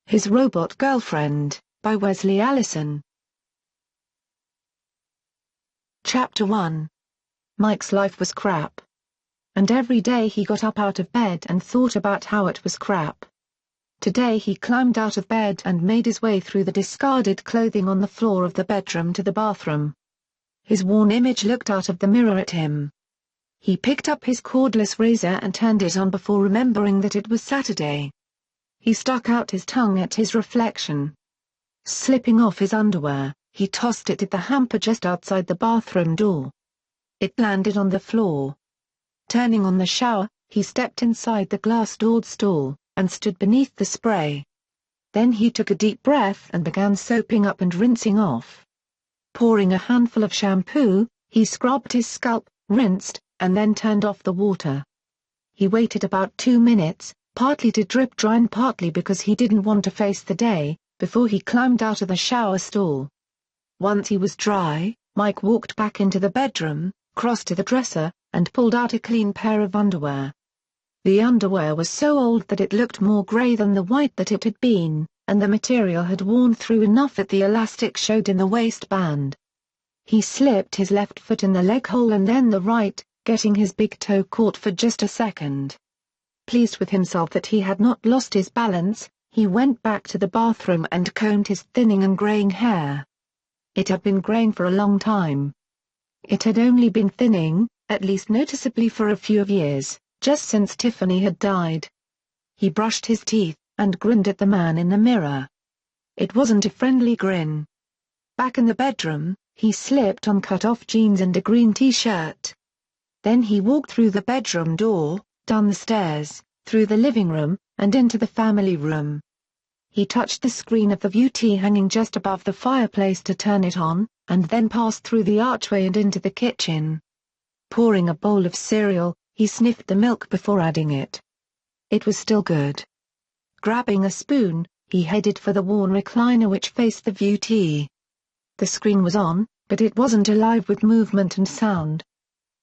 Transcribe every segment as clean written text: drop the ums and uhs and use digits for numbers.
His Robot Girlfriend, by Wesley Allison. Chapter 1. Mike's life was crap. And every day he got up out of bed and thought about how it was crap. Today he climbed out of bed and made his way through the discarded clothing on the floor of the bedroom to the bathroom. His worn image looked out of the mirror at him. He picked up his cordless razor and turned it on before remembering that it was Saturday. He stuck out his tongue at his reflection. Slipping off his underwear, he tossed it at the hamper just outside the bathroom door. It landed on the floor. Turning on the shower, he stepped inside the glass-doored stall, and stood beneath the spray. Then he took a deep breath and began soaping up and rinsing off. Pouring a handful of shampoo, he scrubbed his scalp, rinsed, and then turned off the water. He waited about 2 minutes, partly to drip dry and partly because he didn't want to face the day, before he climbed out of the shower stall. Once he was dry, Mike walked back into the bedroom, crossed to the dresser, and pulled out a clean pair of underwear. The underwear was so old that it looked more gray than the white that it had been, and the material had worn through enough that the elastic showed in the waistband. He slipped his left foot in the leg hole and then the right, getting his big toe caught for just a second. Pleased with himself that he had not lost his balance, he went back to the bathroom and combed his thinning and graying hair. It had been graying for a long time. It had only been thinning, at least noticeably for a few years, just since Tiffany had died. He brushed his teeth, and grinned at the man in the mirror. It wasn't a friendly grin. Back in the bedroom, he slipped on cut-off jeans and a green t-shirt. Then he walked through the bedroom door, down the stairs, through the living room, and into the family room. He touched the screen of the VT hanging just above the fireplace to turn it on, and then passed through the archway and into the kitchen. Pouring a bowl of cereal, he sniffed the milk before adding it. It was still good. Grabbing a spoon, he headed for the worn recliner which faced the VT. The screen was on, but it wasn't alive with movement and sound.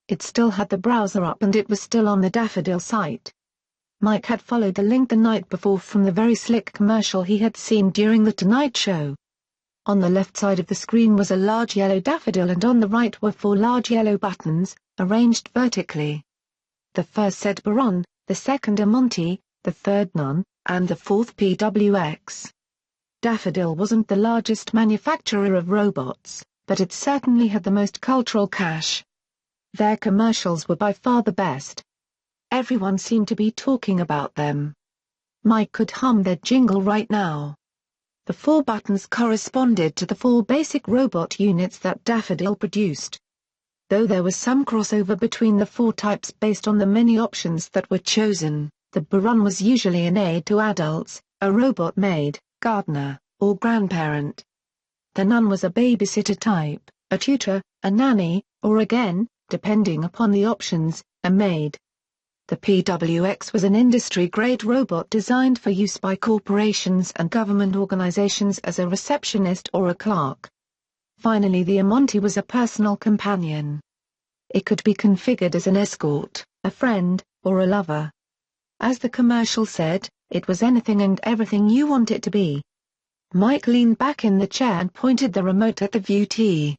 It still had the browser up and it was still on the Daffodil site. Mike had followed the link the night before from the very slick commercial he had seen during The Tonight Show. On the left side of the screen was a large yellow daffodil and on the right were 4 large yellow buttons, arranged vertically. The first said Baron, the second a Monty, the third none, and the fourth PWX. Daffodil wasn't the largest manufacturer of robots, but it certainly had the most cultural cash. Their commercials were by far the best. Everyone seemed to be talking about them. Mike could hum their jingle right now. The 4 buttons corresponded to the 4 basic robot units that Daffodil produced. Though there was some crossover between the 4 types based on the many options that were chosen, the Baron was usually an aide to adults, a robot maid, gardener, or grandparent. The Nun was a babysitter type, a tutor, a nanny, or again, depending upon the options, a maid. The PWX was an industry-grade robot designed for use by corporations and government organizations as a receptionist or a clerk. Finally, the Monty was a personal companion. It could be configured as an escort, a friend, or a lover. As the commercial said, it was anything and everything you want it to be. Mike leaned back in the chair and pointed the remote at the VT.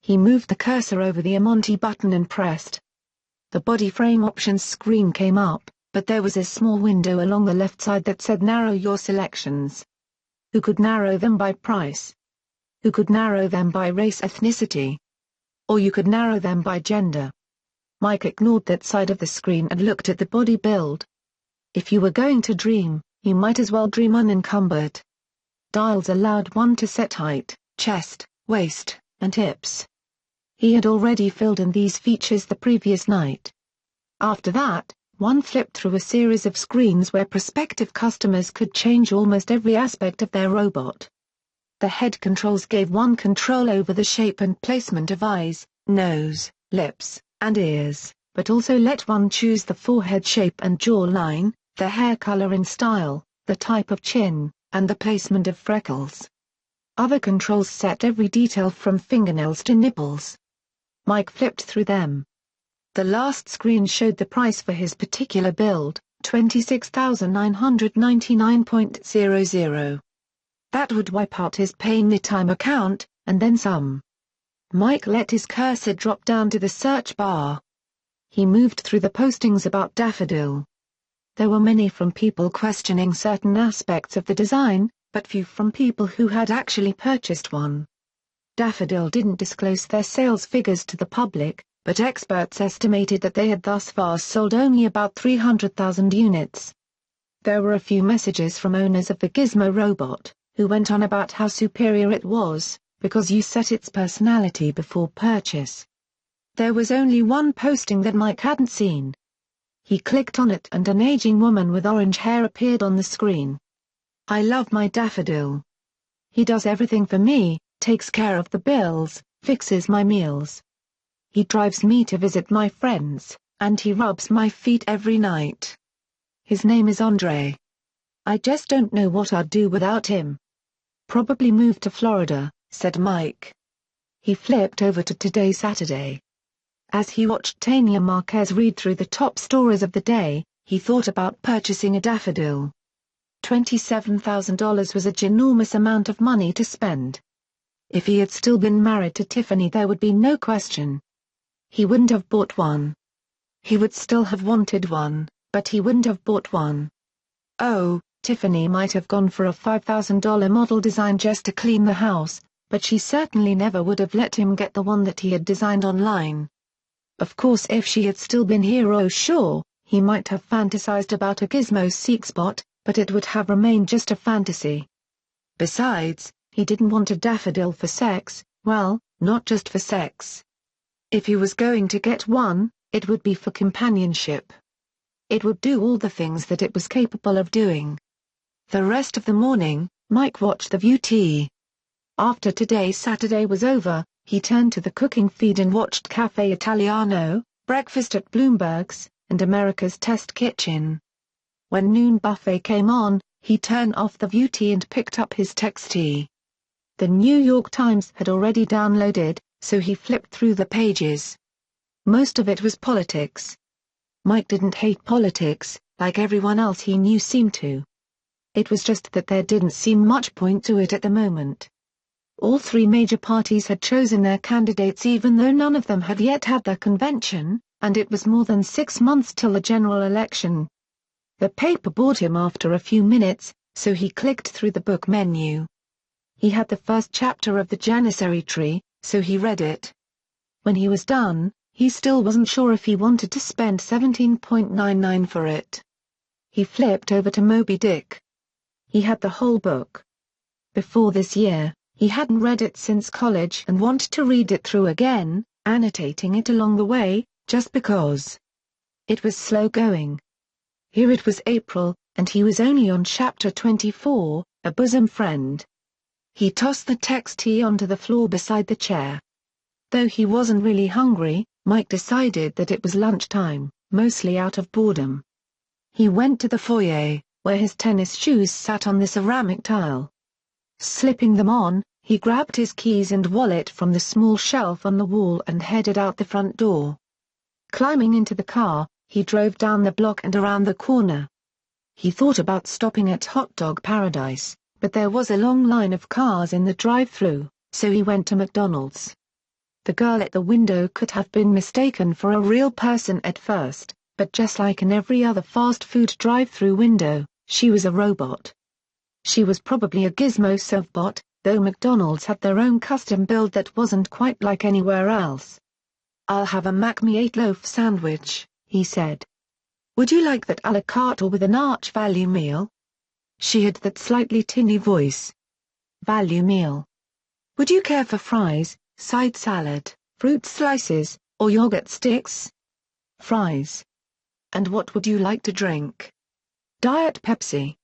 He moved the cursor over the Monty button and pressed. The body frame options screen came up, but there was a small window along the left side that said narrow your selections. Who could narrow them by price? Who could narrow them by race ethnicity? Or you could narrow them by gender. Mike ignored that side of the screen and looked at the body build. If you were going to dream, you might as well dream unencumbered. Dials allowed one to set height, chest, waist, and hips. He had already filled in these features the previous night. After that, one flipped through a series of screens where prospective customers could change almost every aspect of their robot. The head controls gave one control over the shape and placement of eyes, nose, lips, and ears, but also let one choose the forehead shape and jawline, the hair color and style, the type of chin, and the placement of freckles. Other controls set every detail from fingernails to nipples. Mike flipped through them. The last screen showed the price for his particular build, $26,999.00. That would wipe out his pay anytime account, and then some. Mike let his cursor drop down to the search bar. He moved through the postings about Daffodil. There were many from people questioning certain aspects of the design, but few from people who had actually purchased one. Daffodil didn't disclose their sales figures to the public, but experts estimated that they had thus far sold only about 300,000 units. There were a few messages from owners of the Gizmo robot, who went on about how superior it was, because you set its personality before purchase. There was only one posting that Mike hadn't seen. He clicked on it and an aging woman with orange hair appeared on the screen. "I love my Daffodil. He does everything for me, takes care of the bills, fixes my meals. He drives me to visit my friends, and he rubs my feet every night. His name is Andre. I just don't know what I'd do without him. Probably move to Florida," said Mike. He flipped over to Today Saturday. As he watched Tania Marquez read through the top stories of the day, he thought about purchasing a Daffodil. $27,000 was a ginormous amount of money to spend. If he had still been married to Tiffany, there would be no question. He wouldn't have bought one. He would still have wanted one, but he wouldn't have bought one. Oh, Tiffany might have gone for a $5,000 model design just to clean the house, but she certainly never would have let him get the one that he had designed online. Of course, if she had still been here, oh sure, he might have fantasized about a Gizmo seek spot, but it would have remained just a fantasy. Besides, he didn't want a Daffodil for sex, well, not just for sex. If he was going to get one, it would be for companionship. It would do all the things that it was capable of doing. The rest of the morning, Mike watched the View TV. After Today Saturday was over, he turned to the cooking feed and watched Cafe Italiano, Breakfast at Bloomberg's, and America's Test Kitchen. When Noon Buffet came on, he turned off the View TV and picked up his Text-T. The New York Times had already downloaded, so he flipped through the pages. Most of it was politics. Mike didn't hate politics, like everyone else he knew seemed to. It was just that there didn't seem much point to it at the moment. All three major parties had chosen their candidates even though none of them had yet had their convention, and it was more than 6 months till the general election. The paper bored him after a few minutes, so he clicked through the book menu. He had the first chapter of the Janissary Tree, so he read it. When he was done, he still wasn't sure if he wanted to spend $17.99 for it. He flipped over to Moby Dick. He had the whole book. Before this year, he hadn't read it since college and wanted to read it through again, annotating it along the way, just because. It was slow going. Here it was April, and he was only on chapter 24, A Bosom Friend. He tossed the Text-T onto the floor beside the chair. Though he wasn't really hungry, Mike decided that it was lunchtime, mostly out of boredom. He went to the foyer, where his tennis shoes sat on the ceramic tile. Slipping them on, he grabbed his keys and wallet from the small shelf on the wall and headed out the front door. Climbing into the car, he drove down the block and around the corner. He thought about stopping at Hot Dog Paradise, but there was a long line of cars in the drive-thru, so he went to McDonald's. The girl at the window could have been mistaken for a real person at first, but just like in every other fast food drive-thru window, she was a robot. She was probably a Gizmo servbot, though McDonald's had their own custom build that wasn't quite like anywhere else. "I'll have a Mac meatloaf sandwich," he said. "Would you like that a la carte or with an arch value meal?" She had that slightly tinny voice. "Value meal. Would you care for fries, side salad, fruit slices, or yogurt sticks?" "Fries." "And what would you like to drink?" "Diet Pepsi."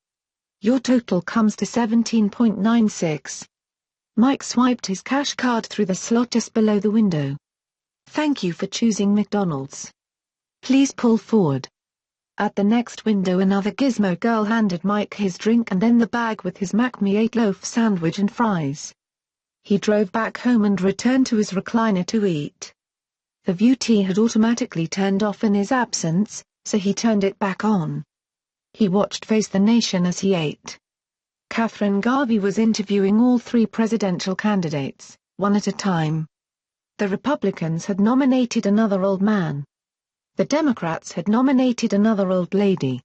"Your total comes to $17.96. Mike swiped his cash card through the slot just below the window. "Thank you for choosing McDonald's. Please pull forward." At the next window another Gizmo girl handed Mike his drink and then the bag with his Mac meatloaf sandwich and fries. He drove back home and returned to his recliner to eat. The View TV had automatically turned off in his absence, so he turned it back on. He watched Face the Nation as he ate. Catherine Garvey was interviewing all three presidential candidates, one at a time. The Republicans had nominated another old man. The Democrats had nominated another old lady.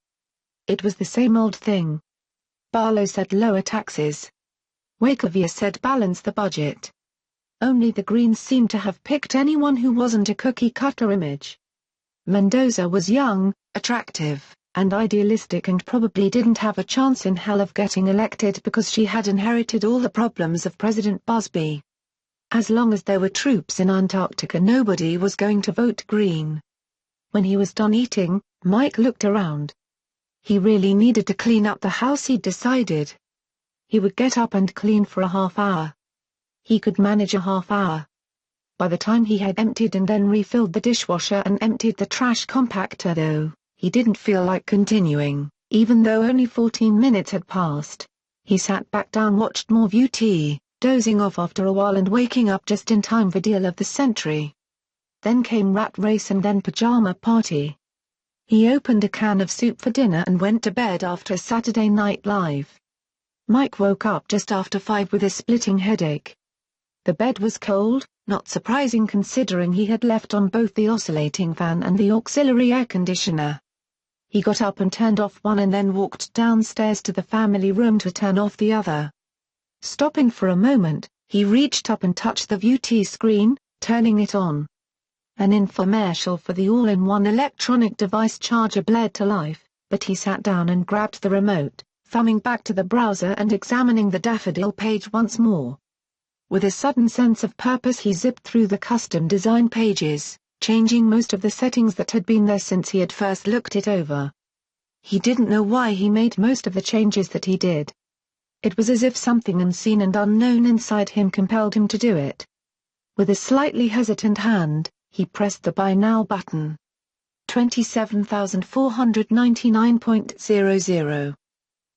It was the same old thing. Barlow said lower taxes. Wachovia said balance the budget. Only the Greens seemed to have picked anyone who wasn't a cookie-cutter image. Mendoza was young, attractive, and idealistic and probably didn't have a chance in hell of getting elected because she had inherited all the problems of President Busby. As long as there were troops in Antarctica, nobody was going to vote Green. When he was done eating, Mike looked around. He really needed to clean up the house, he'd decided. He would get up and clean for a half hour. He could manage a half hour. By the time he had emptied and then refilled the dishwasher and emptied the trash compactor though, he didn't feel like continuing, even though only 14 minutes had passed. He sat back down, watched more VT, dozing off after a while and waking up just in time for Deal of the Century. Then came Rat Race and then Pajama Party. He opened a can of soup for dinner and went to bed after Saturday Night Live. Mike woke up just after 5 with a splitting headache. The bed was cold, not surprising considering he had left on both the oscillating fan and the auxiliary air conditioner. He got up and turned off one and then walked downstairs to the family room to turn off the other. Stopping for a moment, he reached up and touched the VT screen, turning it on. An infomercial for the all-in-one electronic device charger bled to life, but he sat down and grabbed the remote, thumbing back to the browser and examining the Daffodil page once more. With a sudden sense of purpose he zipped through the custom design pages, changing most of the settings that had been there since he had first looked it over. He didn't know why he made most of the changes that he did. It was as if something unseen and unknown inside him compelled him to do it. With a slightly hesitant hand, he pressed the Buy Now button. 27,499.00.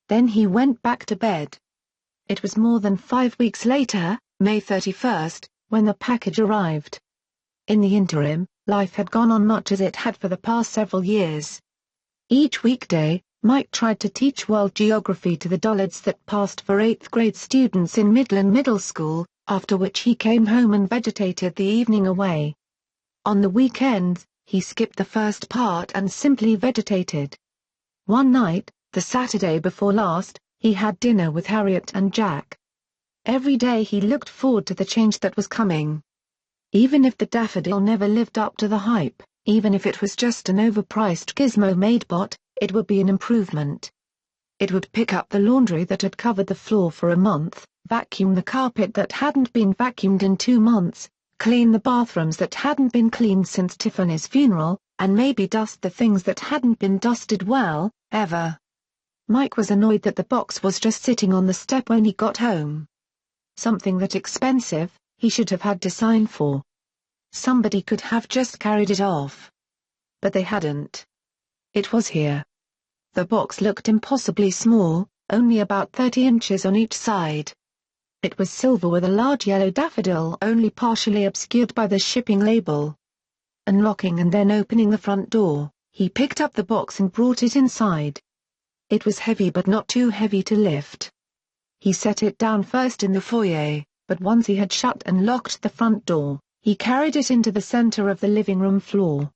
Then he went back to bed. It was more than 5 weeks later, May 31st, when the package arrived. In the interim, life had gone on much as it had for the past several years. Each weekday, Mike tried to teach world geography to the dullards that passed for 8th grade students in Midland Middle School, after which he came home and vegetated the evening away. On the weekends, he skipped the first part and simply vegetated. One night, the Saturday before last, he had dinner with Harriet and Jack. Every day he looked forward to the change that was coming. Even if the Daffodil never lived up to the hype, even if it was just an overpriced gizmo-made bot, it would be an improvement. It would pick up the laundry that had covered the floor for a month, vacuum the carpet that hadn't been vacuumed in 2 months, clean the bathrooms that hadn't been cleaned since Tiffany's funeral, and maybe dust the things that hadn't been dusted well, ever. Mike was annoyed that the box was just sitting on the step when he got home. Something that expensive, he should have had to sign for. Somebody could have just carried it off. But they hadn't. It was here. The box looked impossibly small, only about 30 inches on each side. It was silver with a large yellow daffodil only partially obscured by the shipping label. Unlocking and then opening the front door, he picked up the box and brought it inside. It was heavy but not too heavy to lift. He set it down first in the foyer, but once he had shut and locked the front door, he carried it into the center of the living room floor.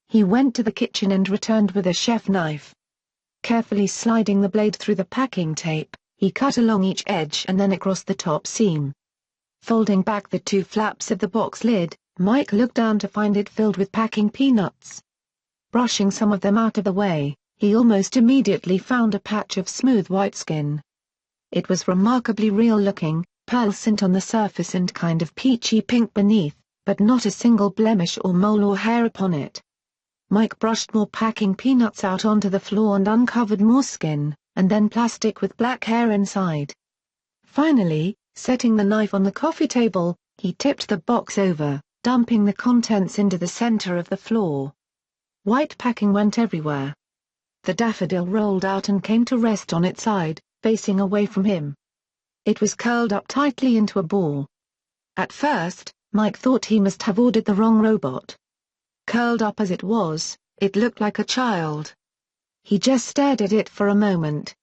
He went to the kitchen and returned with a chef knife. Carefully sliding the blade through the packing tape, he cut along each edge and then across the top seam. Folding back the 2 flaps of the box lid, Mike looked down to find it filled with packing peanuts. Brushing some of them out of the way, he almost immediately found a patch of smooth white skin. It was remarkably real-looking, pearl-scent on the surface and kind of peachy pink beneath, but not a single blemish or mole or hair upon it. Mike brushed more packing peanuts out onto the floor and uncovered more skin, and then plastic with black hair inside. Finally, setting the knife on the coffee table, he tipped the box over, dumping the contents into the center of the floor. White packing went everywhere. The daffodil rolled out and came to rest on its side, facing away from him. It was curled up tightly into a ball. At first, Mike thought he must have ordered the wrong robot. Curled up as it was, it looked like a child. He just stared at it for a moment.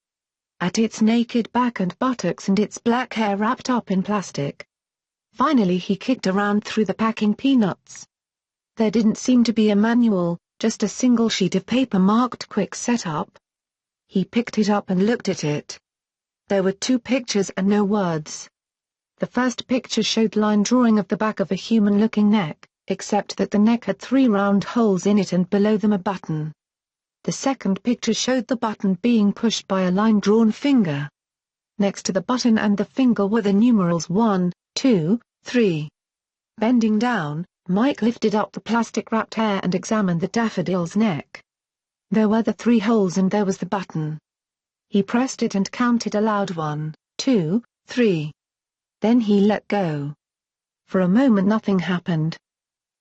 At its naked back and buttocks and its black hair wrapped up in plastic. Finally he kicked around through the packing peanuts. There didn't seem to be a manual, just a single sheet of paper marked Quick Setup. He picked it up and looked at it. There were 2 pictures and no words. The first picture showed line drawing of the back of a human-looking neck, except that the neck had 3 round holes in it and below them a button. The second picture showed the button being pushed by a line-drawn finger. Next to the button and the finger were the numerals 1, 2, 3. Bending down, Mike lifted up the plastic-wrapped hair and examined the daffodil's neck. There were the 3 holes and there was the button. He pressed it and counted aloud 1, 2, 3. Then he let go. For a moment nothing happened.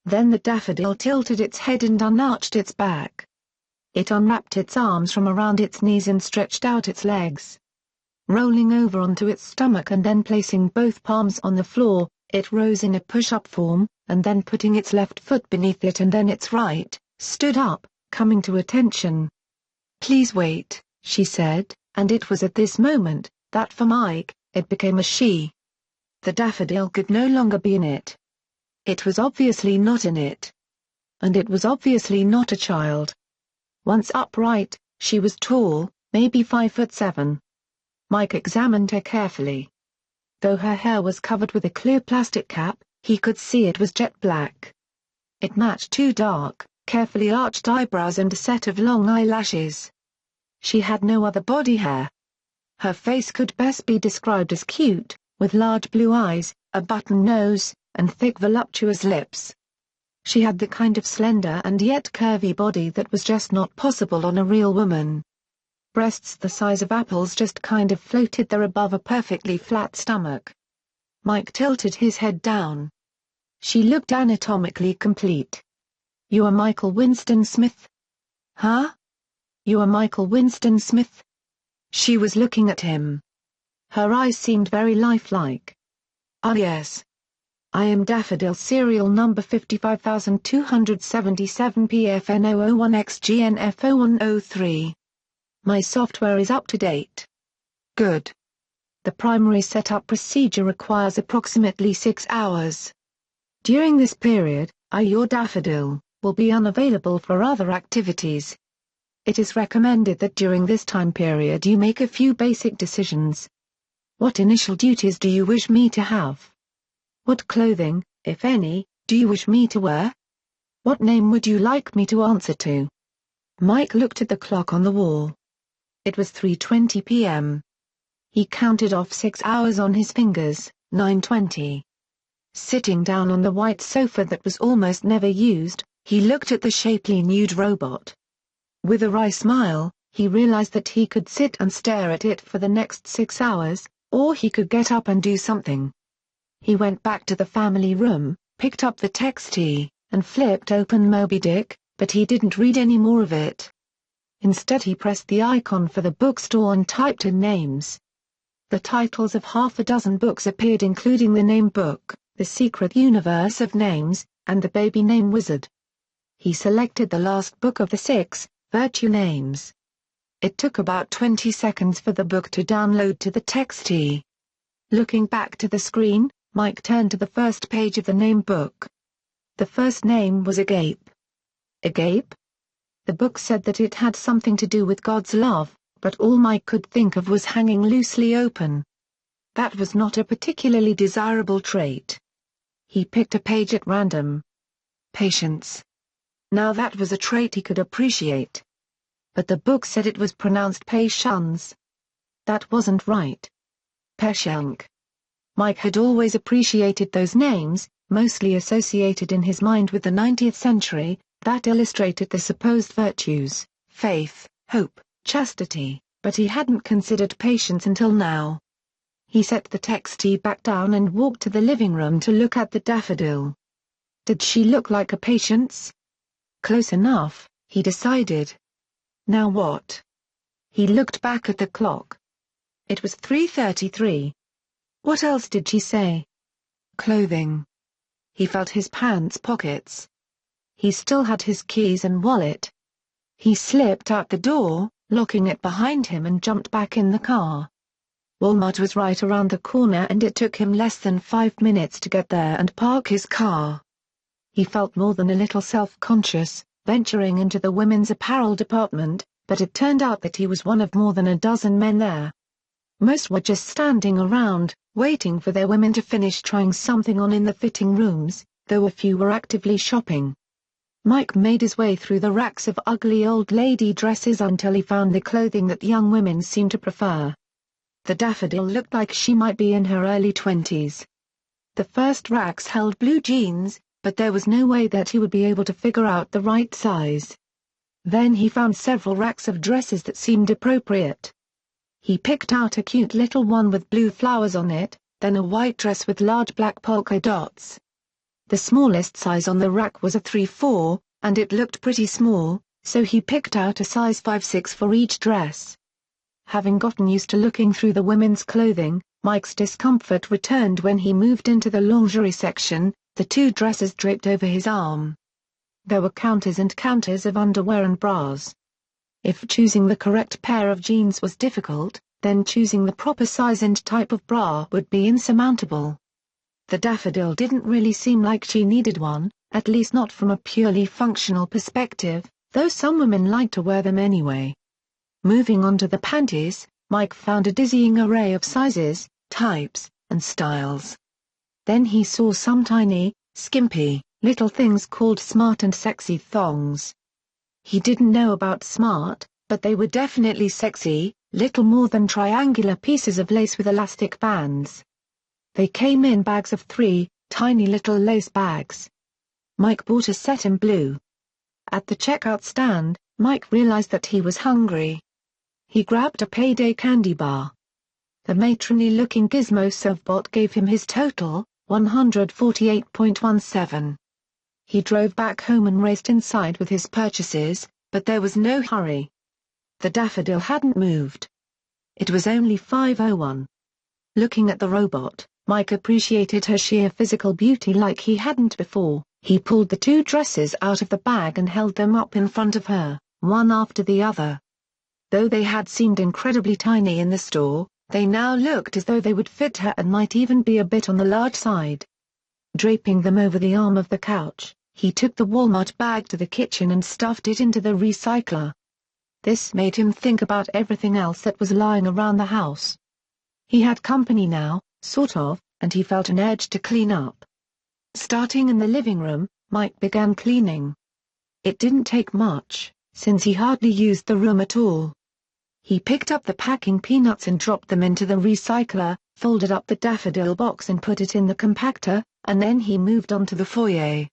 Then the daffodil tilted its head and unarched its back. It unwrapped its arms from around its knees and stretched out its legs. Rolling over onto its stomach and then placing both palms on the floor, it rose in a push-up form, and then putting its left foot beneath it and then its right, stood up, coming to attention. "Please wait," she said, and it was at this moment, that for Mike, it became a she. The daffodil could no longer be in it. It was obviously not in it. And it was obviously not a child. Once upright, she was tall, maybe 5'7". Mike examined her carefully. Though her hair was covered with a clear plastic cap, he could see it was jet black. It matched 2 dark, carefully arched eyebrows and a set of long eyelashes. She had no other body hair. Her face could best be described as cute, with large blue eyes, a button nose, and thick voluptuous lips. She had the kind of slender and yet curvy body that was just not possible on a real woman. Breasts the size of apples just kind of floated there above a perfectly flat stomach. Mike tilted his head down. She looked anatomically complete. "You are Michael Winston Smith?" "Huh? You are Michael Winston Smith?" She was looking at him. Her eyes seemed very lifelike. "Ah yes. I am Daffodil serial number 55277 PFN001XGNF0103. My software is up to date." "Good. The primary setup procedure requires approximately 6 hours. During this period, your daffodil will be unavailable for other activities. It is recommended that during this time period you make a few basic decisions. What initial duties do you wish me to have? What clothing, if any, do you wish me to wear? What name would you like me to answer to?" Mike looked at the clock on the wall. It was 3:20 p.m. He counted off 6 hours on his fingers, 9:20. Sitting down on the white sofa that was almost never used, he looked at the shapely nude robot. With a wry smile, he realized that he could sit and stare at it for the next 6 hours, or he could get up and do something. He went back to the family room, picked up the text-tee, and flipped open Moby Dick, but he didn't read any more of it. Instead he pressed the icon for the bookstore and typed in names. The titles of half a dozen books appeared, including The Name Book, The Secret Universe of Names, and The Baby Name Wizard. He selected the last book of the 6, Virtue Names. It took about 20 seconds for the book to download to the text-tee. Looking back to the screen, Mike turned to the first page of the name book. The first name was Agape. Agape? The book said that it had something to do with God's love, but all Mike could think of was hanging loosely open. That was not a particularly desirable trait. He picked a page at random. Patience. Now that was a trait he could appreciate. But the book said it was pronounced patience. That wasn't right. Peshank. Mike had always appreciated those names, mostly associated in his mind with the 19th century, that illustrated the supposed virtues, faith, hope, chastity, but he hadn't considered patience until now. He set the text-tee back down and walked to the living room to look at the daffodil. Did she look like a patience? Close enough, he decided. Now what? He looked back at the clock. It was 3:33. What else did she say? Clothing. He felt his pants pockets. He still had his keys and wallet. He slipped out the door, locking it behind him, and jumped back in the car. Walmart was right around the corner and it took him less than 5 minutes to get there and park his car. He felt more than a little self-conscious, venturing into the women's apparel department, but it turned out that he was one of more than a dozen men there. Most were just standing around, waiting for their women to finish trying something on in the fitting rooms, though a few were actively shopping. Mike made his way through the racks of ugly old lady dresses until he found the clothing that young women seemed to prefer. The Daffodil looked like she might be in her early 20s. The first racks held blue jeans, but there was no way that he would be able to figure out the right size. Then he found several racks of dresses that seemed appropriate. He picked out a cute little one with blue flowers on it, then a white dress with large black polka dots. The smallest size on the rack was a 3/4, and it looked pretty small, so he picked out a size 5/6 for each dress. Having gotten used to looking through the women's clothing, Mike's discomfort returned when he moved into the lingerie section, the two dresses draped over his arm. There were counters and counters of underwear and bras. If choosing the correct pair of jeans was difficult, then choosing the proper size and type of bra would be insurmountable. The Daffodil didn't really seem like she needed one, at least not from a purely functional perspective, though some women like to wear them anyway. Moving on to the panties, Mike found a dizzying array of sizes, types, and styles. Then he saw some tiny, skimpy, little things called smart and sexy thongs. He didn't know about smart, but they were definitely sexy, little more than triangular pieces of lace with elastic bands. They came in bags of 3, tiny little lace bags. Mike bought a set in blue. At the checkout stand, Mike realized that he was hungry. He grabbed a payday candy bar. The matronly-looking gizmo servbot gave him his total, $148.17. He drove back home and raced inside with his purchases, but there was no hurry. The Daffodil hadn't moved. It was only 5:01. Looking at the robot, Mike appreciated her sheer physical beauty like he hadn't before. He pulled the two dresses out of the bag and held them up in front of her, one after the other. Though they had seemed incredibly tiny in the store, they now looked as though they would fit her and might even be a bit on the large side. Draping them over the arm of the couch, he took the Walmart bag to the kitchen and stuffed it into the recycler. This made him think about everything else that was lying around the house. He had company now, sort of, and he felt an urge to clean up. Starting in the living room, Mike began cleaning. It didn't take much, since he hardly used the room at all. He picked up the packing peanuts and dropped them into the recycler, folded up the Daffodil box and put it in the compactor, and then he moved on to the foyer.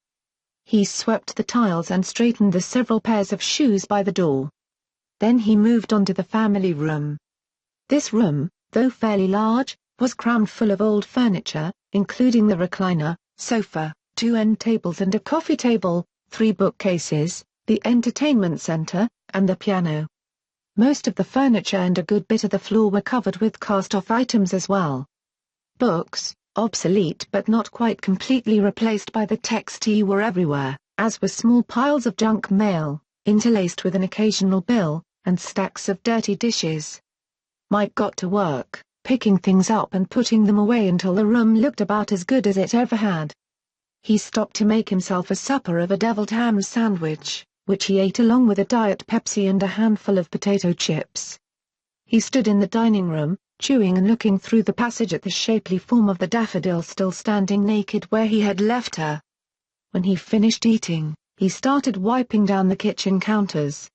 He swept the tiles and straightened the several pairs of shoes by the door. Then he moved on to the family room. This room, though fairly large, was crammed full of old furniture, including the recliner, sofa, 2 end tables and a coffee table, 3 bookcases, the entertainment center, and the piano. Most of the furniture and a good bit of the floor were covered with cast-off items as well. Books, obsolete but not quite completely replaced by the text, were everywhere, as were small piles of junk mail, interlaced with an occasional bill, and stacks of dirty dishes. Mike got to work, picking things up and putting them away until the room looked about as good as it ever had. He stopped to make himself a supper of a deviled ham sandwich, which he ate along with a Diet Pepsi and a handful of potato chips. He stood in the dining room, chewing and looking through the passage at the shapely form of the Daffodil still standing naked where he had left her. When he finished eating, he started wiping down the kitchen counters.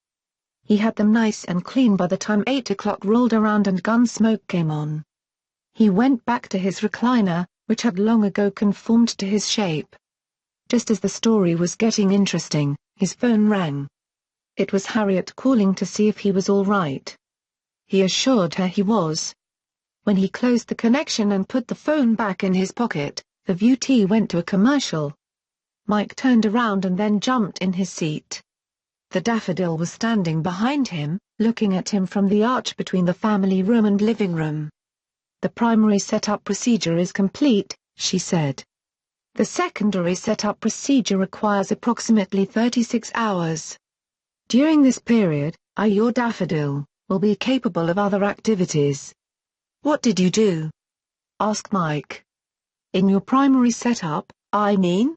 He had them nice and clean by the time 8 o'clock rolled around and gun smoke came on. He went back to his recliner, which had long ago conformed to his shape. Just as the story was getting interesting, his phone rang. It was Harriet calling to see if he was all right. He assured her he was. When he closed the connection and put the phone back in his pocket, the VT went to a commercial. Mike turned around and then jumped in his seat. The Daffodil was standing behind him, looking at him from the arch between the family room and living room. "The primary setup procedure is complete," she said. "The secondary setup procedure requires approximately 36 hours. During this period, I, your Daffodil, will be capable of other activities. What did you do? Asked Mike. In your primary setup, I mean?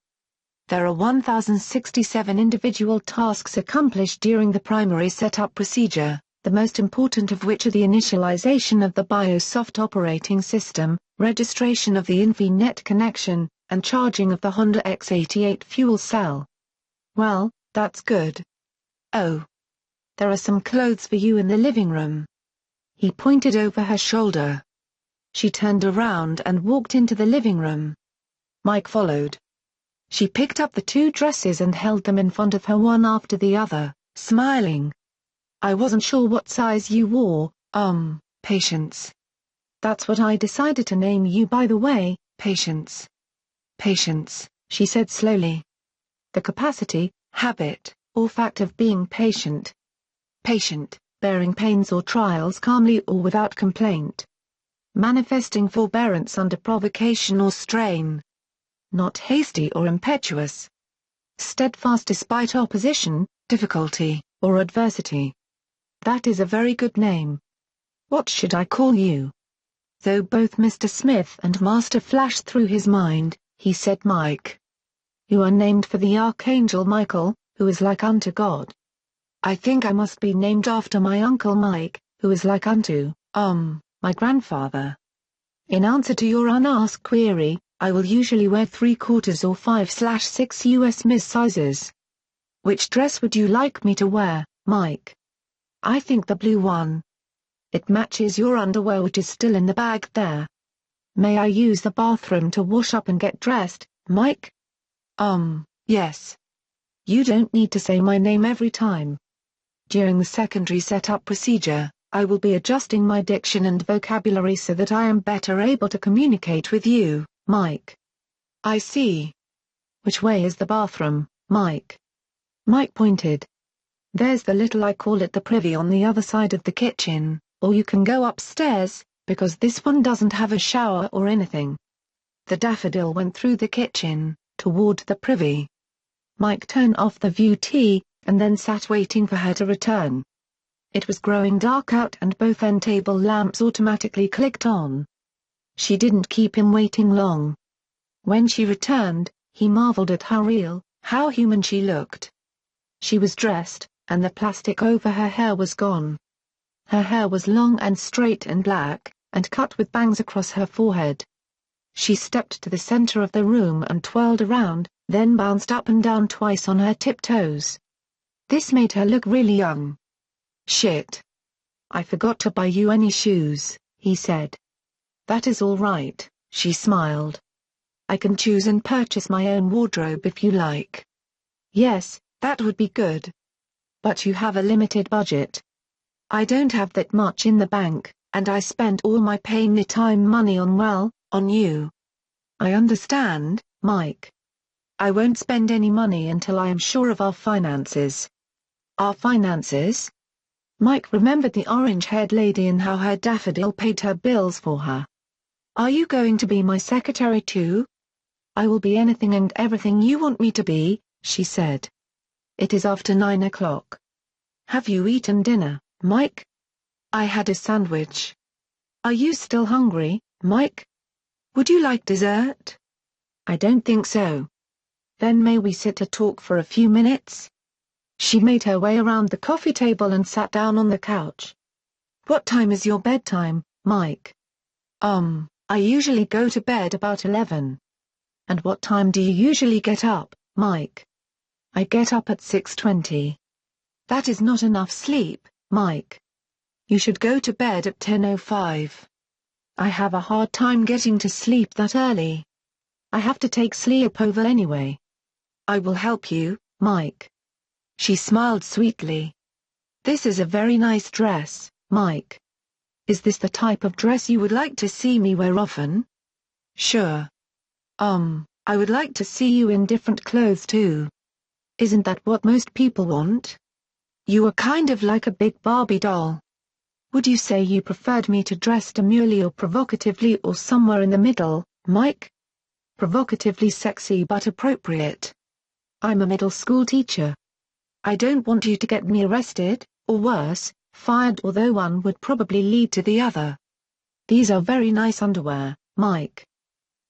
There are 1067 individual tasks accomplished during the primary setup procedure, the most important of which are the initialization of the BioSoft operating system, registration of the InfyNet connection, and charging of the Honda X88 fuel cell. Well, that's good. Oh. There are some clothes for you in the living room. He pointed over her shoulder. She turned around and walked into the living room. Mike followed. She picked up the 2 dresses and held them in front of her one after the other, smiling. I wasn't sure what size you wore, Patience. That's what I decided to name you, by the way, Patience. Patience, she said slowly. The capacity, habit, or fact of being patient. Patient, bearing pains or trials calmly or without complaint. Manifesting forbearance under provocation or strain. Not hasty or impetuous. Steadfast despite opposition, difficulty, or adversity. That is a very good name. What should I call you? Though both Mr. Smith and Master flashed through his mind, he said Mike. You are named for the Archangel Michael, who is like unto God. I think I must be named after my uncle Mike, who is like unto, my grandfather. In answer to your unasked query, I will usually wear 3/4 or 5/6 US Miss sizes. Which dress would you like me to wear, Mike? I think the blue one. It matches your underwear, which is still in the bag there. May I use the bathroom to wash up and get dressed, Mike? Yes. You don't need to say my name every time. During the secondary setup procedure, I will be adjusting my diction and vocabulary so that I am better able to communicate with you, Mike. I see. Which way is the bathroom, Mike? Mike pointed. There's the little, I call it the privy, on the other side of the kitchen, or you can go upstairs, because this one doesn't have a shower or anything. The Daffodil went through the kitchen, toward the privy. Mike turned off the VT, and then sat waiting for her to return. It was growing dark out and both end table lamps automatically clicked on. She didn't keep him waiting long. When she returned, he marveled at how real, how human she looked. She was dressed, and the plastic over her hair was gone. Her hair was long and straight and black, and cut with bangs across her forehead. She stepped to the center of the room and twirled around, then bounced up and down twice on her tiptoes. This made her look really young. Shit. I forgot to buy you any shoes, he said. That is all right, she smiled. I can choose and purchase my own wardrobe if you like. Yes, that would be good. But you have a limited budget. I don't have that much in the bank, and I spent all my pay-time money on you. I understand, Mike. I won't spend any money until I am sure of our finances. Our finances? Mike remembered the orange-haired lady and how her Daffodil paid her bills for her. Are you going to be my secretary too? I will be anything and everything you want me to be, she said. It is after 9 o'clock. Have you eaten dinner, Mike? I had a sandwich. Are you still hungry, Mike? Would you like dessert? I don't think so. Then may we sit to talk for a few minutes? She made her way around the coffee table and sat down on the couch. What time is your bedtime, Mike? I usually go to bed about 11. And what time do you usually get up, Mike? I get up at 6:20. That is not enough sleep, Mike. You should go to bed at 10:05. I have a hard time getting to sleep that early. I have to take sleepover anyway. I will help you, Mike. She smiled sweetly. This is a very nice dress, Mike. Is this the type of dress you would like to see me wear often? Sure. I would like to see you in different clothes too. Isn't that what most people want? You are kind of like a big Barbie doll. Would you say you preferred me to dress demurely or provocatively or somewhere in the middle, Mike? Provocatively sexy but appropriate. I'm a middle school teacher. I don't want you to get me arrested, or worse, fired, although one would probably lead to the other. These are very nice underwear, Mike.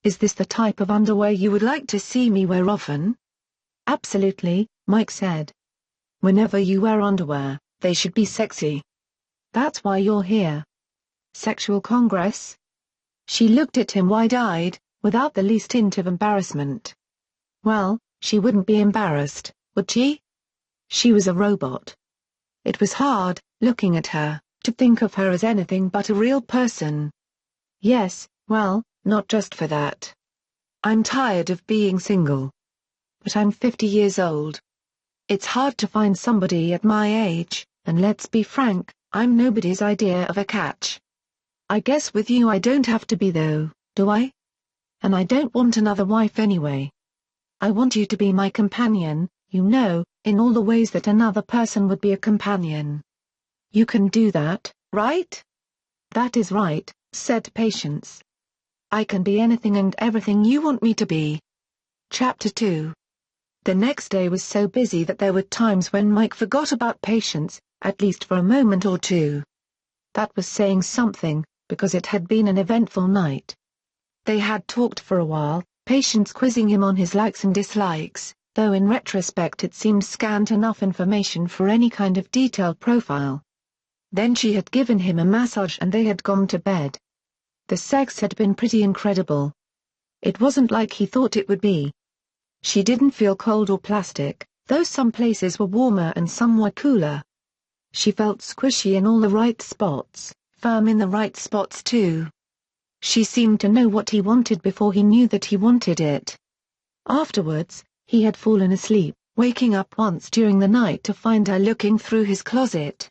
Is this the type of underwear you would like to see me wear often? Absolutely, Mike said. Whenever you wear underwear, they should be sexy. That's why you're here. Sexual Congress? She looked at him wide-eyed, without the least hint of embarrassment. Well, she wouldn't be embarrassed, would she? She was a robot. It was hard, looking at her, to think of her as anything but a real person. Yes, well, not just for that. I'm tired of being single. But I'm 50 years old. It's hard to find somebody at my age, and let's be frank, I'm nobody's idea of a catch. I guess with you I don't have to be though, do I? And I don't want another wife anyway. I want you to be my companion, you know, in all the ways that another person would be a companion. You can do that, right? That is right, said Patience. I can be anything and everything you want me to be. Chapter 2. The next day was so busy that there were times when Mike forgot about Patience, at least for a moment or two. That was saying something, because it had been an eventful night. They had talked for a while, Patience quizzing him on his likes and dislikes, though in retrospect it seemed scant enough information for any kind of detailed profile. Then she had given him a massage and they had gone to bed. The sex had been pretty incredible. It wasn't like he thought it would be. She didn't feel cold or plastic, though some places were warmer and some were cooler. She felt squishy in all the right spots, firm in the right spots too. She seemed to know what he wanted before he knew that he wanted it. Afterwards, he had fallen asleep, waking up once during the night to find her looking through his closet.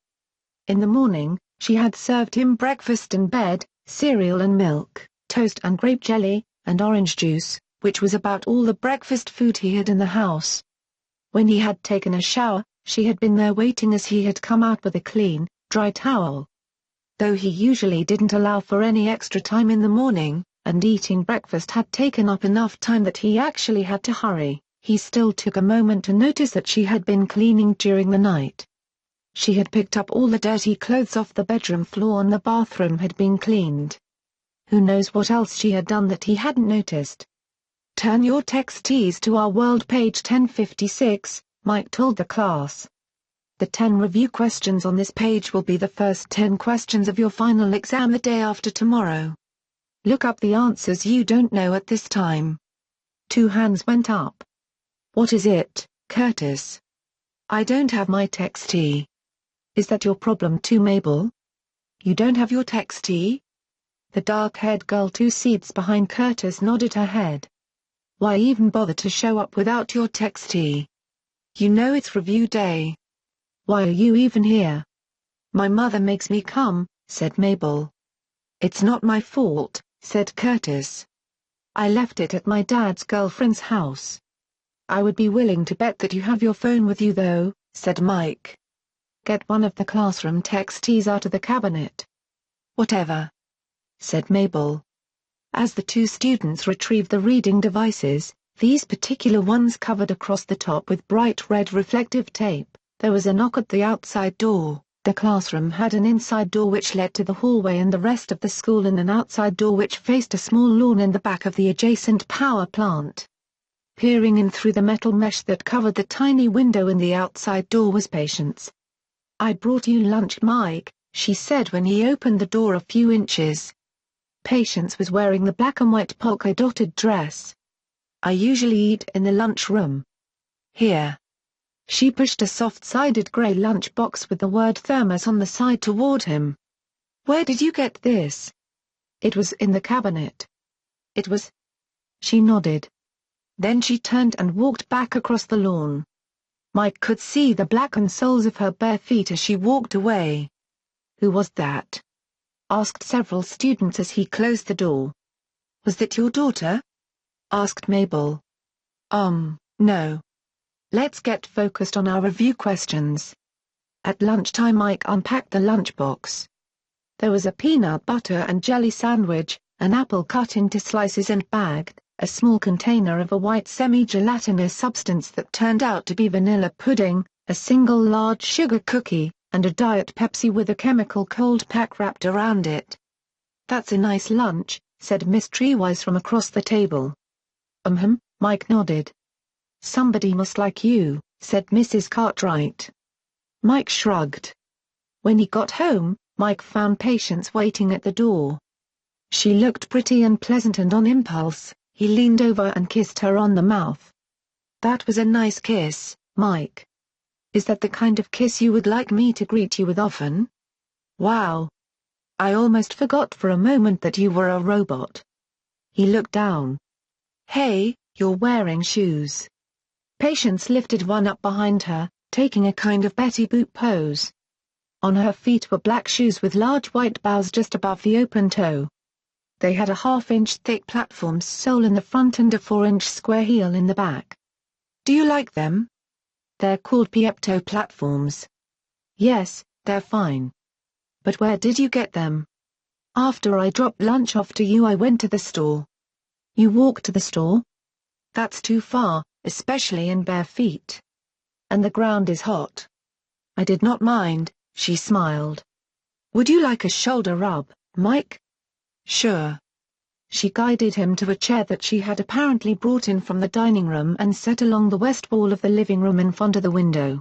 In the morning, she had served him breakfast in bed, cereal and milk, toast and grape jelly, and orange juice, which was about all the breakfast food he had in the house. When he had taken a shower, she had been there waiting as he had come out with a clean, dry towel. Though he usually didn't allow for any extra time in the morning, and eating breakfast had taken up enough time that he actually had to hurry, he still took a moment to notice that she had been cleaning during the night. She had picked up all the dirty clothes off the bedroom floor and the bathroom had been cleaned. Who knows what else she had done that he hadn't noticed. Turn your texties to our world page 1056, Mike told the class. The 10 review questions on this page will be the first 10 questions of your final exam the day after tomorrow. Look up the answers you don't know at this time. 2 hands went up. What is it, Curtis? I don't have my textee. Is that your problem too, Mabel? You don't have your textee? The dark-haired girl 2 seats behind Curtis nodded her head. Why even bother to show up without your textee? You know it's review day. Why are you even here? My mother makes me come, said Mabel. It's not my fault, said Curtis. I left it at my dad's girlfriend's house. I would be willing to bet that you have your phone with you though, said Mike. Get one of the classroom textees out of the cabinet. Whatever, said Mabel. As the 2 students retrieved the reading devices, these particular ones covered across the top with bright red reflective tape, there was a knock at the outside door. The classroom had an inside door which led to the hallway and the rest of the school and an outside door which faced a small lawn in the back of the adjacent power plant. Peering in through the metal mesh that covered the tiny window in the outside door was Patience. I brought you lunch, Mike, she said when he opened the door a few inches. Patience was wearing the black and white polka-dotted dress. I usually eat in the lunchroom. Here. She pushed a soft-sided grey lunch box with the word thermos on the side toward him. Where did you get this? It was in the cabinet. It was? She nodded. Then she turned and walked back across the lawn. Mike could see the blackened soles of her bare feet as she walked away. Who was that? Asked several students as he closed the door. Was that your daughter? Asked Mabel. No. Let's get focused on our review questions. At lunchtime Mike unpacked the lunchbox. There was a peanut butter and jelly sandwich, an apple cut into slices and bagged, a small container of a white semi-gelatinous substance that turned out to be vanilla pudding, a single large sugar cookie, and a Diet Pepsi with a chemical cold pack wrapped around it. "That's a nice lunch," said Miss Treewise from across the table. Mike nodded. "Somebody must like you," said Mrs. Cartwright. Mike shrugged. When he got home, Mike found Patience waiting at the door. She looked pretty and pleasant, and on impulse, he leaned over and kissed her on the mouth. "That was a nice kiss, Mike. Is that the kind of kiss you would like me to greet you with often? Wow. I almost forgot for a moment that you were a robot." He looked down. "Hey, you're wearing shoes." Patience lifted one up behind her, taking a kind of Betty Boop pose. On her feet were black shoes with large white bows just above the open toe. They had a half-inch thick platform sole in the front and a 4-inch square heel in the back. "Do you like them?" "They're called Piepto platforms." "Yes, they're fine. But where did you get them?" "After I dropped lunch off to you, I went to the store." "You walked to the store?" "That's too far, especially in bare feet. And the ground is hot." "I did not mind," she smiled. "Would you like a shoulder rub, Mike?" "Sure." She guided him to a chair that she had apparently brought in from the dining room and set along the west wall of the living room in front of the window.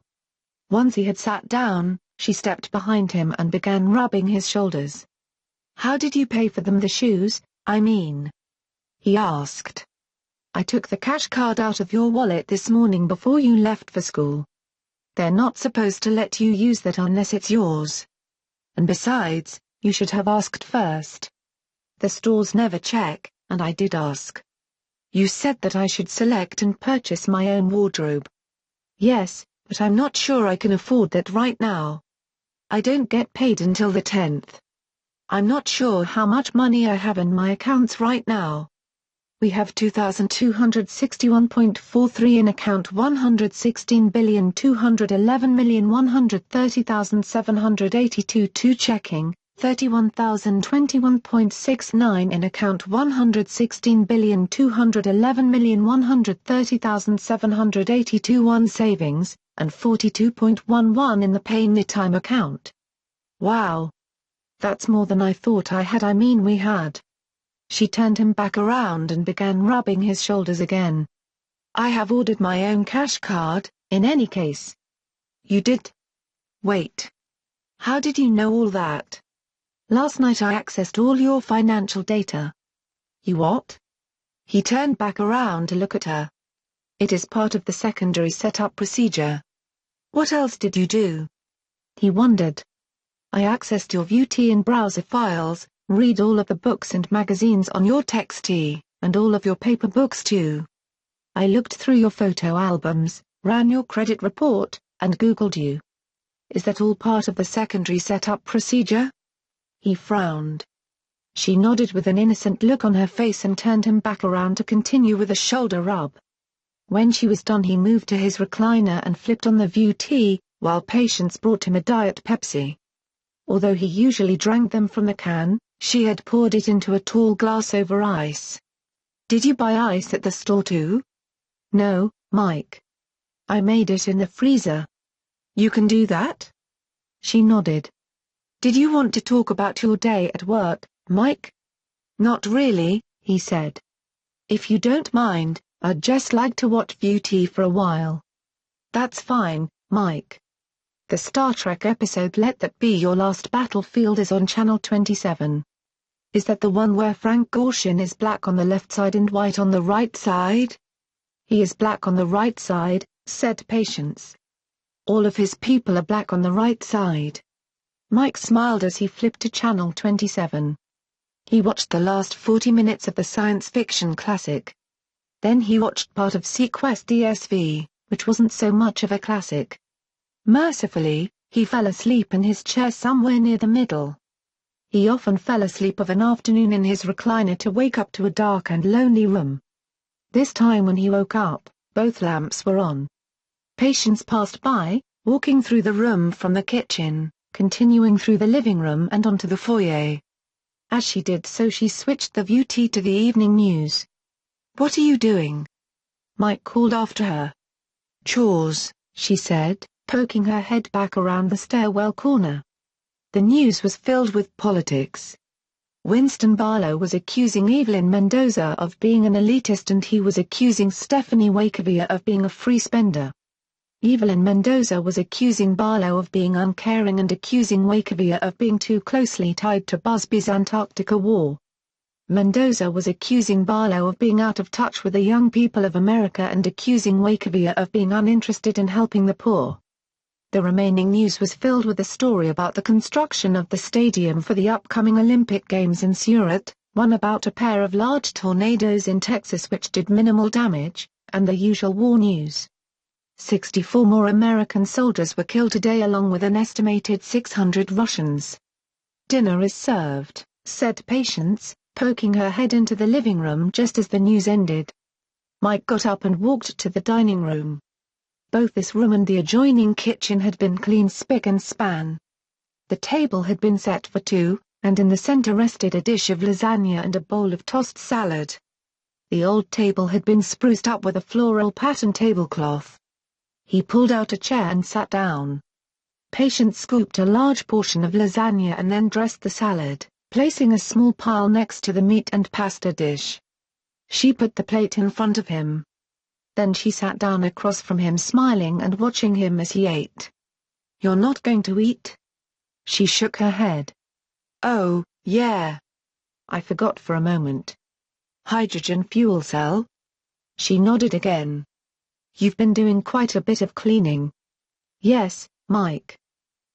Once he had sat down, she stepped behind him and began rubbing his shoulders. "How did you pay for them, the shoes, I mean?" he asked. "I took the cash card out of your wallet this morning before you left for school. They're not supposed to let you use that unless it's yours. And besides, you should have asked first. The stores never check, and I did ask. You said that I should select and purchase my own wardrobe." "Yes, but I'm not sure I can afford that right now. I don't get paid until the 10th. I'm not sure how much money I have in my accounts right now. We have 2,261.43 in account, 116,211,130,782 checking, 31,021.69 in account, 116,211,130,782 one savings, and 42.11 in the pay anytime account." "Wow. That's more than I thought I had, I mean we had." She turned him back around and began rubbing his shoulders again. "I have ordered my own cash card, in any case." "You did? Wait. How did you know all that?" "Last night I accessed all your financial data." "You what?" He turned back around to look at her. "It is part of the secondary setup procedure." "What else did you do?" He wondered. "I accessed your VUT and browser files, read all of the books and magazines on your TXT, and all of your paper books too. I looked through your photo albums, ran your credit report, and Googled you." "Is that all part of the secondary setup procedure?" He frowned. She nodded with an innocent look on her face and turned him back around to continue with a shoulder rub. When she was done, he moved to his recliner and flipped on the VUT, while Patience brought him a Diet Pepsi. Although he usually drank them from the can, she had poured it into a tall glass over ice. "Did you buy ice at the store too?" "No, Mike. I made it in the freezer." "You can do that?" She nodded. "Did you want to talk about your day at work, Mike?" "Not really," he said. "If you don't mind, I'd just like to watch VUT for a while." "That's fine, Mike. The Star Trek episode Let That Be Your Last Battlefield is on Channel 27. Is that the one where Frank Gorshin is black on the left side and white on the right side?" "He is black on the right side," said Patience. "All of his people are black on the right side." Mike smiled as he flipped to Channel 27. He watched the last 40 minutes of the science fiction classic. Then he watched part of SeaQuest DSV, which wasn't so much of a classic. Mercifully, he fell asleep in his chair somewhere near the middle. He often fell asleep of an afternoon in his recliner to wake up to a dark and lonely room. This time when he woke up, both lamps were on. Patience passed by, walking through the room from the kitchen, continuing through the living room and onto the foyer. As she did so, she switched the VUT to the evening news. "What are you doing?" Mike called after her. "Chores," she said, poking her head back around the stairwell corner. The news was filled with politics. Winston Barlow was accusing Evelyn Mendoza of being an elitist and he was accusing Stephanie Wachovia of being a free spender. Evelyn Mendoza was accusing Barlow of being uncaring and accusing Wachovia of being too closely tied to Busby's Antarctica war. Mendoza was accusing Barlow of being out of touch with the young people of America and accusing Wachovia of being uninterested in helping the poor. The remaining news was filled with a story about the construction of the stadium for the upcoming Olympic Games in Surat, one about a pair of large tornadoes in Texas which did minimal damage, and the usual war news. 64 more American soldiers were killed today along with an estimated 600 Russians. "Dinner is served," said Patience, poking her head into the living room just as the news ended. Mike got up and walked to the dining room. Both this room and the adjoining kitchen had been cleaned spick and span. The table had been set for two, and in the center rested a dish of lasagna and a bowl of tossed salad. The old table had been spruced up with a floral pattern tablecloth. He pulled out a chair and sat down. Patience scooped a large portion of lasagna and then dressed the salad, placing a small pile next to the meat and pasta dish. She put the plate in front of him. Then she sat down across from him smiling and watching him as he ate. "You're not going to eat?" She shook her head. "Oh, yeah. I forgot for a moment. Hydrogen fuel cell?" She nodded again. "You've been doing quite a bit of cleaning." "Yes, Mike.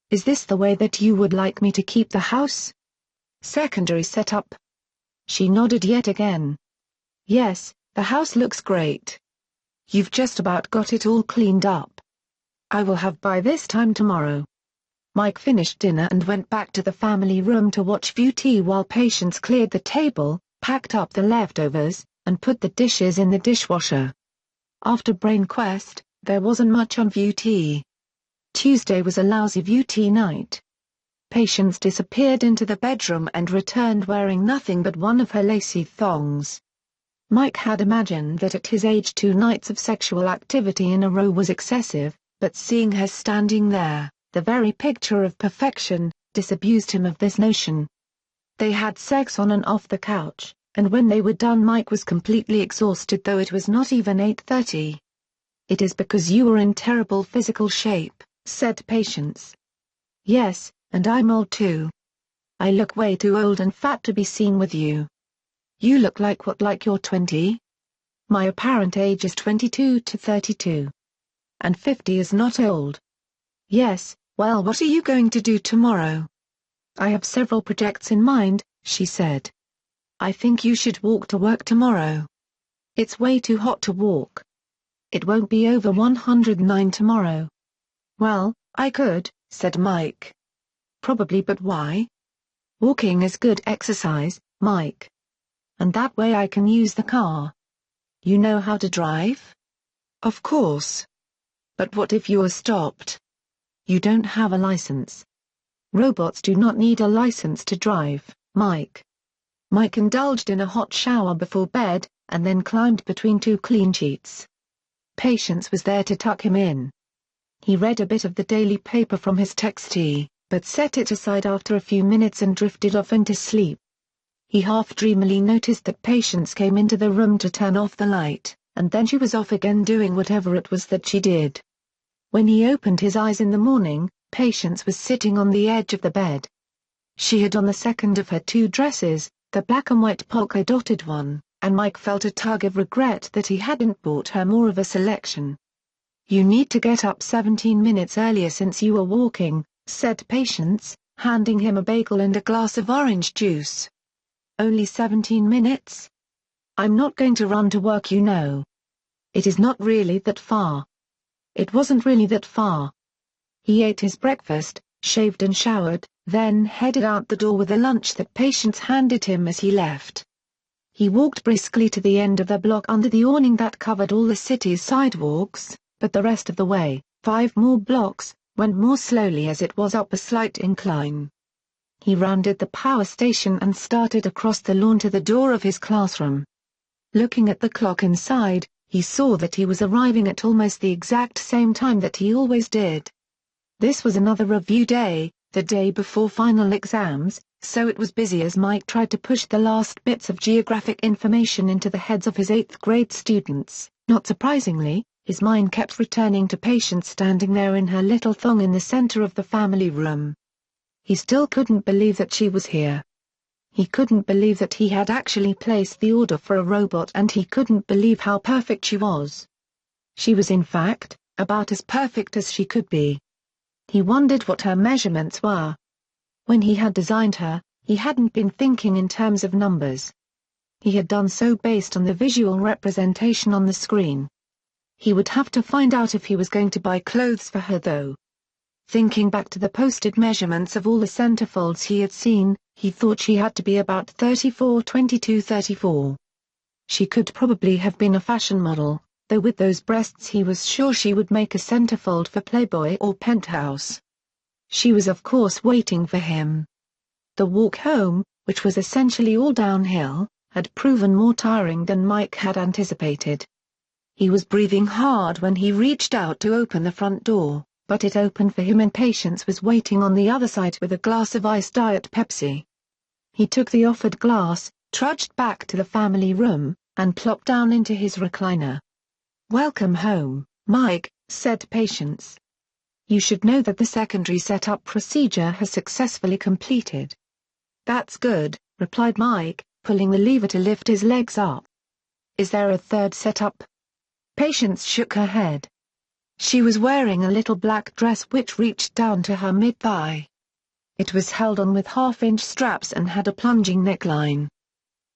Is this the way that you would like me to keep the house? Secondary setup?" She nodded yet again. "Yes, the house looks great. You've just about got it all cleaned up. I will have by this time tomorrow." Mike finished dinner and went back to the family room to watch VT while Patience cleared the table, packed up the leftovers, and put the dishes in the dishwasher. After Brain Quest, there wasn't much on VT. Tuesday was a lousy VT night. Patience disappeared into the bedroom and returned wearing nothing but one of her lacy thongs. Mike had imagined that at his age 2 nights of sexual activity in a row was excessive, but seeing her standing there, the very picture of perfection, disabused him of this notion. They had sex on and off the couch, and when they were done Mike was completely exhausted though it was not even 8:30. "It is because you are in terrible physical shape," said Patience. "Yes, and I'm old too. I look way too old and fat to be seen with you." "You look like what, like you're 20? My apparent age is 22 to 32. And 50 is not old." "Yes, well, what are you going to do tomorrow?" "I have several projects in mind," she said. "I think you should walk to work tomorrow." "It's way too hot to walk. It won't be over 109 tomorrow." "Well, I could," said Mike. "Probably, but why?" "Walking is good exercise, Mike. And that way I can use the car." "You know how to drive?" "Of course. But what if you are stopped?" "You don't have a license." "Robots do not need a license to drive, Mike." Mike indulged in a hot shower before bed, and then climbed between 2 clean sheets. Patience was there to tuck him in. He read a bit of the daily paper from his textee, but set it aside after a few minutes and drifted off into sleep. He half-dreamily noticed that Patience came into the room to turn off the light, and then she was off again doing whatever it was that she did. When he opened his eyes in the morning, Patience was sitting on the edge of the bed. She had on the second of her 2 dresses, the black and white polka-dotted one, and Mike felt a tug of regret that he hadn't bought her more of a selection. "You need to get up 17 minutes earlier since you were walking," said Patience, handing him a bagel and a glass of orange juice. "Only 17 minutes? I'm not going to run to work, you know. It is not really that far." It wasn't really that far. He ate his breakfast, shaved and showered, then headed out the door with the lunch that Patience handed him as he left. He walked briskly to the end of the block under the awning that covered all the city's sidewalks, but the rest of the way, 5 more blocks, went more slowly as it was up a slight incline. He rounded the power station and started across the lawn to the door of his classroom. Looking at the clock inside, he saw that he was arriving at almost the exact same time that he always did. This was another review day, the day before final exams, so it was busy as Mike tried to push the last bits of geographic information into the heads of his 8th grade students. Not surprisingly, his mind kept returning to Patience standing there in her little thong in the center of the family room. He still couldn't believe that she was here. He couldn't believe that he had actually placed the order for a robot, and he couldn't believe how perfect she was. She was in fact, about as perfect as she could be. He wondered what her measurements were. When he had designed her, he hadn't been thinking in terms of numbers. He had done so based on the visual representation on the screen. He would have to find out if he was going to buy clothes for her though. Thinking back to the posted measurements of all the centerfolds he had seen, he thought she had to be about 34-22-34. She could probably have been a fashion model, though with those breasts he was sure she would make a centerfold for Playboy or Penthouse. She was of course waiting for him. The walk home, which was essentially all downhill, had proven more tiring than Mike had anticipated. He was breathing hard when he reached out to open the front door, but it opened for him and Patience was waiting on the other side with a glass of iced Diet Pepsi. He took the offered glass, trudged back to the family room, and plopped down into his recliner. "Welcome home, Mike," said Patience. "You should know that the secondary setup procedure has successfully completed." "That's good," replied Mike, pulling the lever to lift his legs up. "Is there a third setup?" Patience shook her head. She was wearing a little black dress which reached down to her mid-thigh. It was held on with half-inch straps and had a plunging neckline.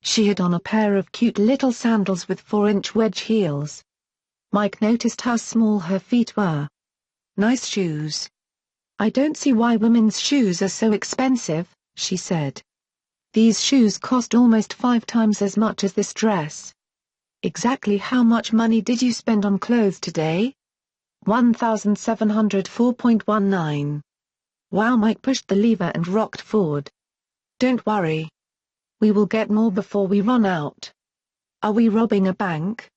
She had on a pair of cute little sandals with 4-inch wedge heels. Mike noticed how small her feet were. "Nice shoes." "I don't see why women's shoes are so expensive," she said. "These shoes cost almost 5 times as much as this dress." "Exactly how much money did you spend on clothes today?" $1,704.19. Wow. Mike pushed the lever and rocked forward. "Don't worry. We will get more before we run out." "Are we robbing a bank?"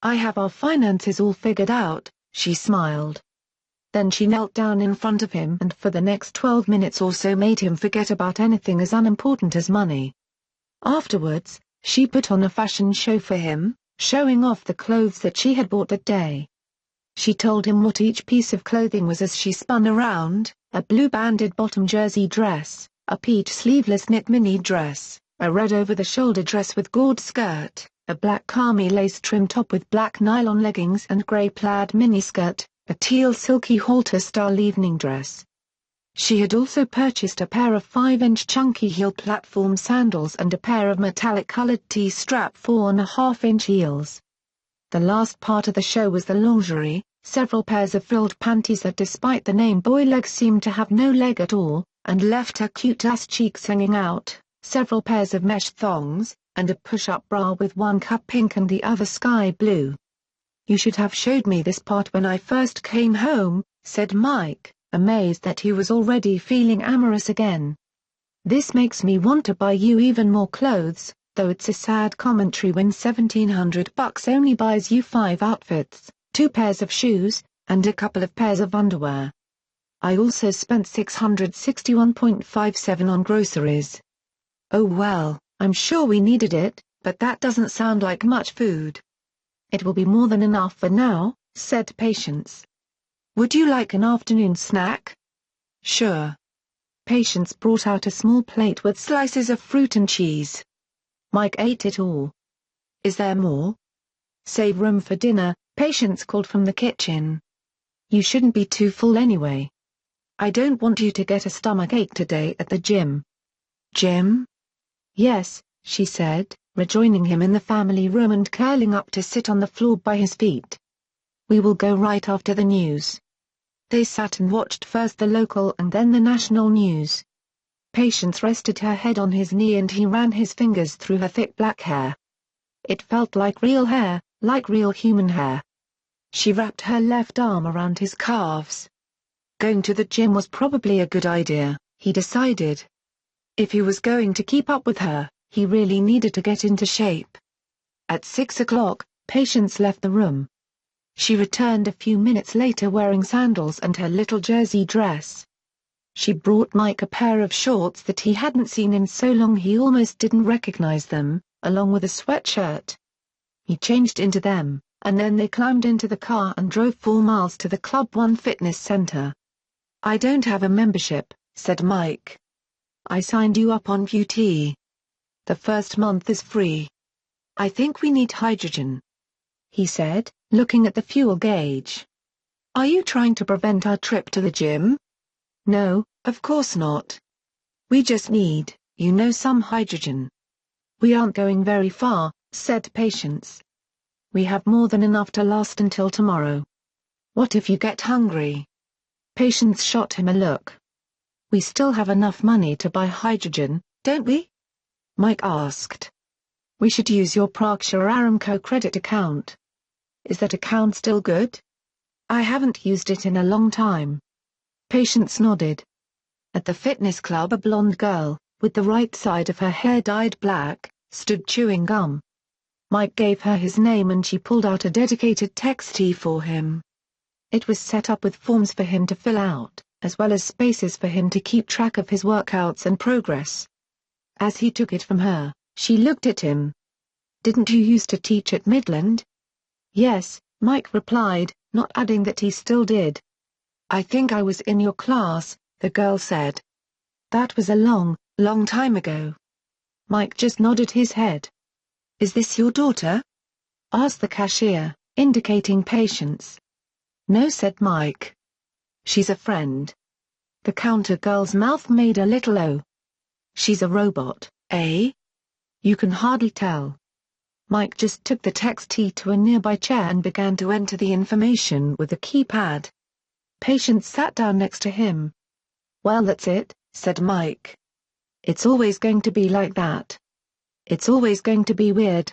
"I have our finances all figured out," she smiled. Then she knelt down in front of him and for the next 12 minutes or so made him forget about anything as unimportant as money. Afterwards, she put on a fashion show for him, showing off the clothes that she had bought that day. She told him what each piece of clothing was as she spun around: a blue banded bottom jersey dress, a peach sleeveless knit mini dress, a red over-the-shoulder dress with gored skirt, a black cami lace trim top with black nylon leggings and grey plaid miniskirt, a teal silky halter-style evening dress. She had also purchased a pair of 5-inch chunky heel platform sandals and a pair of metallic-colored T-strap 4.5-inch heels. The last part of the show was the lingerie, several pairs of frilled panties that despite the name boy legs seemed to have no leg at all, and left her cute ass cheeks hanging out, several pairs of mesh thongs, and a push-up bra with one cup pink and the other sky blue. "You should have showed me this part when I first came home," said Mike, amazed that he was already feeling amorous again. "This makes me want to buy you even more clothes, though it's a sad commentary when $1,700 only buys you 5 outfits, 2 pairs of shoes, and a couple of pairs of underwear. I also spent $661.57 on groceries." "Oh well, I'm sure we needed it, but that doesn't sound like much food." "It will be more than enough for now," said Patience. "Would you like an afternoon snack?" "Sure." Patience brought out a small plate with slices of fruit and cheese. Mike ate it all. "Is there more?" "Save room for dinner," Patience called from the kitchen. "You shouldn't be too full anyway. I don't want you to get a stomachache today at the gym." "Gym?" "Yes," she said, rejoining him in the family room and curling up to sit on the floor by his feet. "We will go right after the news." They sat and watched first the local and then the national news. Patience rested her head on his knee and he ran his fingers through her thick black hair. It felt like real hair, like real human hair. She wrapped her left arm around his calves. Going to the gym was probably a good idea, he decided. If he was going to keep up with her, he really needed to get into shape. At 6 o'clock, Patience left the room. She returned a few minutes later wearing sandals and her little jersey dress. She brought Mike a pair of shorts that he hadn't seen in so long he almost didn't recognize them, along with a sweatshirt. He changed into them, and then they climbed into the car and drove 4 miles to the Club One fitness center. "I don't have a membership," said Mike. "I signed you up on QT. The first month is free. I think we need hydrogen," he said, looking at the fuel gauge. "Are you trying to prevent our trip to the gym?" "No, of course not. We just need, some hydrogen." "We aren't going very far," said Patience. "We have more than enough to last until tomorrow. What if you get hungry?" Patience shot him a look. "We still have enough money to buy hydrogen, don't we?" Mike asked. "We should use your Praksha Aramco credit account. Is that account still good?" "I haven't used it in a long time." Patience nodded. At the fitness club a blonde girl, with the right side of her hair dyed black, stood chewing gum. Mike gave her his name and she pulled out a dedicated text for him. It was set up with forms for him to fill out, as well as spaces for him to keep track of his workouts and progress. As he took it from her, she looked at him. "Didn't you used to teach at Midland?" "Yes," Mike replied, not adding that he still did. "I think I was in your class," the girl said. "That was a long, long time ago." Mike just nodded his head. "Is this your daughter?" asked the cashier, indicating Patience. "No," said Mike. "She's a friend." The counter girl's mouth made a little O. "She's a robot, eh?" "You can hardly tell." Mike just took the text to a nearby chair and began to enter the information with a keypad. Patience sat down next to him. "Well, that's it," said Mike. "It's always going to be like that. It's always going to be weird."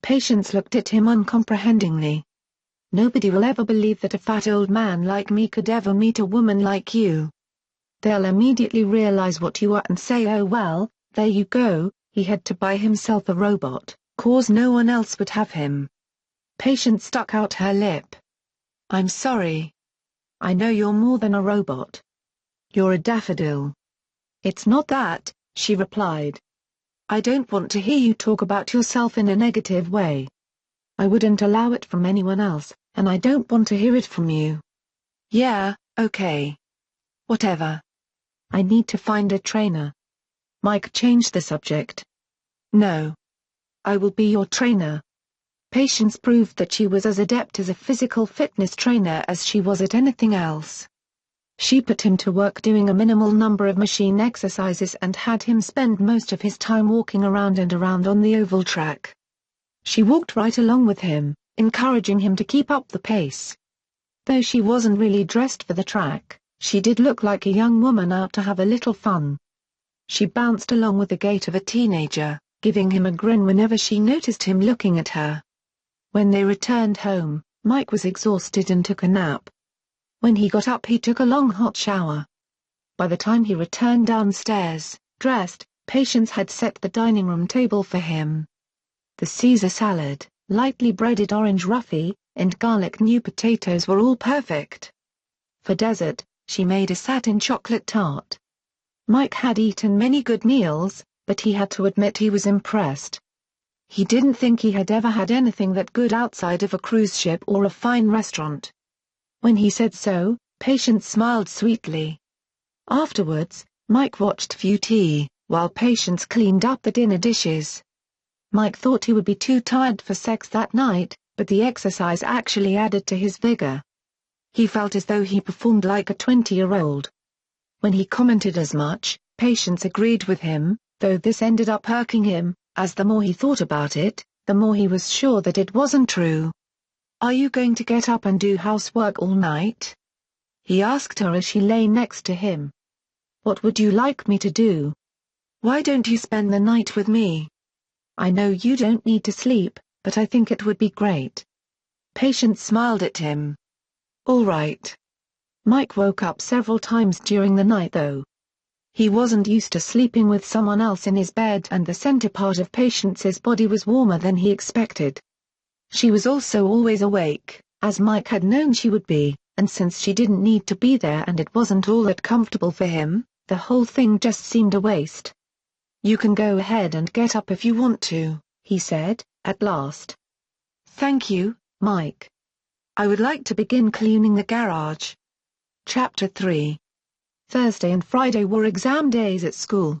Patience looked at him uncomprehendingly. "Nobody will ever believe that a fat old man like me could ever meet a woman like you. They'll immediately realize what you are and say, oh well, there you go, he had to buy himself a robot, 'cause no one else would have him." Patience stuck out her lip. "I'm sorry. I know you're more than a robot. You're a daffodil." "It's not that," she replied. "I don't want to hear you talk about yourself in a negative way. I wouldn't allow it from anyone else, and I don't want to hear it from you." "Yeah, okay. Whatever. I need to find a trainer." Mike changed the subject. "No. I will be your trainer." Patience proved that she was as adept as a physical fitness trainer as she was at anything else. She put him to work doing a minimal number of machine exercises and had him spend most of his time walking around and around on the oval track. She walked right along with him, encouraging him to keep up the pace. Though she wasn't really dressed for the track, she did look like a young woman out to have a little fun. She bounced along with the gait of a teenager, giving him a grin whenever she noticed him looking at her. When they returned home, Mike was exhausted and took a nap. When he got up he took a long hot shower. By the time he returned downstairs, dressed, Patience had set the dining room table for him. The Caesar salad, lightly breaded orange roughy, and garlic new potatoes were all perfect. For dessert, she made a satin chocolate tart. Mike had eaten many good meals, but he had to admit he was impressed. He didn't think he had ever had anything that good outside of a cruise ship or a fine restaurant. When he said so, Patience smiled sweetly. Afterwards, Mike watched QT, while Patience cleaned up the dinner dishes. Mike thought he would be too tired for sex that night, but the exercise actually added to his vigor. He felt as though he performed like a 20-year-old. When he commented as much, Patience agreed with him, though this ended up irking him, as the more he thought about it, the more he was sure that it wasn't true. "Are you going to get up and do housework all night?" he asked her as she lay next to him. "What would you like me to do? Why don't you spend the night with me? I know you don't need to sleep, but I think it would be great." Patience smiled at him. "All right." Mike woke up several times during the night though. He wasn't used to sleeping with someone else in his bed and the center part of Patience's body was warmer than he expected. She was also always awake, as Mike had known she would be, and since she didn't need to be there and it wasn't all that comfortable for him, the whole thing just seemed a waste. "You can go ahead and get up if you want to," he said, at last. "Thank you, Mike. I would like to begin cleaning the garage." Chapter 3. Thursday and Friday were exam days at school.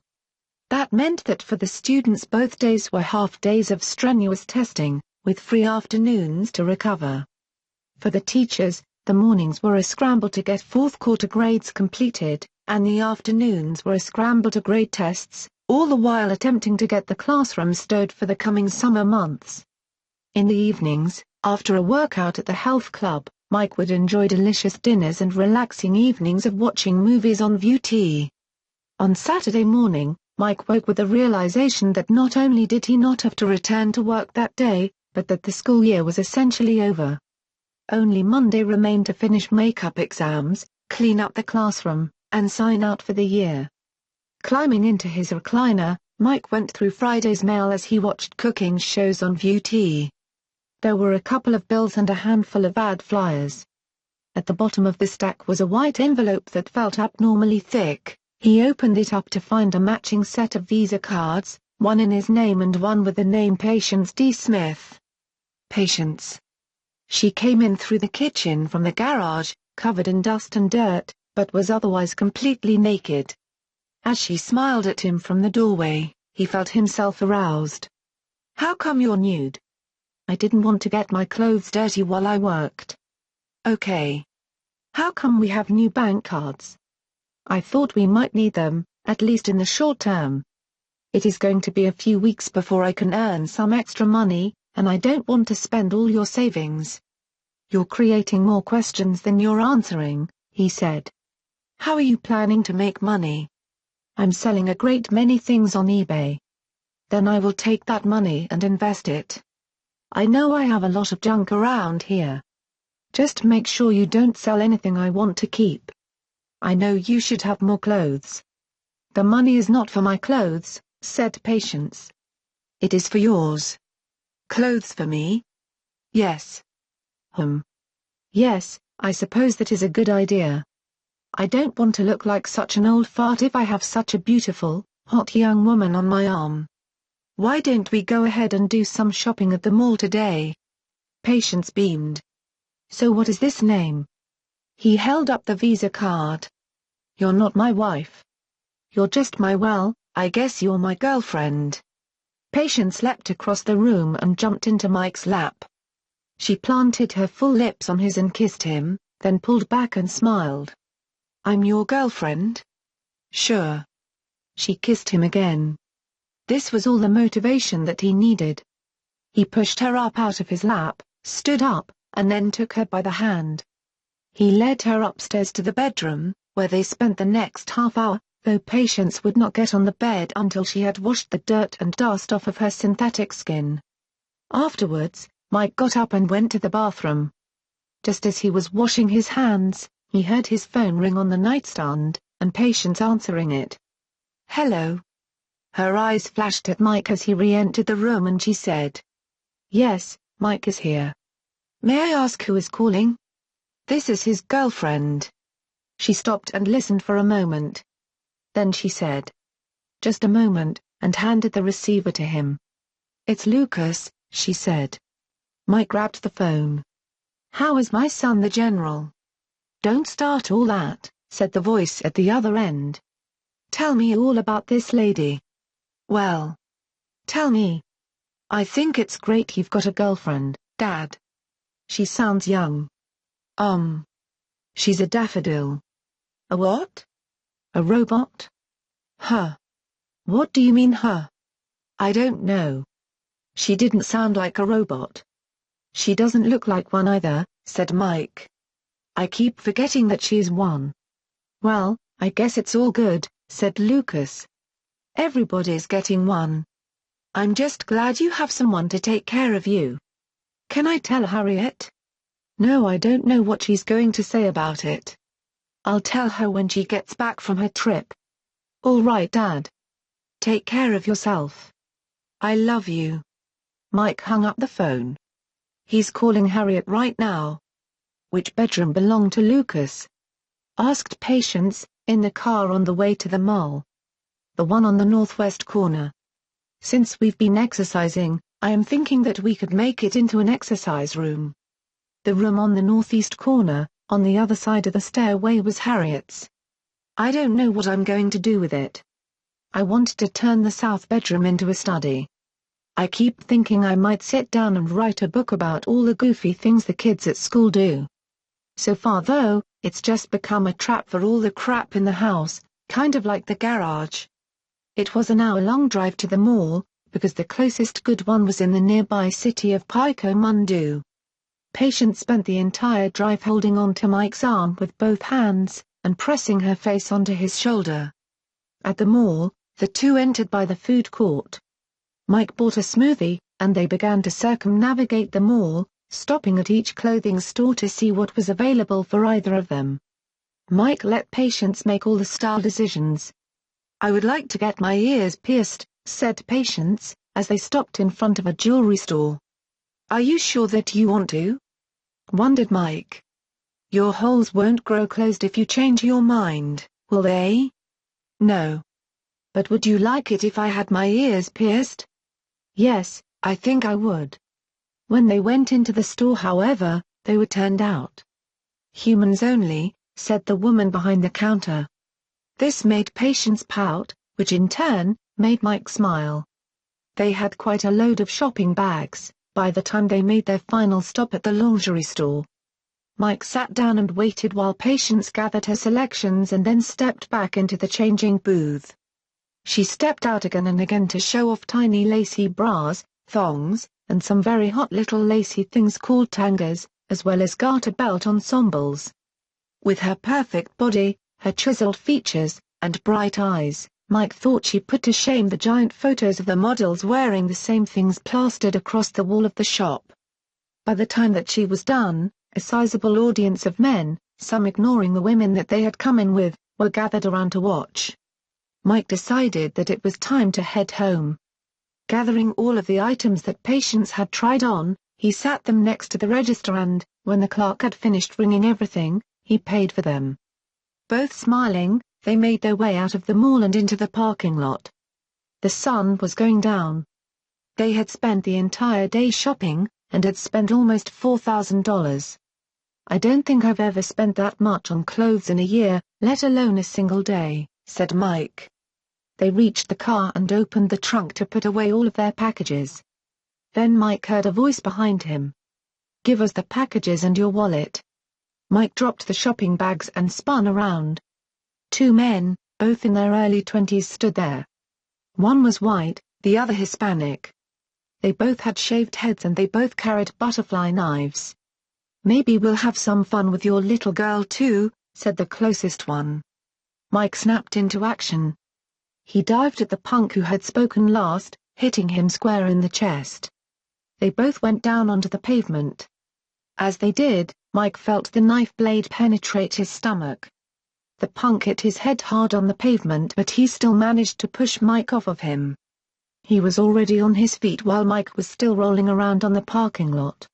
That meant that for the students both days were half days of strenuous testing, with free afternoons to recover. For the teachers, the mornings were a scramble to get fourth quarter grades completed, and the afternoons were a scramble to grade tests, all the while attempting to get the classroom stowed for the coming summer months. In the evenings, after a workout at the health club, Mike would enjoy delicious dinners and relaxing evenings of watching movies on VT. On Saturday morning, Mike woke with the realization that not only did he not have to return to work that day, but that the school year was essentially over. Only Monday remained to finish makeup exams, clean up the classroom, and sign out for the year. Climbing into his recliner, Mike went through Friday's mail as he watched cooking shows on VT. There were a couple of bills and a handful of ad flyers. At the bottom of the stack was a white envelope that felt abnormally thick. He opened it up to find a matching set of Visa cards, one in his name and one with the name Patience D. Smith. Patience. She came in through the kitchen from the garage, covered in dust and dirt, but was otherwise completely naked. As she smiled at him from the doorway, he felt himself aroused. "How come you're nude?" "I didn't want to get my clothes dirty while I worked." "Okay. How come we have new bank cards?" "I thought we might need them, at least in the short term. It is going to be a few weeks before I can earn some extra money, and I don't want to spend all your savings." "You're creating more questions than you're answering," he said. "How are you planning to make money?" "I'm selling a great many things on eBay. Then I will take that money and invest it. I know I have a lot of junk around here. Just make sure you don't sell anything I want to keep. I know you should have more clothes." "The money is not for my clothes," said Patience. "It is for yours." "Clothes for me?" "Yes." "Yes, I suppose that is a good idea. I don't want to look like such an old fart if I have such a beautiful, hot young woman on my arm. Why don't we go ahead and do some shopping at the mall today?" Patience beamed. "So what is this name?" He held up the Visa card. "You're not my wife. You're just I guess you're my girlfriend." Patience leapt across the room and jumped into Mike's lap. She planted her full lips on his and kissed him, then pulled back and smiled. "I'm your girlfriend?" "Sure." She kissed him again. This was all the motivation that he needed. He pushed her up out of his lap, stood up, and then took her by the hand. He led her upstairs to the bedroom, where they spent the next half hour, though Patience would not get on the bed until she had washed the dirt and dust off of her synthetic skin. Afterwards, Mike got up and went to the bathroom. Just as he was washing his hands, he heard his phone ring on the nightstand, and Patience answering it. "Hello." Her eyes flashed at Mike as he re-entered the room and she said. "Yes, Mike is here. May I ask who is calling?" "This is his girlfriend." She stopped and listened for a moment. Then she said, "Just a moment," and handed the receiver to him. "It's Lucas," she said. Mike grabbed the phone. "How is my son the general?" "Don't start all that," said the voice at the other end. "Tell me all about this lady." "Well. Tell me." "I think it's great you've got a girlfriend, Dad. She sounds young." She's a daffodil." "A what?" "A robot." "Huh. What do you mean huh?" "I don't know. She didn't sound like a robot." "She doesn't look like one either," said Mike. "I keep forgetting that she's one." "Well, I guess it's all good," said Lucas. "Everybody's getting one. I'm just glad you have someone to take care of you." "Can I tell Harriet?" "No, I don't know what she's going to say about it. I'll tell her when she gets back from her trip." "All right, Dad. Take care of yourself. I love you." Mike hung up the phone. "He's calling Harriet right now." Which bedroom belonged to Lucas? Asked Patience, in the car on the way to the mall. The one on the northwest corner. Since we've been exercising, I am thinking that we could make it into an exercise room. The room on the northeast corner, on the other side of the stairway, was Harriet's. I don't know what I'm going to do with it. I wanted to turn the south bedroom into a study. I keep thinking I might sit down and write a book about all the goofy things the kids at school do. So far though, it's just become a trap for all the crap in the house, kind of like the garage. It was an hour-long drive to the mall, because the closest good one was in the nearby city of Pico Mundu. Patience spent the entire drive holding on to Mike's arm with both hands, and pressing her face onto his shoulder. At the mall, the two entered by the food court. Mike bought a smoothie, and they began to circumnavigate the mall, stopping at each clothing store to see what was available for either of them. Mike let Patience make all the style decisions. I would like to get my ears pierced, said Patience, as they stopped in front of a jewelry store. Are you sure that you want to? Wondered Mike. Your holes won't grow closed if you change your mind, will they? No. But would you like it if I had my ears pierced? Yes, I think I would. When they went into the store, however, they were turned out. Humans only, said the woman behind the counter. This made Patience pout, which in turn, made Mike smile. They had quite a load of shopping bags, by the time they made their final stop at the lingerie store. Mike sat down and waited while Patience gathered her selections and then stepped back into the changing booth. She stepped out again and again to show off tiny lacy bras, thongs, and some very hot little lacy things called tangas, as well as garter belt ensembles. With her perfect body, her chiseled features, and bright eyes, Mike thought she put to shame the giant photos of the models wearing the same things plastered across the wall of the shop. By the time that she was done, a sizable audience of men, some ignoring the women that they had come in with, were gathered around to watch. Mike decided that it was time to head home. Gathering all of the items that Patience had tried on, he sat them next to the register and, when the clerk had finished ringing everything, he paid for them. Both smiling, they made their way out of the mall and into the parking lot. The sun was going down. They had spent the entire day shopping, and had spent almost $4,000. I don't think I've ever spent that much on clothes in a year, let alone a single day, said Mike. They reached the car and opened the trunk to put away all of their packages. Then Mike heard a voice behind him. Give us the packages and your wallet. Mike dropped the shopping bags and spun around. Two men, both in their early 20s, stood there. One was white, the other Hispanic. They both had shaved heads and they both carried butterfly knives. Maybe we'll have some fun with your little girl too, said the closest one. Mike snapped into action. He dived at the punk who had spoken last, hitting him square in the chest. They both went down onto the pavement. As they did, Mike felt the knife blade penetrate his stomach. The punk hit his head hard on the pavement, but he still managed to push Mike off of him. He was already on his feet while Mike was still rolling around on the parking lot.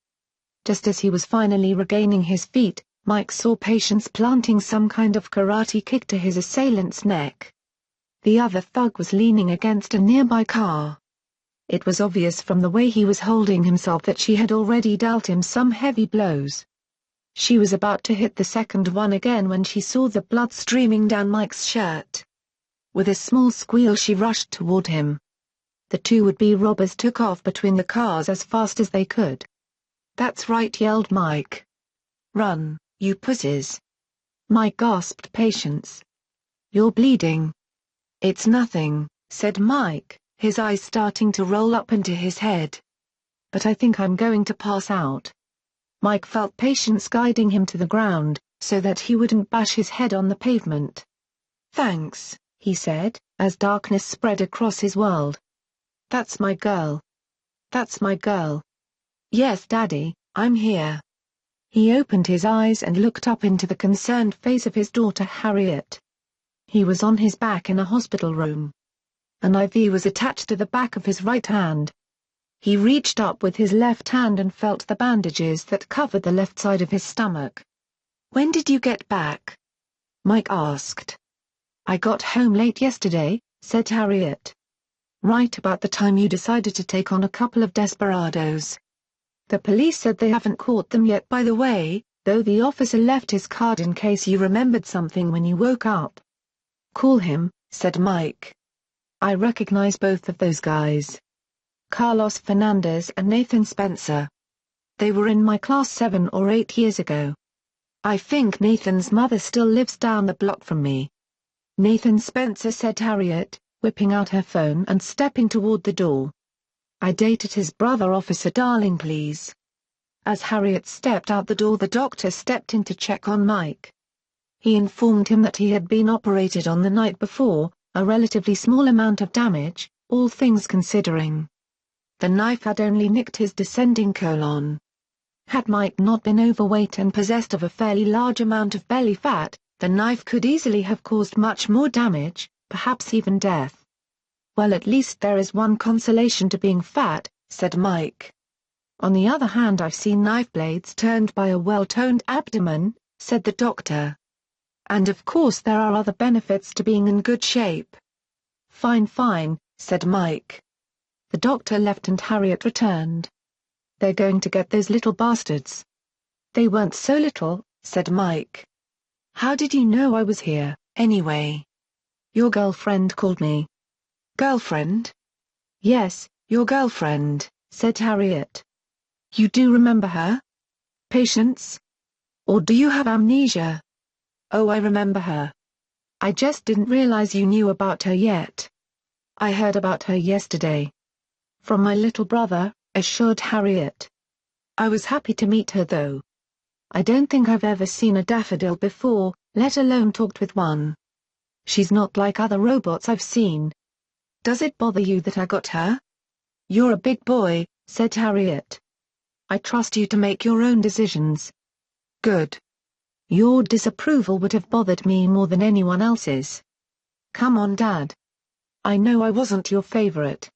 Just as he was finally regaining his feet, Mike saw Patience planting some kind of karate kick to his assailant's neck. The other thug was leaning against a nearby car. It was obvious from the way he was holding himself that she had already dealt him some heavy blows. She was about to hit the second one again when she saw the blood streaming down Mike's shirt. With a small squeal she rushed toward him. The two would-be robbers took off between the cars as fast as they could. That's right, yelled Mike. Run, you pussies. Mike gasped Patience. You're bleeding. It's nothing, said Mike, his eyes starting to roll up into his head. But I think I'm going to pass out. Mike felt Patience guiding him to the ground, so that he wouldn't bash his head on the pavement. Thanks, he said, as darkness spread across his world. That's my girl. That's my girl. Yes, Daddy, I'm here. He opened his eyes and looked up into the concerned face of his daughter Harriet. He was on his back in a hospital room. An IV was attached to the back of his right hand. He reached up with his left hand and felt the bandages that covered the left side of his stomach. "When did you get back?" Mike asked. "I got home late yesterday," said Harriet. "Right about the time you decided to take on a couple of desperados. The police said they haven't caught them yet, by the way, though the officer left his card in case you remembered something when you woke up." "Call him," said Mike. "I recognize both of those guys. Carlos Fernandez and Nathan Spencer. They were in my class 7 or 8 years ago. I think Nathan's mother still lives down the block from me." "Nathan Spencer," said Harriet, whipping out her phone and stepping toward the door. "I dated his brother, Officer Darling, please." As Harriet stepped out the door, the doctor stepped in to check on Mike. He informed him that he had been operated on the night before, a relatively small amount of damage, all things considering. The knife had only nicked his descending colon. Had Mike not been overweight and possessed of a fairly large amount of belly fat, the knife could easily have caused much more damage, perhaps even death. "Well, at least there is one consolation to being fat," said Mike. "On the other hand, I've seen knife blades turned by a well-toned abdomen," said the doctor. "And of course there are other benefits to being in good shape." Fine, said Mike. The doctor left and Harriet returned. "They're going to get those little bastards." "They weren't so little," said Mike. "How did you know I was here, anyway?" "Your girlfriend called me." "Girlfriend?" "Yes, your girlfriend," said Harriet. "You do remember her? Patience? Or do you have amnesia?" "Oh, I remember her. I just didn't realize you knew about her yet." "I heard about her yesterday." "From my little brother," assured Harriet. "I was happy to meet her though. I don't think I've ever seen a daffodil before, let alone talked with one. She's not like other robots I've seen. Does it bother you that I got her?" "You're a big boy," said Harriet. "I trust you to make your own decisions." "Good. Your disapproval would have bothered me more than anyone else's." "Come on, Dad. I know I wasn't your favorite."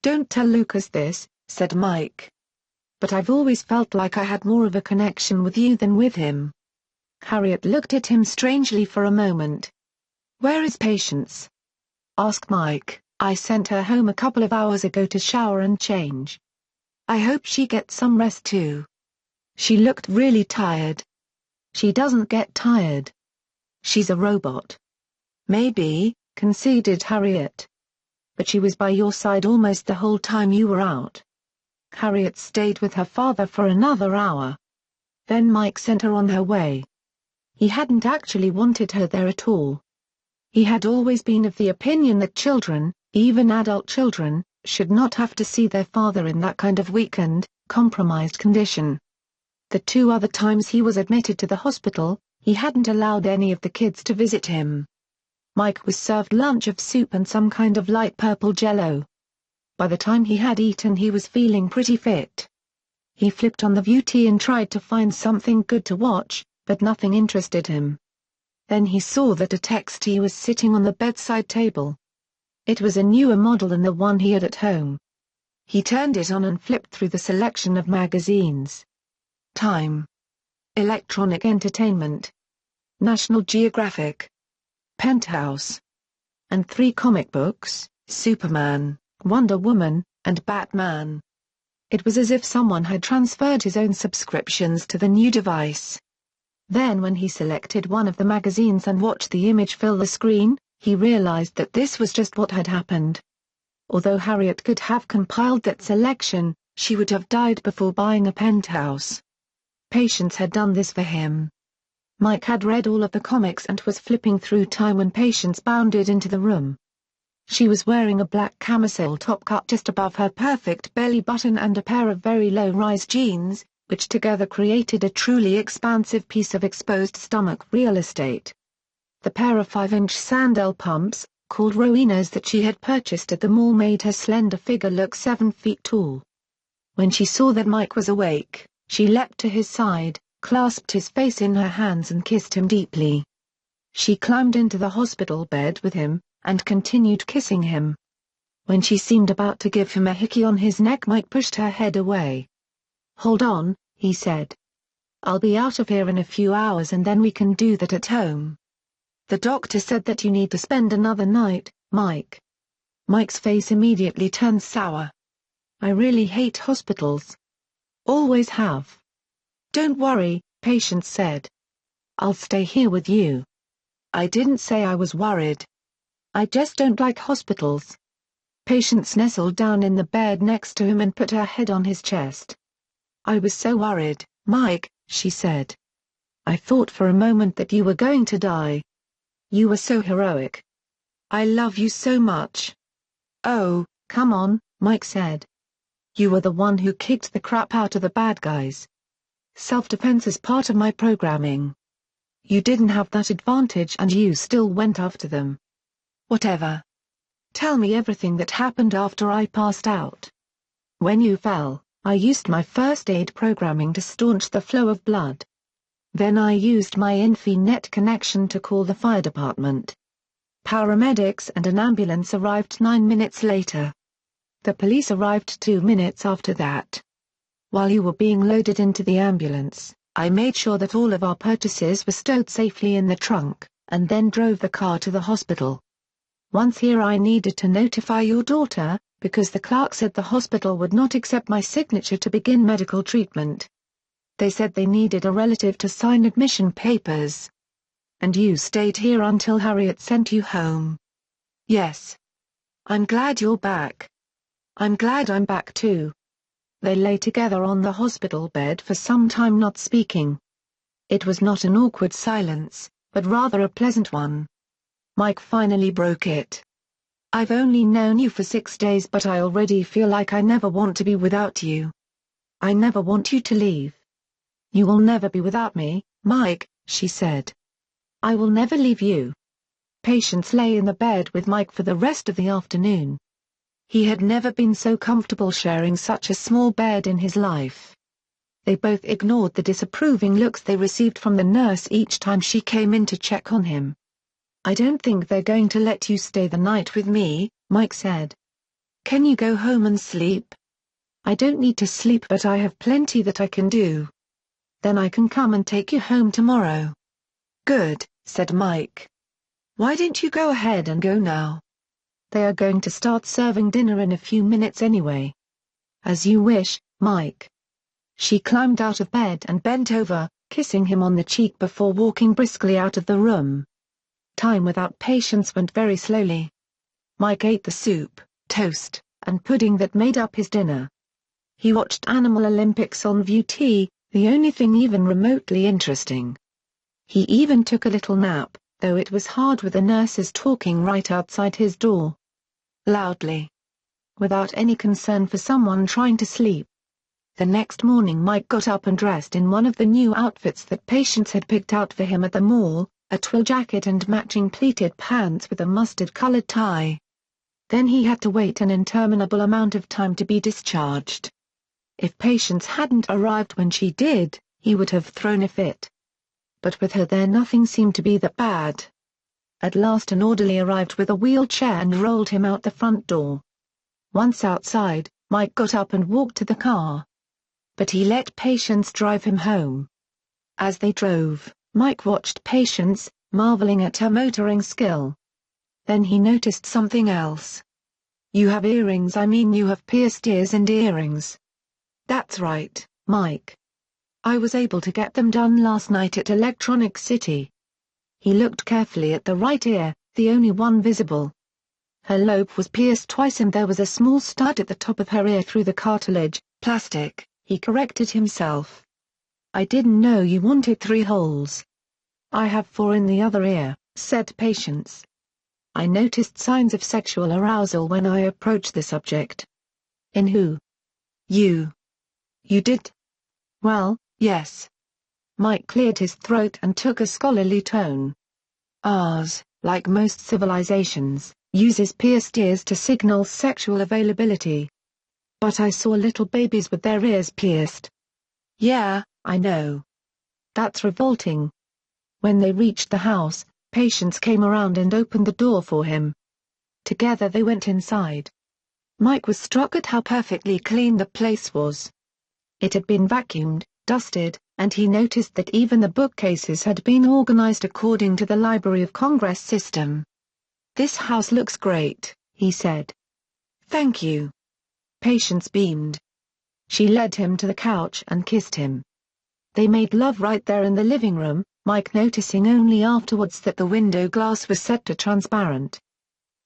"Don't tell Lucas this," said Mike. "But I've always felt like I had more of a connection with you than with him." Harriet looked at him strangely for a moment. "Where is Patience?" asked Mike. "I sent her home a couple of hours ago to shower and change. I hope she gets some rest too. She looked really tired." "She doesn't get tired. She's a robot." "Maybe," conceded Harriet. "But she was by your side almost the whole time you were out." Harriet stayed with her father for another hour. Then Mike sent her on her way. He hadn't actually wanted her there at all. He had always been of the opinion that children, even adult children, should not have to see their father in that kind of weakened, compromised condition. The 2 other times he was admitted to the hospital, he hadn't allowed any of the kids to visit him. Mike was served lunch of soup and some kind of light purple jello. By the time he had eaten he was feeling pretty fit. He flipped on the VT and tried to find something good to watch, but nothing interested him. Then he saw that a TXT was sitting on the bedside table. It was a newer model than the one he had at home. He turned it on and flipped through the selection of magazines. Time. Electronic Entertainment. National Geographic. Penthouse. And 3 comic books, Superman, Wonder Woman, and Batman. It was as if someone had transferred his own subscriptions to the new device. Then when he selected one of the magazines and watched the image fill the screen, he realized that this was just what had happened. Although Harriet could have compiled that selection, she would have died before buying a Penthouse. Patience had done this for him. Mike had read all of the comics and was flipping through Time when Patience bounded into the room. She was wearing a black camisole top cut just above her perfect belly button and a pair of very low-rise jeans, which together created a truly expansive piece of exposed stomach real estate. The pair of 5-inch sandal pumps, called Rowenas, that she had purchased at the mall made her slender figure look 7 feet tall. When she saw that Mike was awake, she leapt to his side, clasped his face in her hands and kissed him deeply. She climbed into the hospital bed with him, and continued kissing him. When she seemed about to give him a hickey on his neck, Mike pushed her head away. "Hold on," he said. I'll be out of here in a few hours and then we can do that at home. The doctor said that you need to spend another night, Mike. Mike's face immediately turned sour. I really hate hospitals. Always have. Don't worry, Patience said. I'll stay here with you. I didn't say I was worried. I just don't like hospitals. Patience nestled down in the bed next to him and put her head on his chest. I was so worried, Mike, she said. I thought for a moment that you were going to die. You were so heroic. I love you so much. Oh, come on, Mike said. You were the one who kicked the crap out of the bad guys. Self-defense is part of my programming. You didn't have that advantage and you still went after them. Whatever. Tell me everything that happened after I passed out. When you fell, I used my first aid programming to staunch the flow of blood. Then I used my Infinet connection to call the fire department. Paramedics and an ambulance arrived 9 minutes later. The police arrived 2 minutes after that. While you were being loaded into the ambulance, I made sure that all of our purchases were stowed safely in the trunk, and then drove the car to the hospital. Once here I needed to notify your daughter, because the clerk said the hospital would not accept my signature to begin medical treatment. They said they needed a relative to sign admission papers. And you stayed here until Harriet sent you home. Yes. I'm glad you're back. I'm glad I'm back too. They lay together on the hospital bed for some time not speaking. It was not an awkward silence, but rather a pleasant one. Mike finally broke it. I've only known you for 6 days but I already feel like I never want to be without you. I never want you to leave. You will never be without me, Mike, she said. I will never leave you. Patience lay in the bed with Mike for the rest of the afternoon. He had never been so comfortable sharing such a small bed in his life. They both ignored the disapproving looks they received from the nurse each time she came in to check on him. I don't think they're going to let you stay the night with me, Mike said. Can you go home and sleep? I don't need to sleep but I have plenty that I can do. Then I can come and take you home tomorrow. Good, said Mike. Why don't you go ahead and go now? They are going to start serving dinner in a few minutes anyway. As you wish, Mike. She climbed out of bed and bent over, kissing him on the cheek before walking briskly out of the room. Time without Patience went very slowly. Mike ate the soup, toast, and pudding that made up his dinner. He watched Animal Olympics on VT, the only thing even remotely interesting. He even took a little nap, though it was hard with the nurses talking right outside his door. Loudly. Without any concern for someone trying to sleep. The next morning Mike got up and dressed in one of the new outfits that Patience had picked out for him at the mall, a twill jacket and matching pleated pants with a mustard-colored tie. Then he had to wait an interminable amount of time to be discharged. If Patience hadn't arrived when she did, he would have thrown a fit. But with her there nothing seemed to be that bad. At last an orderly arrived with a wheelchair and rolled him out the front door. Once outside, Mike got up and walked to the car. But he let Patience drive him home. As they drove, Mike watched Patience, marveling at her motoring skill. Then he noticed something else. You have earrings, I mean you have pierced ears and earrings. That's right, Mike. I was able to get them done last night at Electronic City. He looked carefully at the right ear, the only one visible. Her lobe was pierced twice and there was a small stud at the top of her ear through the cartilage, plastic, he corrected himself. I didn't know you wanted 3 holes. I have 4 in the other ear, said Patience. I noticed signs of sexual arousal when I approached the subject. In who? You. You did? Well, yes. Mike cleared his throat and took a scholarly tone. Ours, like most civilizations, uses pierced ears to signal sexual availability. But I saw little babies with their ears pierced. Yeah, I know. That's revolting. When they reached the house, Patience came around and opened the door for him. Together they went inside. Mike was struck at how perfectly clean the place was. It had been vacuumed, dusted, and he noticed that even the bookcases had been organized according to the Library of Congress system. "This house looks great," he said. "Thank you." Patience beamed. She led him to the couch and kissed him. They made love right there in the living room, Mike noticing only afterwards that the window glass was set to transparent.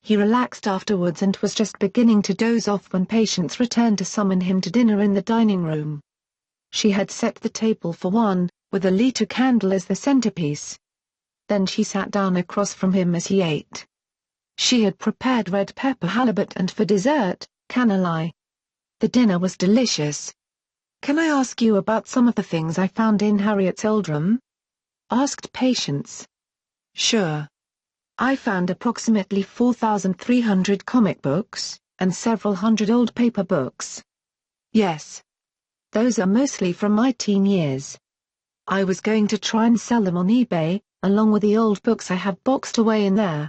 He relaxed afterwards and was just beginning to doze off when Patience returned to summon him to dinner in the dining room. She had set the table for one, with a liter candle as the centerpiece. Then she sat down across from him as he ate. She had prepared red pepper halibut and for dessert, cannoli. The dinner was delicious. "Can I ask you about some of the things I found in Harriet's old room?" asked Patience. "Sure. I found approximately 4,300 comic books, and several hundred old paper books." "Yes. Those are mostly from my teen years. I was going to try and sell them on eBay, along with the old books I have boxed away in there.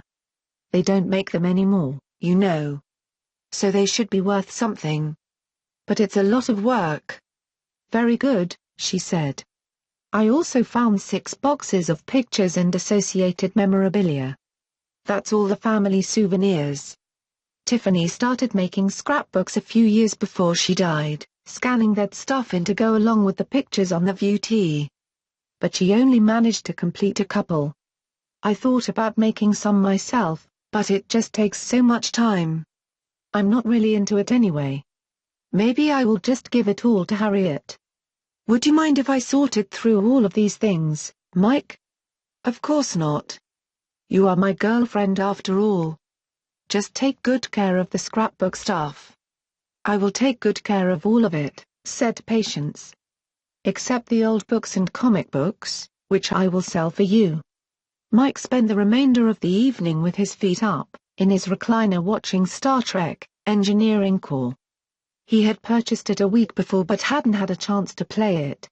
They don't make them anymore, you know. So they should be worth something. But it's a lot of work." "Very good," she said. "I also found 6 boxes of pictures and associated memorabilia. That's all the family souvenirs." Tiffany started making scrapbooks a few years before she died, scanning that stuff in to go along with the pictures on the VT. But she only managed to complete a couple. "I thought about making some myself, but it just takes so much time. I'm not really into it anyway. Maybe I will just give it all to Harriet." "Would you mind if I sorted through all of these things, Mike?" "Of course not. You are my girlfriend after all. Just take good care of the scrapbook stuff." "I will take good care of all of it," said Patience. "Except the old books and comic books, which I will sell for you." Mike spent the remainder of the evening with his feet up, in his recliner watching Star Trek: Engineering Corps. He had purchased it a week before but hadn't had a chance to play it.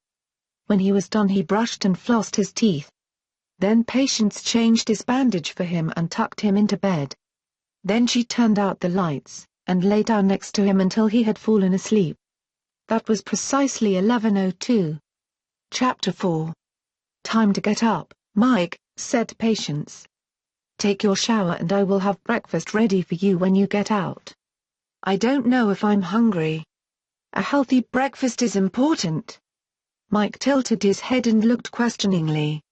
When he was done he brushed and flossed his teeth. Then Patience changed his bandage for him and tucked him into bed. Then she turned out the lights, and lay down next to him until he had fallen asleep. That was precisely 11:02. Chapter 4. "Time to get up, Mike," said Patience. "Take your shower and I will have breakfast ready for you when you get out." "I don't know if I'm hungry." "A healthy breakfast is important." Mike tilted his head and looked questioningly.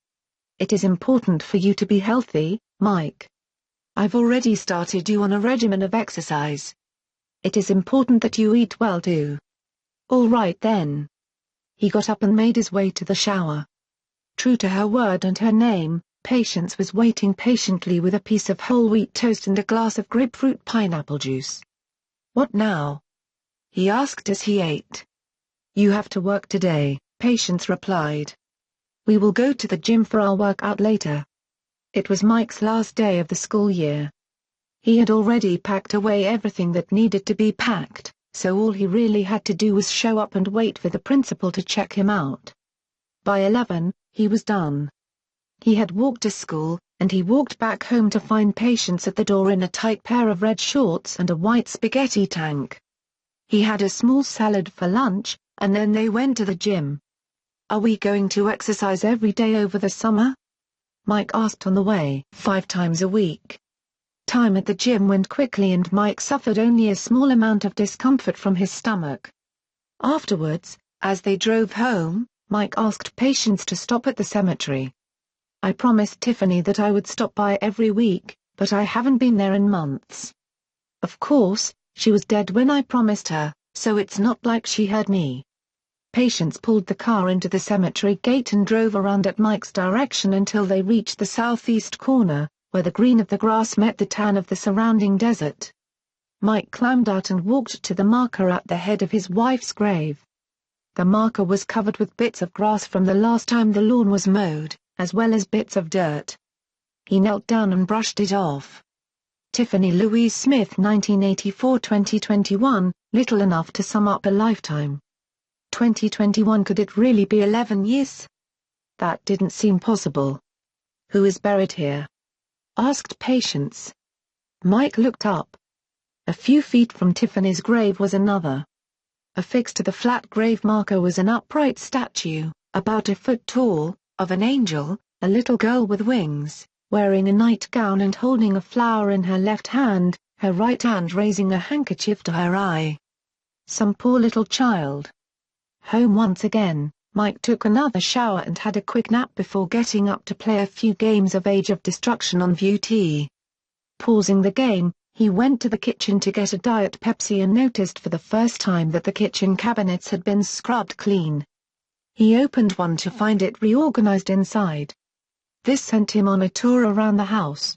"It is important for you to be healthy, Mike. I've already started you on a regimen of exercise. It is important that you eat well too." "All right then." He got up and made his way to the shower. True to her word and her name, Patience was waiting patiently with a piece of whole wheat toast and a glass of grapefruit pineapple juice. "What now?" he asked as he ate. "You have to work today," Patience replied. "We will go to the gym for our workout later." It was Mike's last day of the school year. He had already packed away everything that needed to be packed, so all he really had to do was show up and wait for the principal to check him out. By 11, he was done. He had walked to school, and he walked back home to find Patience at the door in a tight pair of red shorts and a white spaghetti tank. He had a small salad for lunch, and then they went to the gym. "Are we going to exercise every day over the summer?" Mike asked on the way. 5 times a week. Time at the gym went quickly and Mike suffered only a small amount of discomfort from his stomach. Afterwards, as they drove home, Mike asked Patience to stop at the cemetery. "I promised Tiffany that I would stop by every week, but I haven't been there in months." Of course, she was dead when I promised her, so it's not like she heard me. Patience pulled the car into the cemetery gate and drove around at Mike's direction until they reached the southeast corner, where the green of the grass met the tan of the surrounding desert. Mike climbed out and walked to the marker at the head of his wife's grave. The marker was covered with bits of grass from the last time the lawn was mowed, as well as bits of dirt. He knelt down and brushed it off. Tiffany Louise Smith 1984-2021, little enough to sum up a lifetime. 2021. Could it really be 11 years? That didn't seem possible. "Who is buried here?" asked Patience. Mike looked up. A few feet from Tiffany's grave was another. Affixed to the flat grave marker was an upright statue, about a foot tall, of an angel, a little girl with wings, wearing a nightgown and holding a flower in her left hand, her right hand raising a handkerchief to her eye. Some poor little child. Home once again, Mike took another shower and had a quick nap before getting up to play a few games of Age of Destruction on View T. Pausing the game, he went to the kitchen to get a Diet Pepsi and noticed for the first time that the kitchen cabinets had been scrubbed clean. He opened one to find it reorganized inside. This sent him on a tour around the house.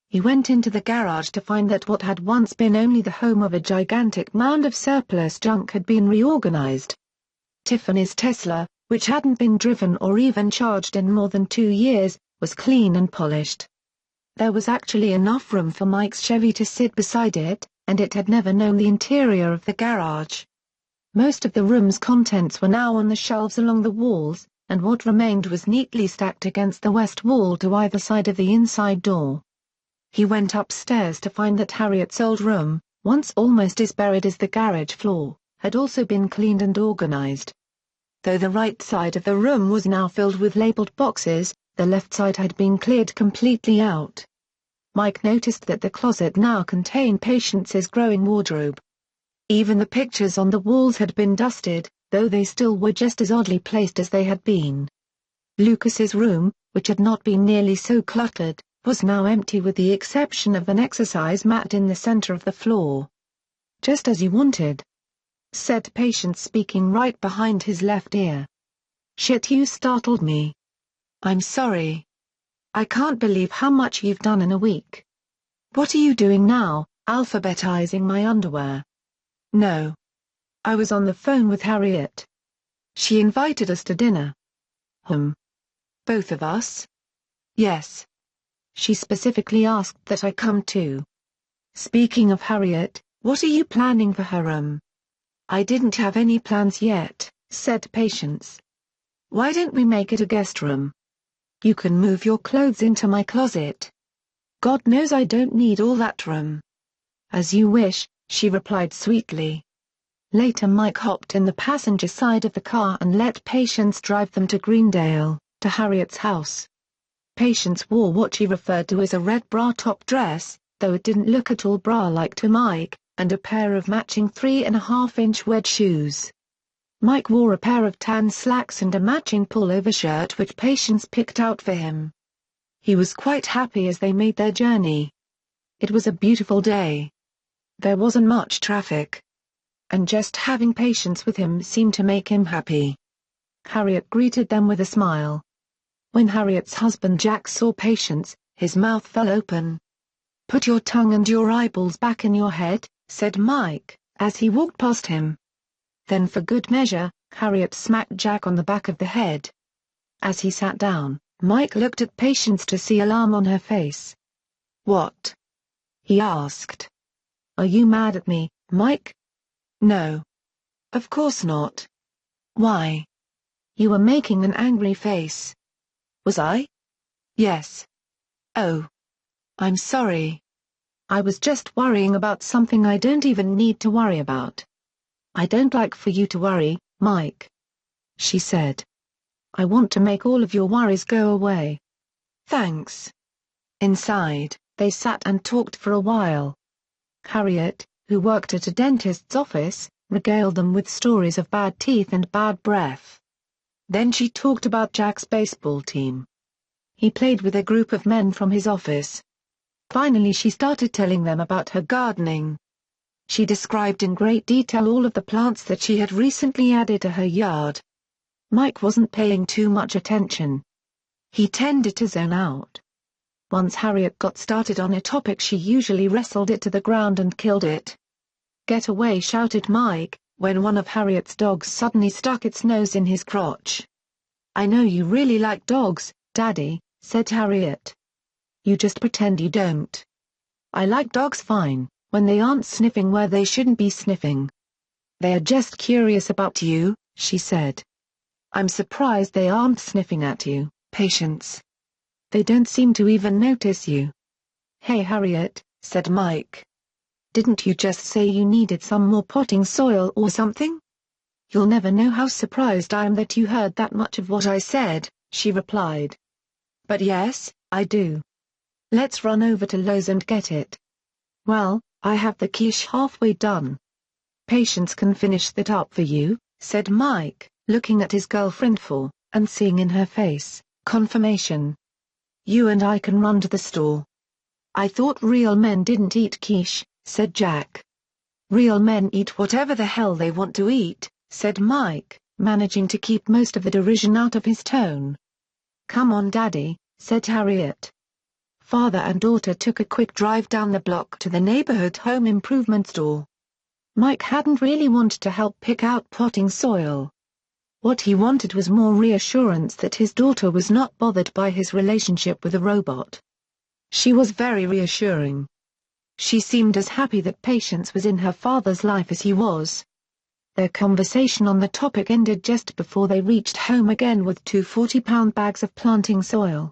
He went into the garage to find that what had once been only the home of a gigantic mound of surplus junk had been reorganized. Tiffany's Tesla, which hadn't been driven or even charged in more than 2 years, was clean and polished. There was actually enough room for Mike's Chevy to sit beside it, and it had never known the interior of the garage. Most of the room's contents were now on the shelves along the walls, and what remained was neatly stacked against the west wall to either side of the inside door. He went upstairs to find that Harriet's old room, once almost as buried as the garage floor, had also been cleaned and organized. Though the right side of the room was now filled with labeled boxes, the left side had been cleared completely out. Mike noticed that the closet now contained Patience's growing wardrobe. Even the pictures on the walls had been dusted, though they still were just as oddly placed as they had been. Lucas's room, which had not been nearly so cluttered, was now empty with the exception of an exercise mat in the center of the floor. "Just as you wanted," said Patience, speaking right behind his left ear. "Shit, you startled me. I'm sorry. I can't believe how much you've done in a week. What are you doing now, alphabetizing my underwear?" "No. I was on the phone with Harriet. She invited us to dinner." Both of us?" "Yes. She specifically asked that I come too." "Speaking of Harriet, what are you planning for her?" "I didn't have any plans yet," said Patience. "Why don't we make it a guest room? You can move your clothes into my closet." "God knows I don't need all that room." "As you wish," she replied sweetly. Later Mike hopped in the passenger side of the car and let Patience drive them to Greendale, to Harriet's house. Patience wore what she referred to as a red bra top dress, though it didn't look at all bra-like to Mike, and a pair of matching 3.5-inch wedge shoes. Mike wore a pair of tan slacks and a matching pullover shirt which Patience picked out for him. He was quite happy as they made their journey. It was a beautiful day. There wasn't much traffic. And just having Patience with him seemed to make him happy. Harriet greeted them with a smile. When Harriet's husband Jack saw Patience, his mouth fell open. "Put your tongue and your eyeballs back in your head," said Mike, as he walked past him. Then for good measure, Harriet smacked Jack on the back of the head. As he sat down, Mike looked at Patience to see alarm on her face. "What?" he asked. "Are you mad at me, Mike?" "No. Of course not." "Why?" "You were making an angry face." "Was I?" "Yes." "Oh. I'm sorry. I was just worrying about something I don't even need to worry about." "I don't like for you to worry, Mike," she said. "I want to make all of your worries go away." "Thanks." Inside, they sat and talked for a while. Harriet, who worked at a dentist's office, regaled them with stories of bad teeth and bad breath. Then she talked about Jack's baseball team. He played with a group of men from his office. Finally she started telling them about her gardening. She described in great detail all of the plants that she had recently added to her yard. Mike wasn't paying too much attention. He tended to zone out. Once Harriet got started on a topic, she usually wrestled it to the ground and killed it. "Get away!" shouted Mike, when one of Harriet's dogs suddenly stuck its nose in his crotch. "I know you really like dogs, Daddy," said Harriet. "You just pretend you don't." "I like dogs fine, when they aren't sniffing where they shouldn't be sniffing." "They are just curious about you," she said. "I'm surprised they aren't sniffing at you, Patience. They don't seem to even notice you." "Hey Harriet," said Mike. "Didn't you just say you needed some more potting soil or something?" "You'll never know how surprised I am that you heard that much of what I said," she replied. "But yes, I do. Let's run over to Lowe's and get it." "Well, I have the quiche halfway done." "Patience can finish that up for you," said Mike, looking at his girlfriend and seeing in her face confirmation. "You and I can run to the store." "I thought real men didn't eat quiche," said Jack. "Real men eat whatever the hell they want to eat," said Mike, managing to keep most of the derision out of his tone. "Come on, Daddy," said Harriet. Father and daughter took a quick drive down the block to the neighborhood home improvement store. Mike hadn't really wanted to help pick out potting soil. What he wanted was more reassurance that his daughter was not bothered by his relationship with a robot. She was very reassuring. She seemed as happy that Patience was in her father's life as he was. Their conversation on the topic ended just before they reached home again with two 40-pound bags of planting soil.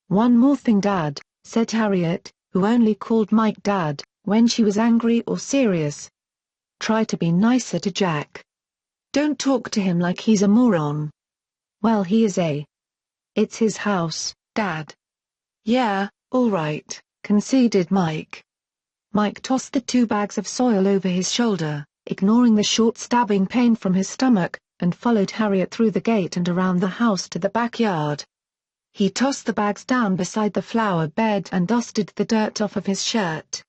"One more thing, Dad," said Harriet, who only called Mike Dad when she was angry or serious. "Try to be nicer to Jack. Don't talk to him like he's a moron." "Well, he is a. It's his house, Dad." "Yeah, all right," conceded Mike. Mike tossed the 2 bags of soil over his shoulder, ignoring the short stabbing pain from his stomach, and followed Harriet through the gate and around the house to the backyard. He tossed the bags down beside the flower bed and dusted the dirt off of his shirt.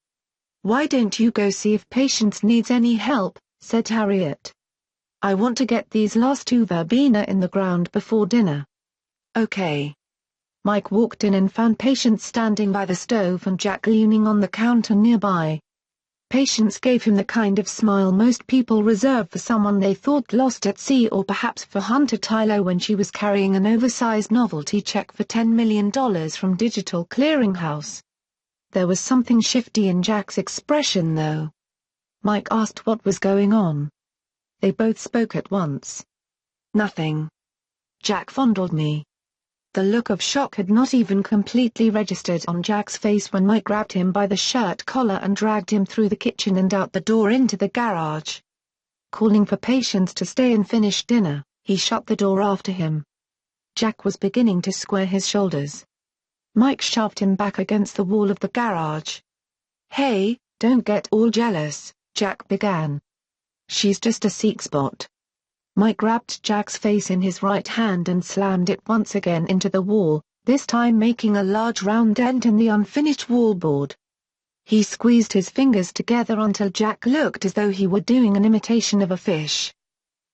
"Why don't you go see if Patience needs any help?" said Harriet. "I want to get these last 2 verbena in the ground before dinner." "Okay." Mike walked in and found Patience standing by the stove and Jack leaning on the counter nearby. Patience gave him the kind of smile most people reserve for someone they thought lost at sea, or perhaps for Hunter Tylo when she was carrying an oversized novelty check for $10 million from Digital Clearinghouse. There was something shifty in Jack's expression though. Mike asked what was going on. They both spoke at once. "Nothing. Jack fondled me." The look of shock had not even completely registered on Jack's face when Mike grabbed him by the shirt collar and dragged him through the kitchen and out the door into the garage. Calling for Patience to stay and finish dinner, he shut the door after him. Jack was beginning to square his shoulders. Mike shoved him back against the wall of the garage. "Hey, don't get all jealous," Jack began. "She's just a seek spot." Mike grabbed Jack's face in his right hand and slammed it once again into the wall, this time making a large round dent in the unfinished wallboard. He squeezed his fingers together until Jack looked as though he were doing an imitation of a fish.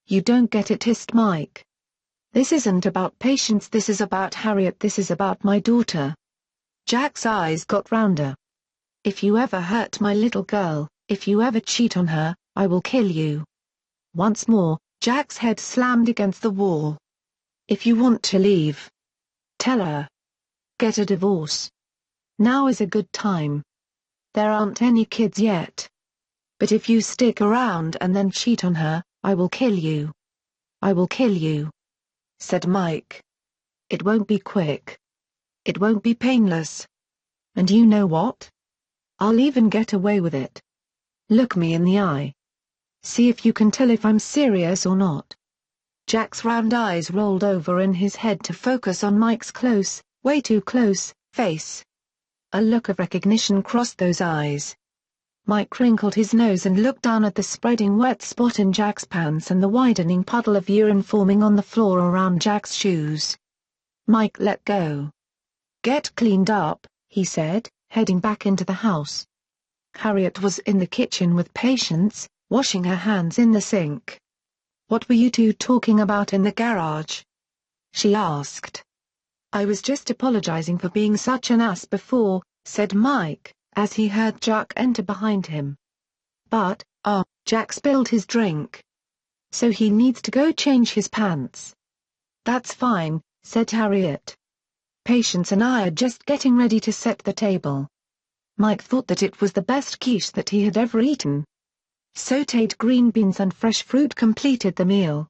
"You don't get it," hissed Mike. "This isn't about Patience, this is about Harriet, this is about my daughter." Jack's eyes got rounder. "If you ever hurt my little girl, if you ever cheat on her, I will kill you." Once more, Jack's head slammed against the wall. "If you want to leave, tell her. Get a divorce. Now is a good time. There aren't any kids yet. But if you stick around and then cheat on her, I will kill you. I will kill you," said Mike. "It won't be quick. It won't be painless. And you know what? I'll even get away with it. Look me in the eye. See if you can tell if I'm serious or not." Jack's round eyes rolled over in his head to focus on Mike's close, way too close, face. A look of recognition crossed those eyes. Mike wrinkled his nose and looked down at the spreading wet spot in Jack's pants and the widening puddle of urine forming on the floor around Jack's shoes. Mike let go. "Get cleaned up," he said, heading back into the house. Harriet was in the kitchen with Patience, washing her hands in the sink. "What were you two talking about in the garage?" she asked. "I was just apologizing for being such an ass before," said Mike, as he heard Jack enter behind him. "But, Jack spilled his drink. So he needs to go change his pants." "That's fine," said Harriet. "Patience and I are just getting ready to set the table." Mike thought that it was the best quiche that he had ever eaten. Sautéed green beans and fresh fruit completed the meal.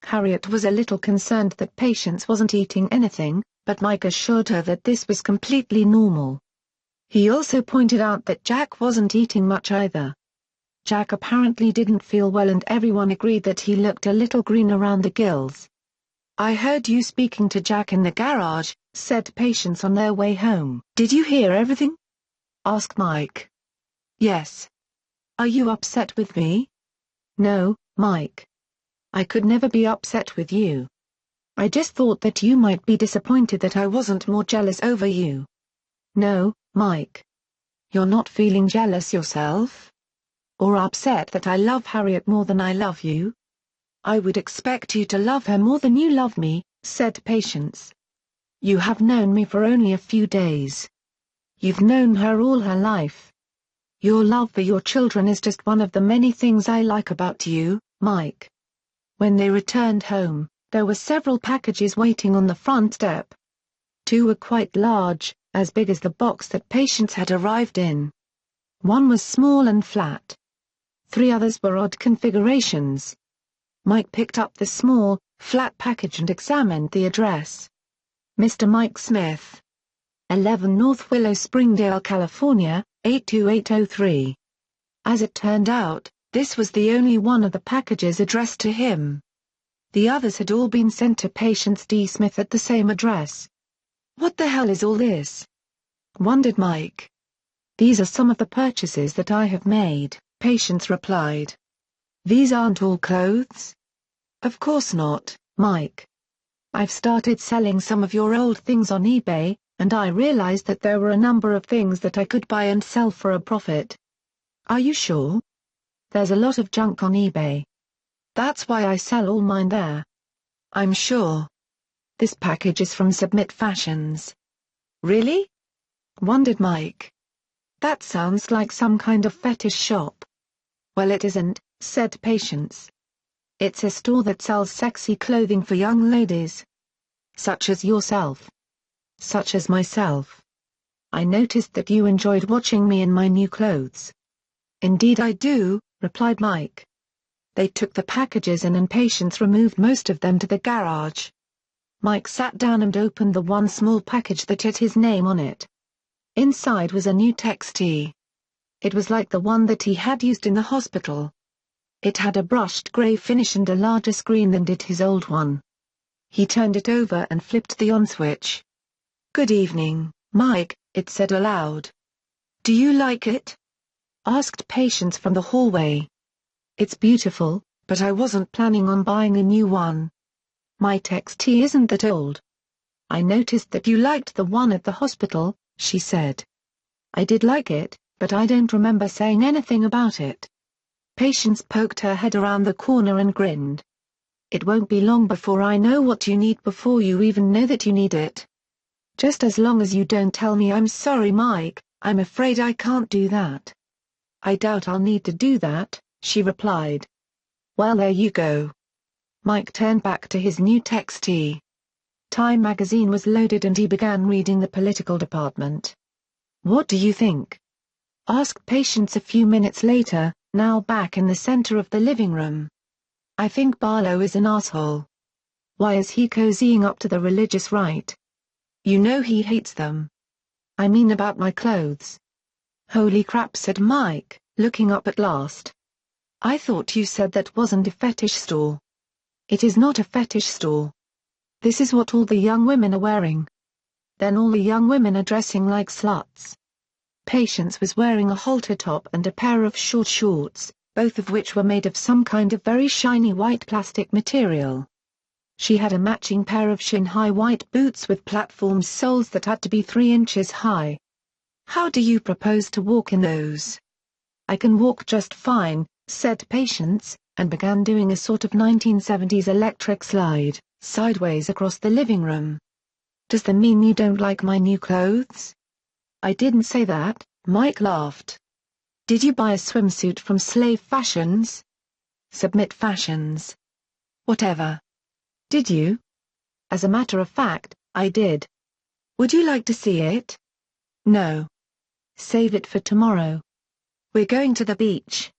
Harriet was a little concerned that Patience wasn't eating anything, but Mike assured her that this was completely normal. He also pointed out that Jack wasn't eating much either. Jack apparently didn't feel well and everyone agreed that he looked a little green around the gills. "I heard you speaking to Jack in the garage," said Patience on their way home. "Did you hear everything?" asked Mike. "Yes." "Are you upset with me?" "No, Mike. I could never be upset with you. I just thought that you might be disappointed that I wasn't more jealous over you." "No, Mike. You're not feeling jealous yourself? Or upset that I love Harriet more than I love you?" "I would expect you to love her more than you love me," said Patience. "You have known me for only a few days. You've known her all her life. Your love for your children is just one of the many things I like about you, Mike." When they returned home, there were several packages waiting on the front step. 2 were quite large, as big as the box that Patience had arrived in. 1 was small and flat. 3 others were odd configurations. Mike picked up the small, flat package and examined the address. Mr. Mike Smith. 11 North Willow Springdale, California, 82803. As it turned out, this was the only one of the packages addressed to him. The others had all been sent to Patience D. Smith at the same address. "What the hell is all this?" wondered Mike. "These are some of the purchases that I have made," Patience replied. "These aren't all clothes?" "Of course not, Mike. I've started selling some of your old things on eBay, and I realized that there were a number of things that I could buy and sell for a profit." "Are you sure? There's a lot of junk on eBay. That's why I sell all mine there." "I'm sure. This package is from Submit Fashions." "Really?" wondered Mike. "That sounds like some kind of fetish shop." "Well, it isn't," said Patience. "It's a store that sells sexy clothing for young ladies. Such as yourself." "Such as myself. I noticed that you enjoyed watching me in my new clothes." "Indeed I do," replied Mike. They took the packages and Patience removed most of them to the garage. Mike sat down and opened the one small package that had his name on it. Inside was a new text tee. It was like the one that he had used in the hospital. It had a brushed gray finish and a larger screen than did his old one. He turned it over and flipped the on switch. "Good evening, Mike," it said aloud. "Do you like it?" asked Patience from the hallway. "It's beautiful, but I wasn't planning on buying a new one. My text tee isn't that old." "I noticed that you liked the one at the hospital," she said. "I did like it, but I don't remember saying anything about it." Patience poked her head around the corner and grinned. "It won't be long before I know what you need before you even know that you need it. Just as long as you don't tell me I'm sorry, Mike, I'm afraid I can't do that." "I doubt I'll need to do that," she replied. "Well, there you go." Mike turned back to his new text tee. Time magazine was loaded and he began reading the political department. "What do you think?" asked Patience a few minutes later, now back in the center of the living room. "I think Barlow is an asshole. Why is he cozying up to the religious right? You know he hates them. I mean about my clothes." "Holy crap," said Mike, looking up at last. "I thought you said that wasn't a fetish store." "It is not a fetish store. This is what all the young women are wearing. Then all the young women are dressing like sluts." Patience was wearing a halter top and a pair of short shorts, both of which were made of some kind of very shiny white plastic material. She had a matching pair of shin-high white boots with platform soles that had to be 3 inches high. "How do you propose to walk in those?" "I can walk just fine," said Patience, and began doing a sort of 1970s electric slide, sideways across the living room. "Does that mean you don't like my new clothes?" "I didn't say that," Mike laughed. "Did you buy a swimsuit from Slave Fashions?" "Submit Fashions." "Whatever. Did you?" "As a matter of fact, I did." "Would you like to see it?" "No. Save it for tomorrow. We're going to the beach."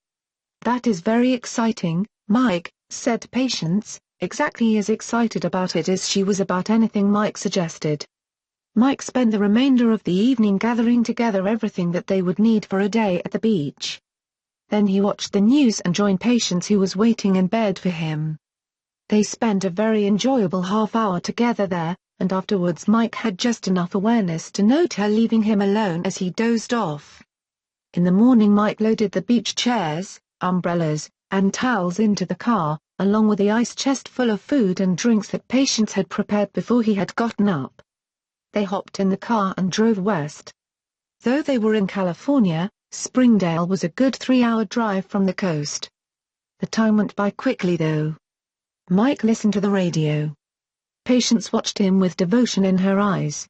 "That is very exciting, Mike," said Patience, exactly as excited about it as she was about anything Mike suggested. Mike spent the remainder of the evening gathering together everything that they would need for a day at the beach. then he watched the news and joined Patience, who was waiting in bed for him. They spent a very enjoyable half-hour together there, and afterwards Mike had just enough awareness to note her leaving him alone as he dozed off. In the morning Mike loaded the beach chairs, umbrellas, and towels into the car, along with the ice chest full of food and drinks that Patience had prepared before he had gotten up. They hopped in the car and drove west. Though they were in California, Springdale was a good 3-hour drive from the coast. The time went by quickly though. Mike listened to the radio. Patience watched him with devotion in her eyes.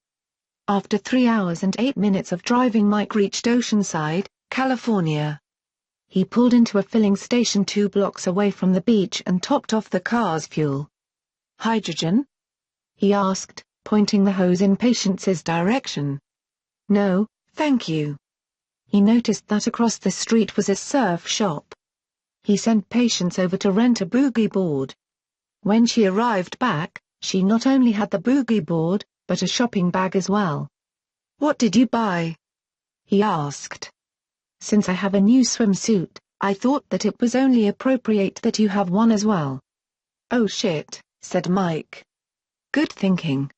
After 3 hours and 8 minutes of driving, Mike reached Oceanside, California. He pulled into a filling station 2 blocks away from the beach and topped off the car's fuel. "Hydrogen?" he asked, pointing the hose in Patience's direction. "No, thank you." He noticed that across the street was a surf shop. He sent Patience over to rent a boogie board. When she arrived back, she not only had the boogie board, but a shopping bag as well. "What did you buy?" he asked. "Since I have a new swimsuit, I thought that it was only appropriate that you have one as well." "Oh shit," said Mike. "Good thinking.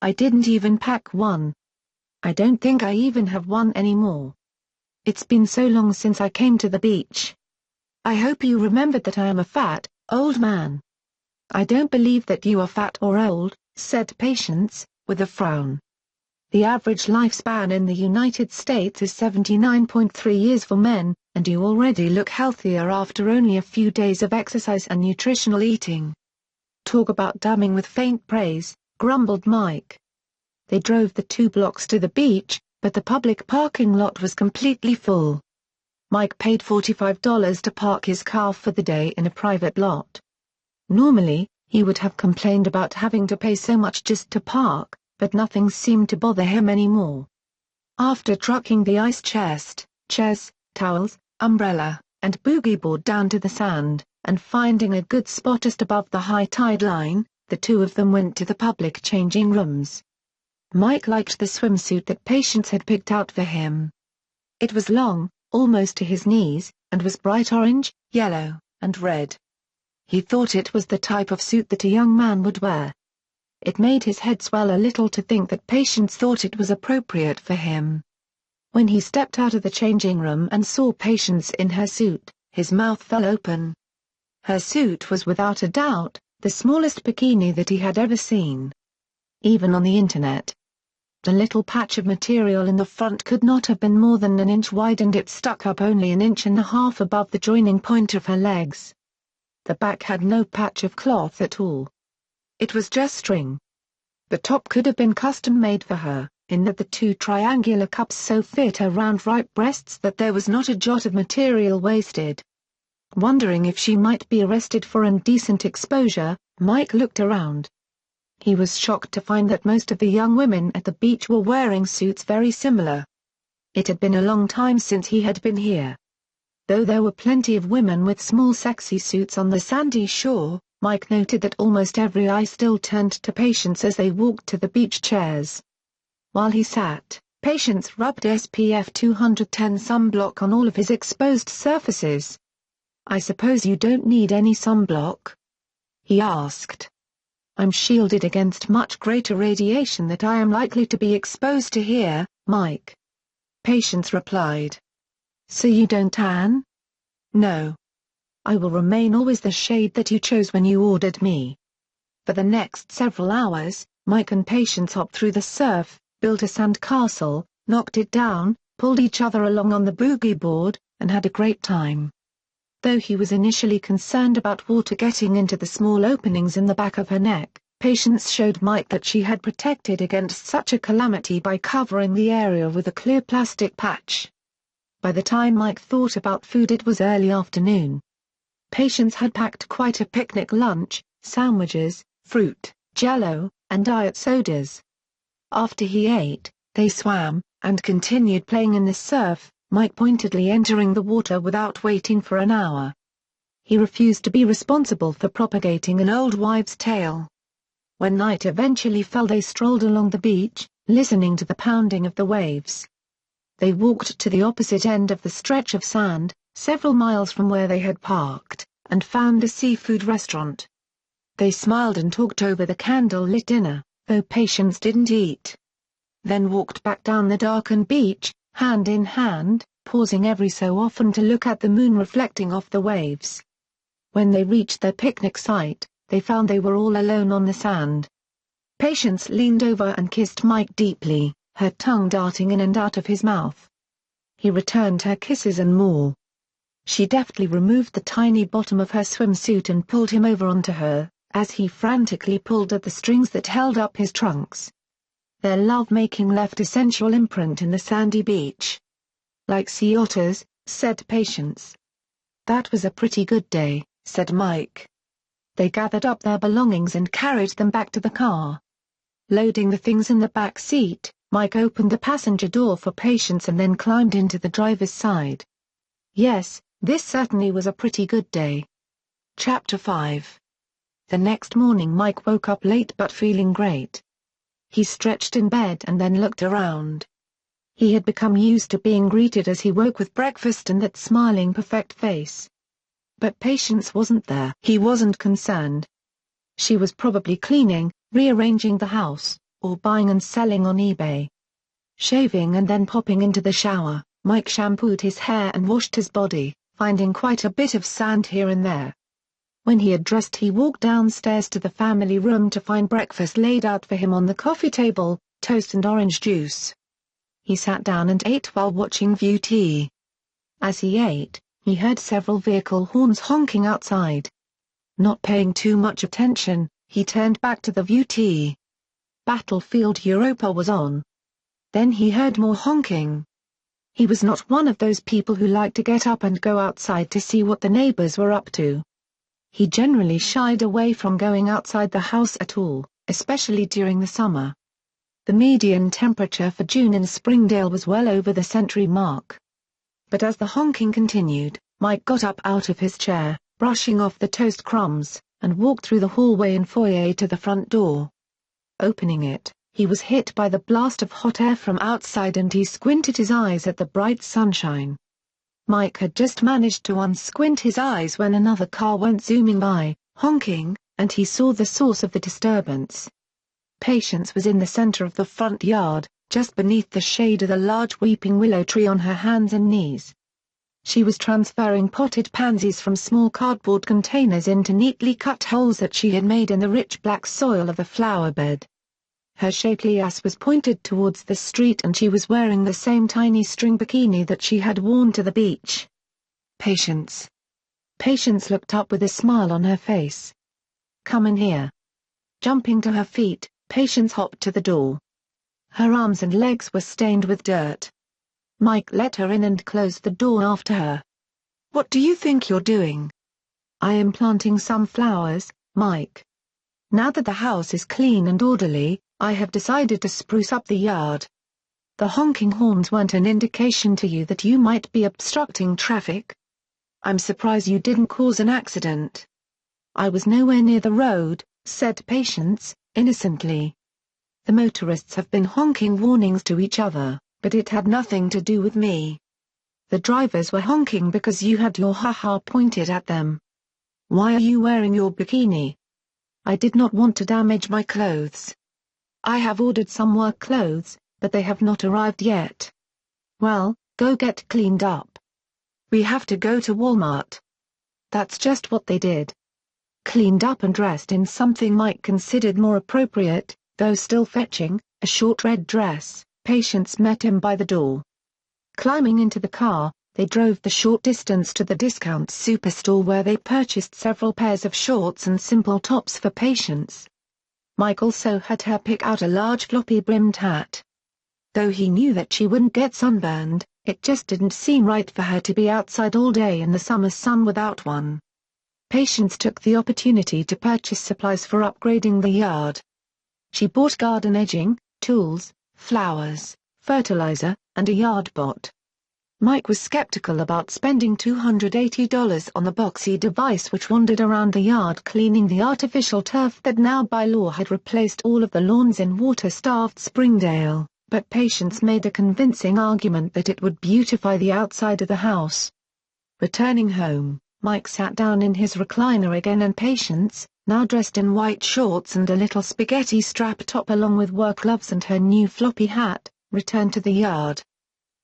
I didn't even pack one. I don't think I even have one anymore. It's been so long since I came to the beach. I hope you remembered that I am a fat, old man." "I don't believe that you are fat or old," said Patience, with a frown. "The average lifespan in the United States is 79.3 years for men, and you already look healthier after only a few days of exercise and nutritional eating." "Talk about damning with faint praise," grumbled Mike. They drove the 2 blocks to the beach, but the public parking lot was completely full. Mike paid $45 to park his car for the day in a private lot. Normally, he would have complained about having to pay so much just to park, but nothing seemed to bother him anymore. After trucking the ice chest, chairs, towels, umbrella, and boogie board down to the sand, and finding a good spot just above the high tide line, the 2 of them went to the public changing rooms. Mike liked the swimsuit that Patience had picked out for him. It was long, almost to his knees, and was bright orange, yellow, and red. He thought it was the type of suit that a young man would wear. It made his head swell a little to think that Patience thought it was appropriate for him. When he stepped out of the changing room and saw Patience in her suit, his mouth fell open. Her suit was without a doubt the smallest bikini that he had ever seen. Even on the internet. The little patch of material in the front could not have been more than an inch wide, and it stuck up only an inch and a half above the joining point of her legs. The back had no patch of cloth at all. It was just string. The top could have been custom-made for her, in that the 2 triangular cups so fit her round ripe breasts that there was not a jot of material wasted. Wondering if she might be arrested for indecent exposure, Mike looked around. He was shocked to find that most of the young women at the beach were wearing suits very similar. It had been a long time since he had been here. Though there were plenty of women with small sexy suits on the sandy shore, Mike noted that almost every eye still turned to Patience as they walked to the beach chairs. While he sat, Patience rubbed SPF 210 sunblock on all of his exposed surfaces. "I suppose you don't need any sunblock?" he asked. "I'm shielded against much greater radiation that I am likely to be exposed to here, Mike," Patience replied. "So you don't tan?" "No. I will remain always the shade that you chose when you ordered me." For the next several hours, Mike and Patience hopped through the surf, built a sand castle, knocked it down, pulled each other along on the boogie board, and had a great time. Though he was initially concerned about water getting into the small openings in the back of her neck, Patience showed Mike that she had protected against such a calamity by covering the area with a clear plastic patch. By the time Mike thought about food, it was early afternoon. Patience had packed quite a picnic lunch: sandwiches, fruit, Jell-O, and diet sodas. After he ate, they swam, and continued playing in the surf, Mike pointedly entering the water without waiting for an hour. He refused to be responsible for propagating an old wives' tale. When night eventually fell, they strolled along the beach, listening to the pounding of the waves. They walked to the opposite end of the stretch of sand, several miles from where they had parked, and found a seafood restaurant. They smiled and talked over the candle-lit dinner, though Patience didn't eat. Then walked back down the darkened beach, hand in hand, pausing every so often to look at the moon reflecting off the waves. When they reached their picnic site, they found they were all alone on the sand. Patience leaned over and kissed Mike deeply, her tongue darting in and out of his mouth. He returned her kisses and more. She deftly removed the tiny bottom of her swimsuit and pulled him over onto her, as he frantically pulled at the strings that held up his trunks. Their love-making left a sensual imprint in the sandy beach. "Like sea otters," said Patience. "That was a pretty good day," said Mike. They gathered up their belongings and carried them back to the car. Loading the things in the back seat, Mike opened the passenger door for Patience and then climbed into the driver's side. Yes, this certainly was a pretty good day. Chapter 5. The next morning Mike woke up late but feeling great. He stretched in bed and then looked around. He had become used to being greeted as he woke with breakfast and that smiling perfect face. But Patience wasn't there. He wasn't concerned. She was probably cleaning, rearranging the house, or buying and selling on eBay. Shaving and then popping into the shower, Mike shampooed his hair and washed his body, finding quite a bit of sand here and there. When he had dressed, he walked downstairs to the family room to find breakfast laid out for him on the coffee table, toast and orange juice. He sat down and ate while watching View TV. As he ate, he heard several vehicle horns honking outside. Not paying too much attention, he turned back to the View TV. Battlefield Europa was on. Then he heard more honking. He was not one of those people who like to get up and go outside to see what the neighbors were up to. He generally shied away from going outside the house at all, especially during the summer. The median temperature for June in Springdale was well over the century mark. But as the honking continued, Mike got up out of his chair, brushing off the toast crumbs, and walked through the hallway and foyer to the front door. Opening it, he was hit by the blast of hot air from outside and he squinted his eyes at the bright sunshine. Mike had just managed to unsquint his eyes when another car went zooming by, honking, and he saw the source of the disturbance. Patience was in the center of the front yard, just beneath the shade of the large weeping willow tree on her hands and knees. She was transferring potted pansies from small cardboard containers into neatly cut holes that she had made in the rich black soil of the flower bed. Her shapely ass was pointed towards the street and she was wearing the same tiny string bikini that she had worn to the beach. Patience. Patience looked up with a smile on her face. "Come in here." Jumping to her feet, Patience hopped to the door. Her arms and legs were stained with dirt. Mike let her in and closed the door after her. "What do you think you're doing?" "I am planting some flowers, Mike. Now that the house is clean and orderly, I have decided to spruce up the yard. The honking horns weren't an indication to you that you might be obstructing traffic? I'm surprised you didn't cause an accident." "I was nowhere near the road," said Patience, innocently. "The motorists have been honking warnings to each other, but it had nothing to do with me. The drivers were honking because you had your ha-ha pointed at them. Why are you wearing your bikini?" "I did not want to damage my clothes. I have ordered some work clothes, but they have not arrived yet." "Well, go get cleaned up. We have to go to Walmart." That's just what they did. Cleaned up and dressed in something Mike considered more appropriate, though still fetching, a short red dress, Patience met him by the door. Climbing into the car, they drove the short distance to the discount superstore where they purchased several pairs of shorts and simple tops for Patience. Mike also had her pick out a large floppy-brimmed hat. Though he knew that she wouldn't get sunburned, it just didn't seem right for her to be outside all day in the summer sun without one. Patience took the opportunity to purchase supplies for upgrading the yard. She bought garden edging, tools, flowers, fertilizer, and a yard bot. Mike was skeptical about spending $280 on the boxy device which wandered around the yard cleaning the artificial turf that now by law had replaced all of the lawns in water-starved Springdale, but Patience made a convincing argument that it would beautify the outside of the house. Returning home, Mike sat down in his recliner again and Patience, now dressed in white shorts and a little spaghetti strap top along with work gloves and her new floppy hat, returned to the yard.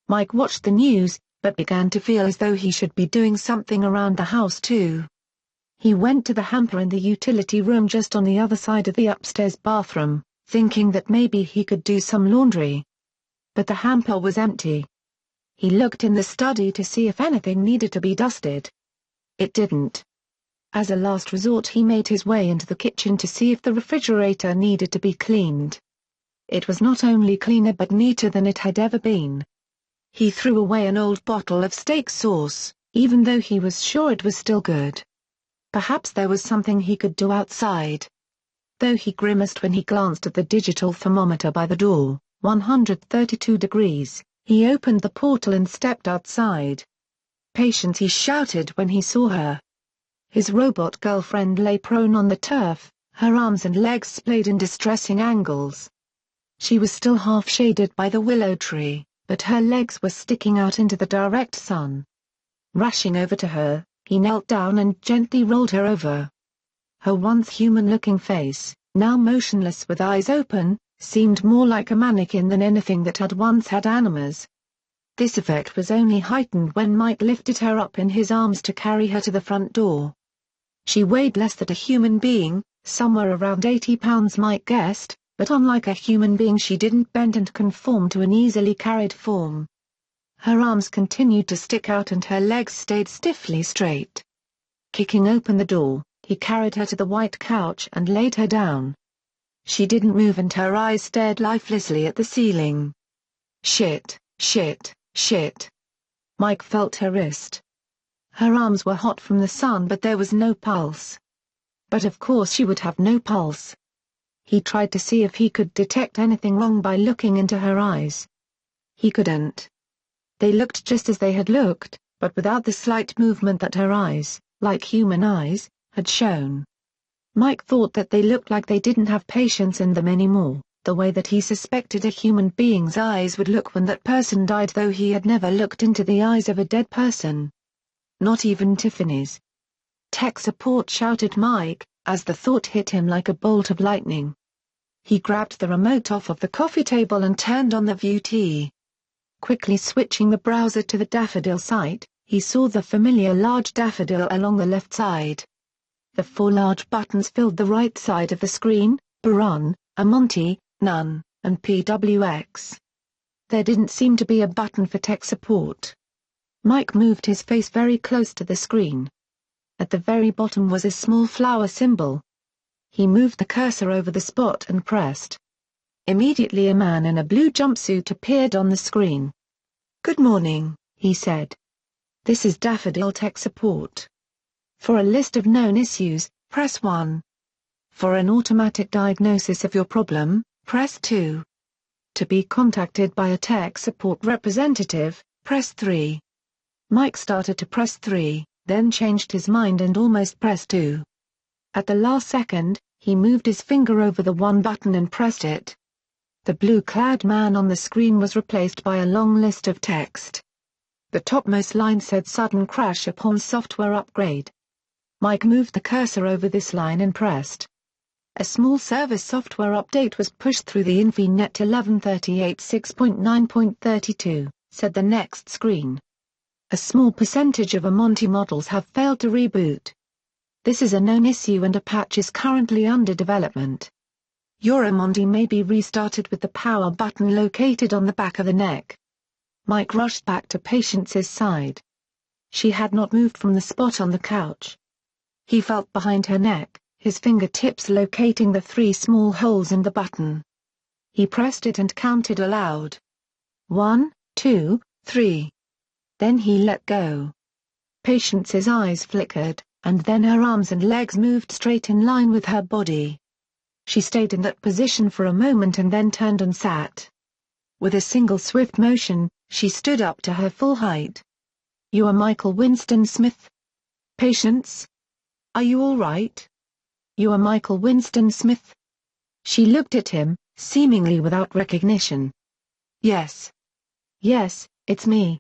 Mike watched the news, but began to feel as though he should be doing something around the house too. He went to the hamper in the utility room just on the other side of the upstairs bathroom, thinking that maybe he could do some laundry. But the hamper was empty. He looked in the study to see if anything needed to be dusted. It didn't. As a last resort he made his way into the kitchen to see if the refrigerator needed to be cleaned. It was not only cleaner but neater than it had ever been. He threw away an old bottle of steak sauce, even though he was sure it was still good. Perhaps there was something he could do outside. Though he grimaced when he glanced at the digital thermometer by the door, 132 degrees, he opened the portal and stepped outside. Patience, he shouted when he saw her. His robot girlfriend lay prone on the turf, her arms and legs splayed in distressing angles. She was still half-shaded by the willow tree, but her legs were sticking out into the direct sun. Rushing over to her, he knelt down and gently rolled her over. Her once human-looking face, now motionless with eyes open, seemed more like a mannequin than anything that had once had animas. This effect was only heightened when Mike lifted her up in his arms to carry her to the front door. She weighed less than a human being, somewhere around 80 pounds Mike guessed, but unlike a human being she didn't bend and conform to an easily carried form. Her arms continued to stick out and her legs stayed stiffly straight. Kicking open the door, he carried her to the white couch and laid her down. She didn't move and her eyes stared lifelessly at the ceiling. Shit, shit, shit. Mike felt her wrist. Her arms were hot from the sun but there was no pulse. But of course she would have no pulse. He tried to see if he could detect anything wrong by looking into her eyes. He couldn't. They looked just as they had looked, but without the slight movement that her eyes, like human eyes, had shown. Mike thought that they looked like they didn't have patience in them anymore, the way that he suspected a human being's eyes would look when that person died, though he had never looked into the eyes of a dead person. Not even Tiffany's. Tech support, shouted Mike, as the thought hit him like a bolt of lightning. He grabbed the remote off of the coffee table and turned on the VT. Quickly switching the browser to the Daffodil site, he saw the familiar large Daffodil along the left side. The 4 large buttons filled the right side of the screen: Barun, Amonte, None, and PWX. There didn't seem to be a button for tech support. Mike moved his face very close to the screen. At the very bottom was a small flower symbol. He moved the cursor over the spot and pressed. Immediately a man in a blue jumpsuit appeared on the screen. "Good morning," he said. "This is Daffodil Tech Support. For a list of known issues, press 1. For an automatic diagnosis of your problem, press 2. To be contacted by a tech support representative, press 3. Mike started to press 3, then changed his mind and almost pressed 2. At the last second, he moved his finger over the 1 button and pressed it. The blue-clad man on the screen was replaced by a long list of text. The topmost line said "Sudden crash upon software upgrade." Mike moved the cursor over this line and pressed. A small service software update was pushed through the Infinet 1138 6.9.32, said the next screen. A small percentage of Amonte models have failed to reboot. This is a known issue and a patch is currently under development. Your Amonte may be restarted with the power button located on the back of the neck. Mike rushed back to Patience's side. She had not moved from the spot on the couch. He felt behind her neck, his fingertips locating the 3 small holes in the button. He pressed it and counted aloud. 1, 2, 3. Then he let go. Patience's eyes flickered, and then her arms and legs moved straight in line with her body. She stayed in that position for a moment and then turned and sat. With a single swift motion, she stood up to her full height. "You are Michael Winston Smith? Patience? Are you all right? You are Michael Winston Smith?" She looked at him, seemingly without recognition. "Yes. Yes, it's me.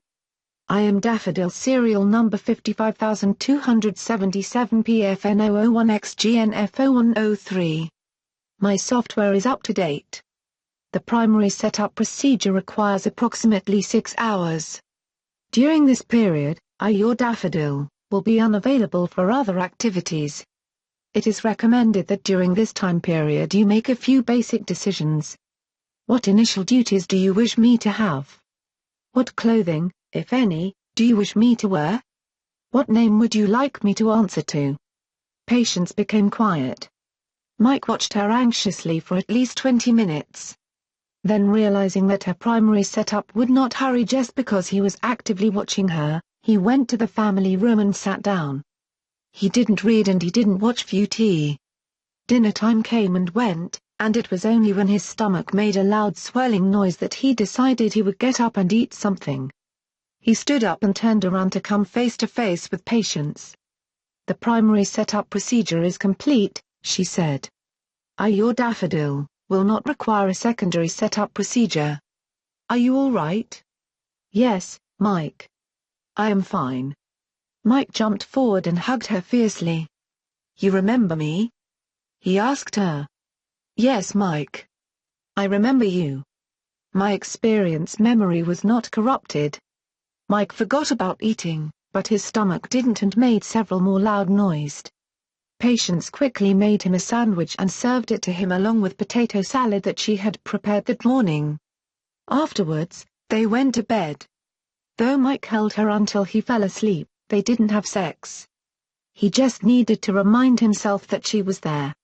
I am Daffodil, serial number 55277 PFN001XGNF0103. My software is up to date. The primary setup procedure requires approximately 6 hours. During this period, your Daffodil will be unavailable for other activities. It is recommended that during this time period you make a few basic decisions. What initial duties do you wish me to have? What clothing, if any, do you wish me to wear? What name would you like me to answer to? Patience became quiet. Mike watched her anxiously for at least 20 minutes. Then, realizing that her primary setup would not hurry just because he was actively watching her, he went to the family room and sat down. He didn't read and he didn't watch TV. Dinner time came and went, and it was only when his stomach made a loud swirling noise that he decided he would get up and eat something. He stood up and turned around to come face to face with Patience. The primary setup procedure is complete, she said. Your Daffodil will not require a secondary setup procedure. Are you all right? Yes, Mike. I am fine. Mike jumped forward and hugged her fiercely. You remember me? He asked her. Yes, Mike. I remember you. My experience memory was not corrupted. Mike forgot about eating, but his stomach didn't and made several more loud noises. Patience quickly made him a sandwich and served it to him along with potato salad that she had prepared that morning. Afterwards, they went to bed. Though Mike held her until he fell asleep, they didn't have sex. He just needed to remind himself that she was there.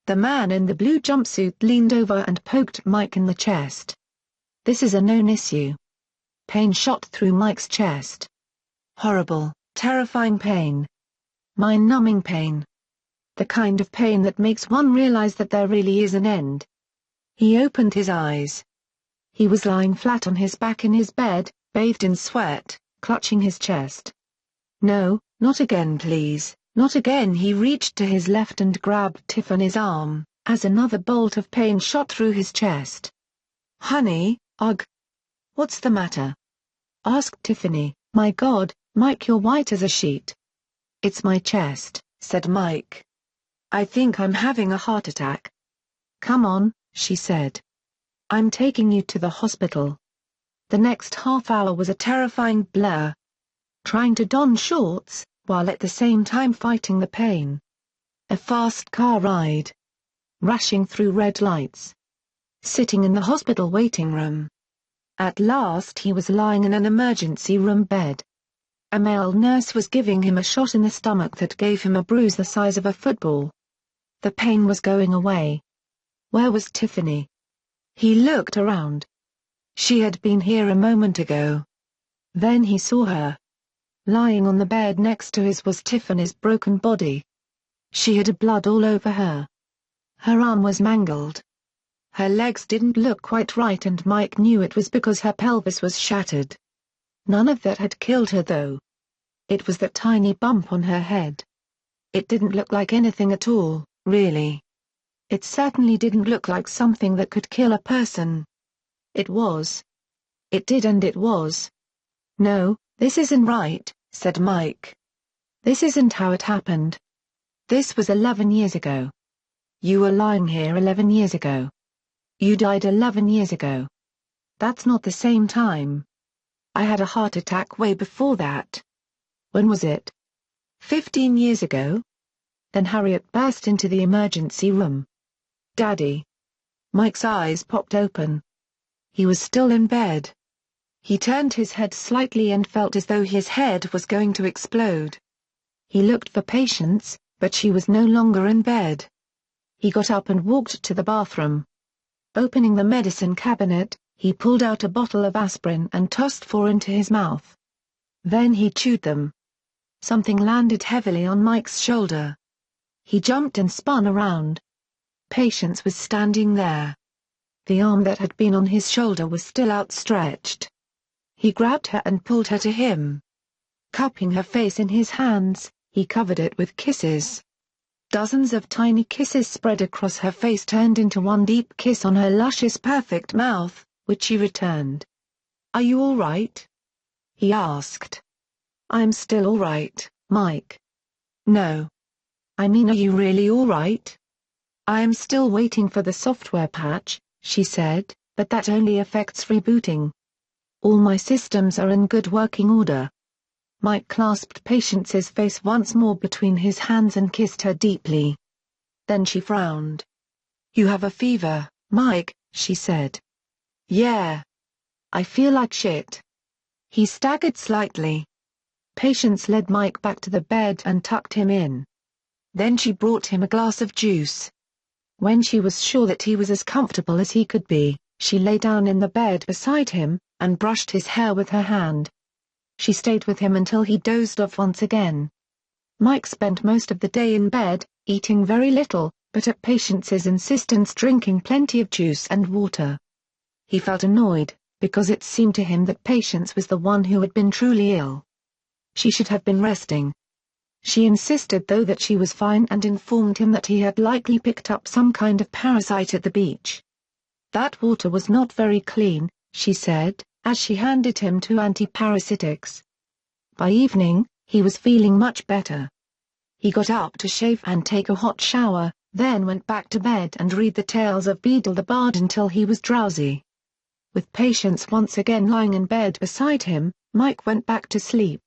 The man in the blue jumpsuit leaned over and poked Mike in the chest. This is a known issue. Pain shot through Mike's chest. Horrible, terrifying pain. Mind-numbing pain. The kind of pain that makes one realize that there really is an end. He opened his eyes. He was lying flat on his back in his bed, bathed in sweat, clutching his chest. No, not again please, not again. He reached to his left and grabbed Tiffany's arm, as another bolt of pain shot through his chest. Honey, ugh. What's the matter? Asked Tiffany. My God, Mike, you're white as a sheet. It's my chest, said Mike. I think I'm having a heart attack. Come on, she said. I'm taking you to the hospital. The next half hour was a terrifying blur. Trying to don shorts, while at the same time fighting the pain. A fast car ride. Rushing through red lights. Sitting in the hospital waiting room. At last he was lying in an emergency room bed. A male nurse was giving him a shot in the stomach that gave him a bruise the size of a football. The pain was going away. Where was Tiffany? He looked around. She had been here a moment ago. Then he saw her. Lying on the bed next to his was Tiffany's broken body. She had blood all over her. Her arm was mangled. Her legs didn't look quite right and Mike knew it was because her pelvis was shattered. None of that had killed her though. It was that tiny bump on her head. It didn't look like anything at all, really. It certainly didn't look like something that could kill a person. It was. It did and it was. No, this isn't right, said Mike. This isn't how it happened. This was 11 years ago. You were lying here 11 years ago. You died 11 years ago. That's not the same time. I had a heart attack way before that. When was it? 15 years ago? Then Harriet burst into the emergency room. Daddy. Mike's eyes popped open. He was still in bed. He turned his head slightly and felt as though his head was going to explode. He looked for Patience, but she was no longer in bed. He got up and walked to the bathroom. Opening the medicine cabinet, he pulled out a bottle of aspirin and tossed 4 into his mouth. Then he chewed them. Something landed heavily on Mike's shoulder. He jumped and spun around. Patience was standing there. The arm that had been on his shoulder was still outstretched. He grabbed her and pulled her to him. Cupping her face in his hands, he covered it with kisses. Dozens of tiny kisses spread across her face turned into one deep kiss on her luscious perfect mouth, which she returned. Are you all right? he asked. I'm still all right, Mike. No. I mean, are you really all right? I am still waiting for the software patch, she said, but that only affects rebooting. All my systems are in good working order. Mike clasped Patience's face once more between his hands and kissed her deeply. Then she frowned. You have a fever, Mike, she said. Yeah. I feel like shit. He staggered slightly. Patience led Mike back to the bed and tucked him in. Then she brought him a glass of juice. When she was sure that he was as comfortable as he could be, she lay down in the bed beside him, and brushed his hair with her hand. She stayed with him until he dozed off once again. Mike spent most of the day in bed, eating very little, but at Patience's insistence drinking plenty of juice and water. He felt annoyed, because it seemed to him that Patience was the one who had been truly ill. She should have been resting. She insisted though that she was fine and informed him that he had likely picked up some kind of parasite at the beach. That water was not very clean, she said, as she handed him 2 antiparasitics. By evening, he was feeling much better. He got up to shave and take a hot shower, then went back to bed and read the tales of Beedle the Bard until he was drowsy. With Patience once again lying in bed beside him, Mike went back to sleep.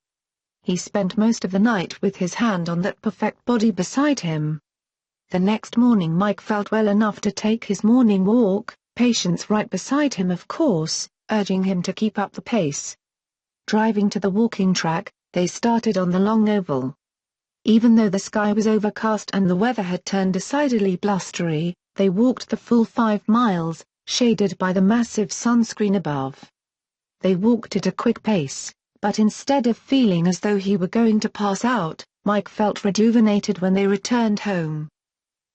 He spent most of the night with his hand on that perfect body beside him. The next morning Mike felt well enough to take his morning walk, Patience right beside him of course, urging him to keep up the pace. Driving to the walking track, they started on the long oval. Even though the sky was overcast and the weather had turned decidedly blustery, they walked the full 5 miles, shaded by the massive sunscreen above. They walked at a quick pace, but instead of feeling as though he were going to pass out, Mike felt rejuvenated when they returned home.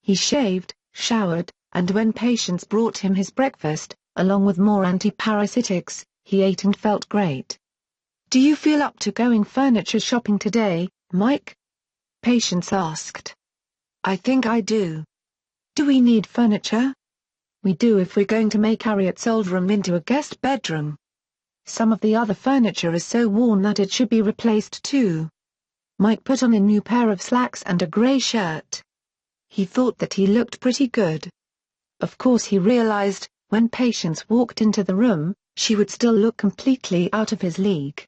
He shaved, showered, and when Patience brought him his breakfast, along with more antiparasitics, he ate and felt great. Do you feel up to going furniture shopping today, Mike? Patience asked. I think I do. Do we need furniture? We do if we're going to make Harriet's old room into a guest bedroom. Some of the other furniture is so worn that it should be replaced too. Mike put on a new pair of slacks and a grey shirt. He thought that he looked pretty good. Of course he realized, when Patience walked into the room, she would still look completely out of his league.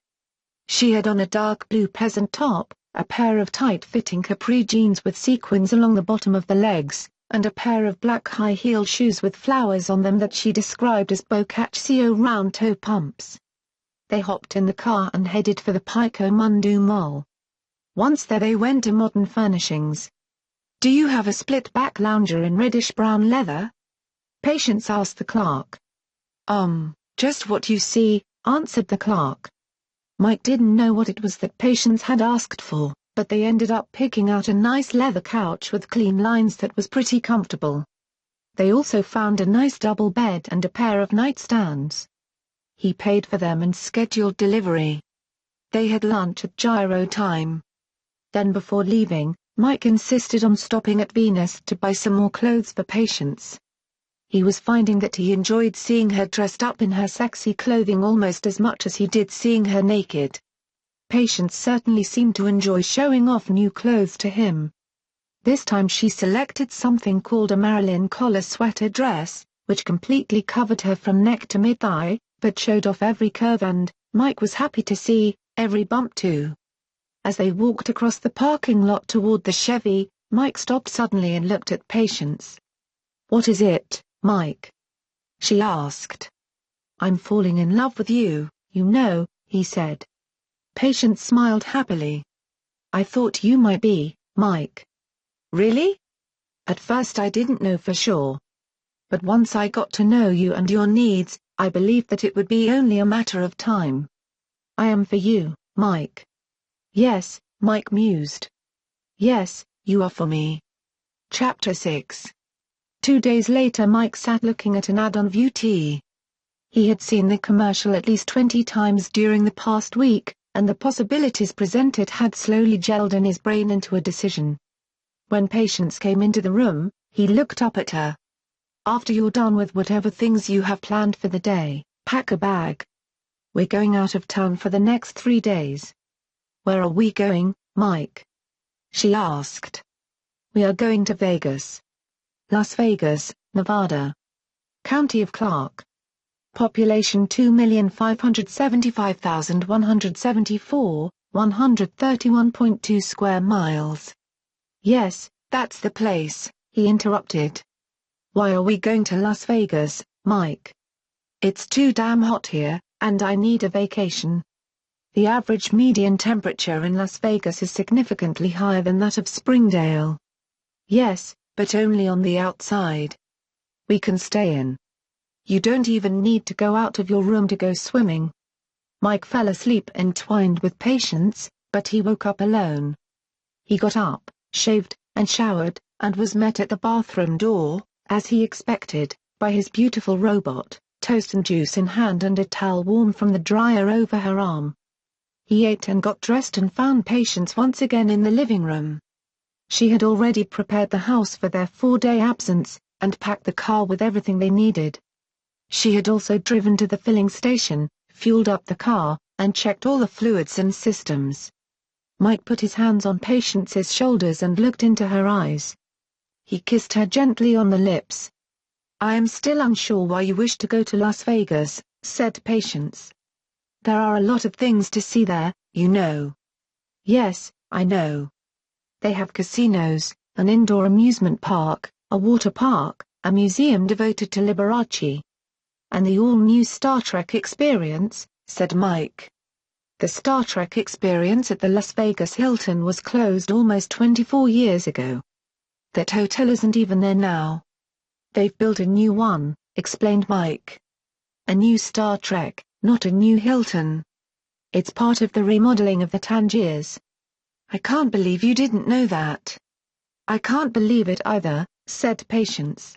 She had on a dark blue peasant top, a pair of tight-fitting capri jeans with sequins along the bottom of the legs, and a pair of black high-heeled shoes with flowers on them that she described as Boccaccio round-toe pumps. They hopped in the car and headed for the Pico Mundu Mall. Once there they went to Modern Furnishings. Do you have a split-back lounger in reddish-brown leather? Patience asked the clerk. Just what you see, answered the clerk. Mike didn't know what it was that Patience had asked for, but they ended up picking out a nice leather couch with clean lines that was pretty comfortable. They also found a nice double bed and a pair of nightstands. He paid for them and scheduled delivery. They had lunch at Gyro Time. Then before leaving, Mike insisted on stopping at Venus to buy some more clothes for Patience. He was finding that he enjoyed seeing her dressed up in her sexy clothing almost as much as he did seeing her naked. Patience certainly seemed to enjoy showing off new clothes to him. This time she selected something called a Marilyn collar sweater dress, which completely covered her from neck to mid-thigh, but showed off every curve and, Mike was happy to see, every bump too. As they walked across the parking lot toward the Chevy, Mike stopped suddenly and looked at Patience. What is it, Mike? She asked. I'm falling in love with you, you know, he said. Patience smiled happily. I thought you might be, Mike. Really? At first I didn't know for sure. But once I got to know you and your needs, I believed that it would be only a matter of time. I am for you, Mike. Yes, Mike mused. Yes, you are for me. Chapter 6. 2 days later Mike sat looking at an ad on ViewT. He had seen the commercial at least 20 times during the past week, and the possibilities presented had slowly gelled in his brain into a decision. When Patience came into the room, he looked up at her. After you're done with whatever things you have planned for the day, pack a bag. We're going out of town for the next 3 days. Where are we going, Mike? She asked. We are going to Vegas. Las Vegas, Nevada. County of Clark. Population 2,575,174, 131.2 square miles. Yes, that's the place, he interrupted. Why are we going to Las Vegas, Mike? It's too damn hot here, and I need a vacation. The average median temperature in Las Vegas is significantly higher than that of Springdale. Yes, but only on the outside. We can stay in. You don't even need to go out of your room to go swimming. Mike fell asleep entwined with Patience, but he woke up alone. He got up, shaved, and showered, and was met at the bathroom door, as he expected, by his beautiful robot, toast and juice in hand and a towel warm from the dryer over her arm. He ate and got dressed and found Patience once again in the living room. She had already prepared the house for their 4-day absence, and packed the car with everything they needed. She had also driven to the filling station, fueled up the car, and checked all the fluids and systems. Mike put his hands on Patience's shoulders and looked into her eyes. He kissed her gently on the lips. I am still unsure why you wish to go to Las Vegas, said Patience. There are a lot of things to see there, you know. Yes, I know. They have casinos, an indoor amusement park, a water park, a museum devoted to Liberace. And the all-new Star Trek experience, said Mike. The Star Trek experience at the Las Vegas Hilton was closed almost 24 years ago. That hotel isn't even there now. They've built a new one, explained Mike. A new Star Trek, not a new Hilton. It's part of the remodeling of the Tangiers. I can't believe you didn't know that. I can't believe it either, said Patience.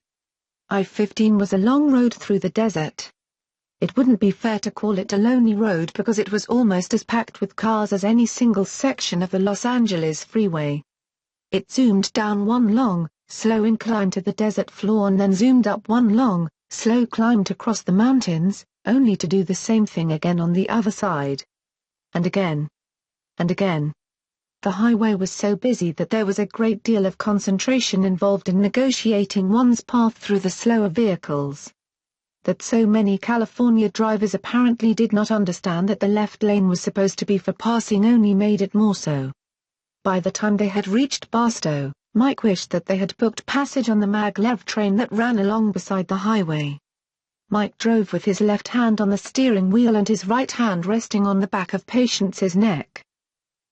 I-15 was a long road through the desert. It wouldn't be fair to call it a lonely road because it was almost as packed with cars as any single section of the Los Angeles freeway. It zoomed down one long, slow incline to the desert floor and then zoomed up one long, slow climb to cross the mountains, only to do the same thing again on the other side. And again. And again. The highway was so busy that there was a great deal of concentration involved in negotiating one's path through the slower vehicles. That so many California drivers apparently did not understand that the left lane was supposed to be for passing only made it more so. By the time they had reached Barstow, Mike wished that they had booked passage on the maglev train that ran along beside the highway. Mike drove with his left hand on the steering wheel and his right hand resting on the back of Patience's neck.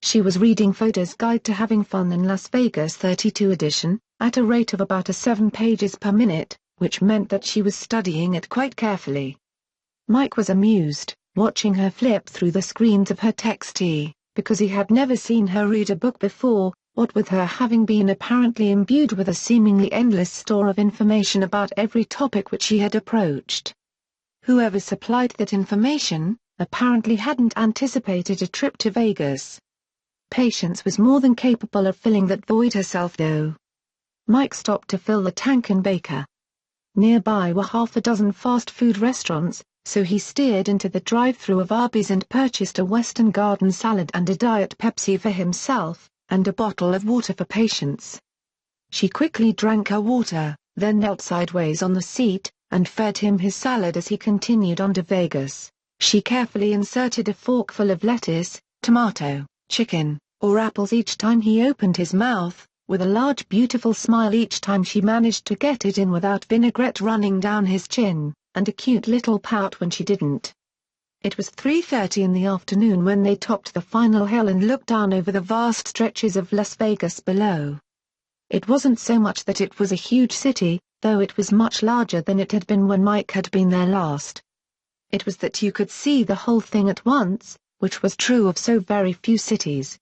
She was reading Foda's Guide to Having Fun in Las Vegas 32 edition, at a rate of about 7 pages per minute, which meant that she was studying it quite carefully. Mike was amused, watching her flip through the screens of her textee, because he had never seen her read a book before, what with her having been apparently imbued with a seemingly endless store of information about every topic which she had approached. Whoever supplied that information, apparently hadn't anticipated a trip to Vegas. Patience was more than capable of filling that void herself though. Mike stopped to fill the tank in Baker. Nearby were half a dozen fast food restaurants, so he steered into the drive-thru of Arby's and purchased a Western garden salad and a Diet Pepsi for himself, and a bottle of water for Patience. She quickly drank her water, then knelt sideways on the seat, and fed him his salad as he continued on to Vegas. She carefully inserted a forkful of lettuce, tomato, chicken, or apples each time he opened his mouth, with a large beautiful smile each time she managed to get it in without vinaigrette running down his chin, and a cute little pout when she didn't. It was 3:30 in the afternoon when they topped the final hill and looked down over the vast stretches of Las Vegas below. It wasn't so much that it was a huge city, though it was much larger than it had been when Mike had been there last. It was that you could see the whole thing at once, which was true of so very few cities.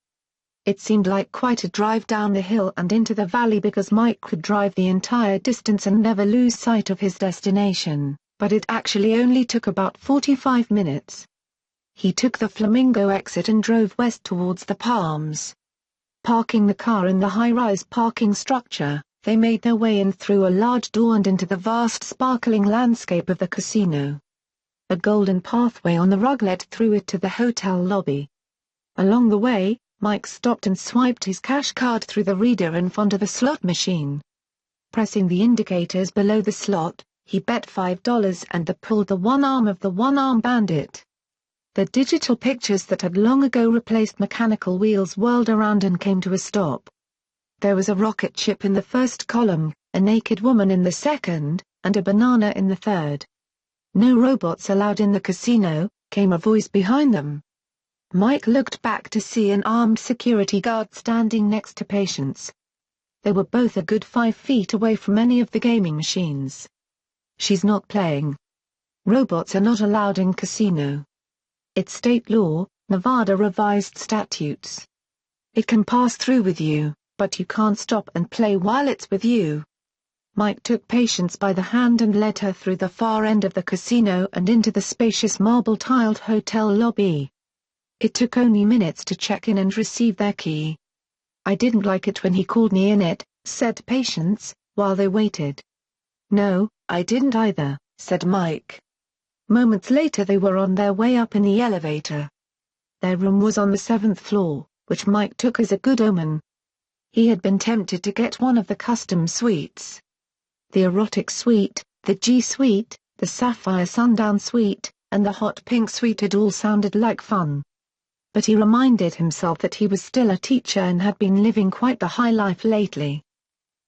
It seemed like quite a drive down the hill and into the valley because Mike could drive the entire distance and never lose sight of his destination, but it actually only took about 45 minutes. He took the Flamingo exit and drove west towards the Palms. Parking the car in the high-rise parking structure, they made their way in through a large door and into the vast sparkling landscape of the casino. A golden pathway on the rug led through it to the hotel lobby. Along the way, Mike stopped and swiped his cash card through the reader in front of a slot machine. Pressing the indicators below the slot, he bet $5 and pulled the one arm of the one-arm bandit. The digital pictures that had long ago replaced mechanical wheels whirled around and came to a stop. There was a rocket ship in the first column, a naked woman in the second, and a banana in the third. "No robots allowed in the casino," came a voice behind them. Mike looked back to see an armed security guard standing next to Patience. They were both a good 5 feet away from any of the gaming machines. "She's not playing. Robots are not allowed in casino. It's state law, Nevada revised statutes. It can pass through with you, but you can't stop and play while it's with you." Mike took Patience by the hand and led her through the far end of the casino and into the spacious marble-tiled hotel lobby. It took only minutes to check in and receive their key. "I didn't like it when he called me in it," said Patience, while they waited. "No, I didn't either," said Mike. Moments later they were on their way up in the elevator. Their room was on the 7th floor, which Mike took as a good omen. He had been tempted to get one of the custom suites. The erotic suite, the G suite, the sapphire sundown suite, and the hot pink suite had all sounded like fun. But he reminded himself that he was still a teacher and had been living quite the high life lately.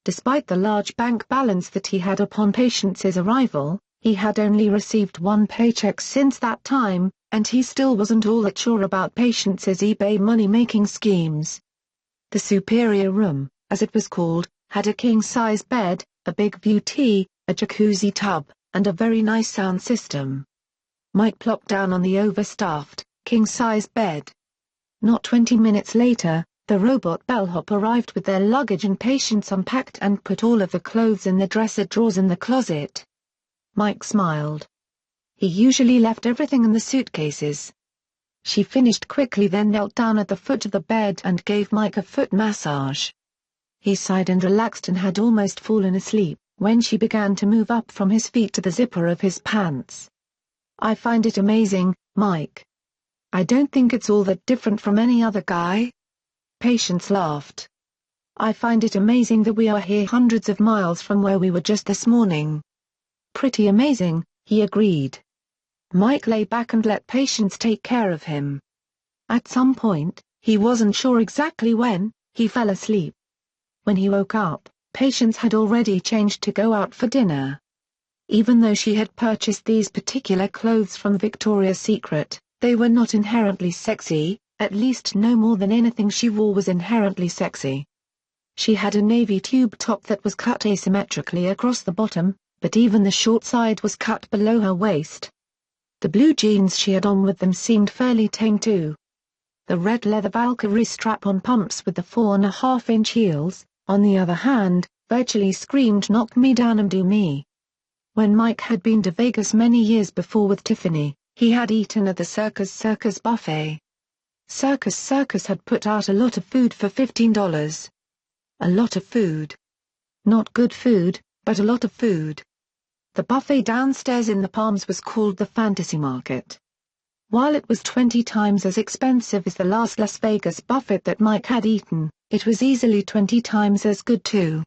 Despite the large bank balance that he had upon Patience's arrival, he had only received one paycheck since that time, and he still wasn't all that sure about Patience's eBay money-making schemes. The superior room, as it was called, had a king-size bed, a big view tea, a jacuzzi tub, and a very nice sound system. Mike plopped down on the overstuffed, king-size bed. Not 20 minutes later, the robot bellhop arrived with their luggage and Patience unpacked and put all of the clothes in the dresser drawers in the closet. Mike smiled. He usually left everything in the suitcases. She finished quickly, then knelt down at the foot of the bed and gave Mike a foot massage. He sighed and relaxed and had almost fallen asleep, when she began to move up from his feet to the zipper of his pants. "I find it amazing, Mike. I don't think it's all that different from any other guy." Patience laughed. "I find it amazing that we are here hundreds of miles from where we were just this morning." "Pretty amazing," he agreed. Mike lay back and let Patience take care of him. At some point, he wasn't sure exactly when, he fell asleep. When he woke up, Patience had already changed to go out for dinner. Even though she had purchased these particular clothes from Victoria's Secret, they were not inherently sexy, at least no more than anything she wore was inherently sexy. She had a navy tube top that was cut asymmetrically across the bottom, but even the short side was cut below her waist. The blue jeans she had on with them seemed fairly tame too. The red leather Valkyrie strap-on pumps with the 4.5-inch heels, on the other hand, virtually screamed "knock me down and do me." When Mike had been to Vegas many years before with Tiffany, he had eaten at the Circus buffet. Circus had put out a lot of food for $15. A lot of food. Not good food, but a lot of food. The buffet downstairs in the Palms was called the Fantasy Market. While it was 20 times as expensive as the last Las Vegas buffet that Mike had eaten, it was easily 20 times as good too.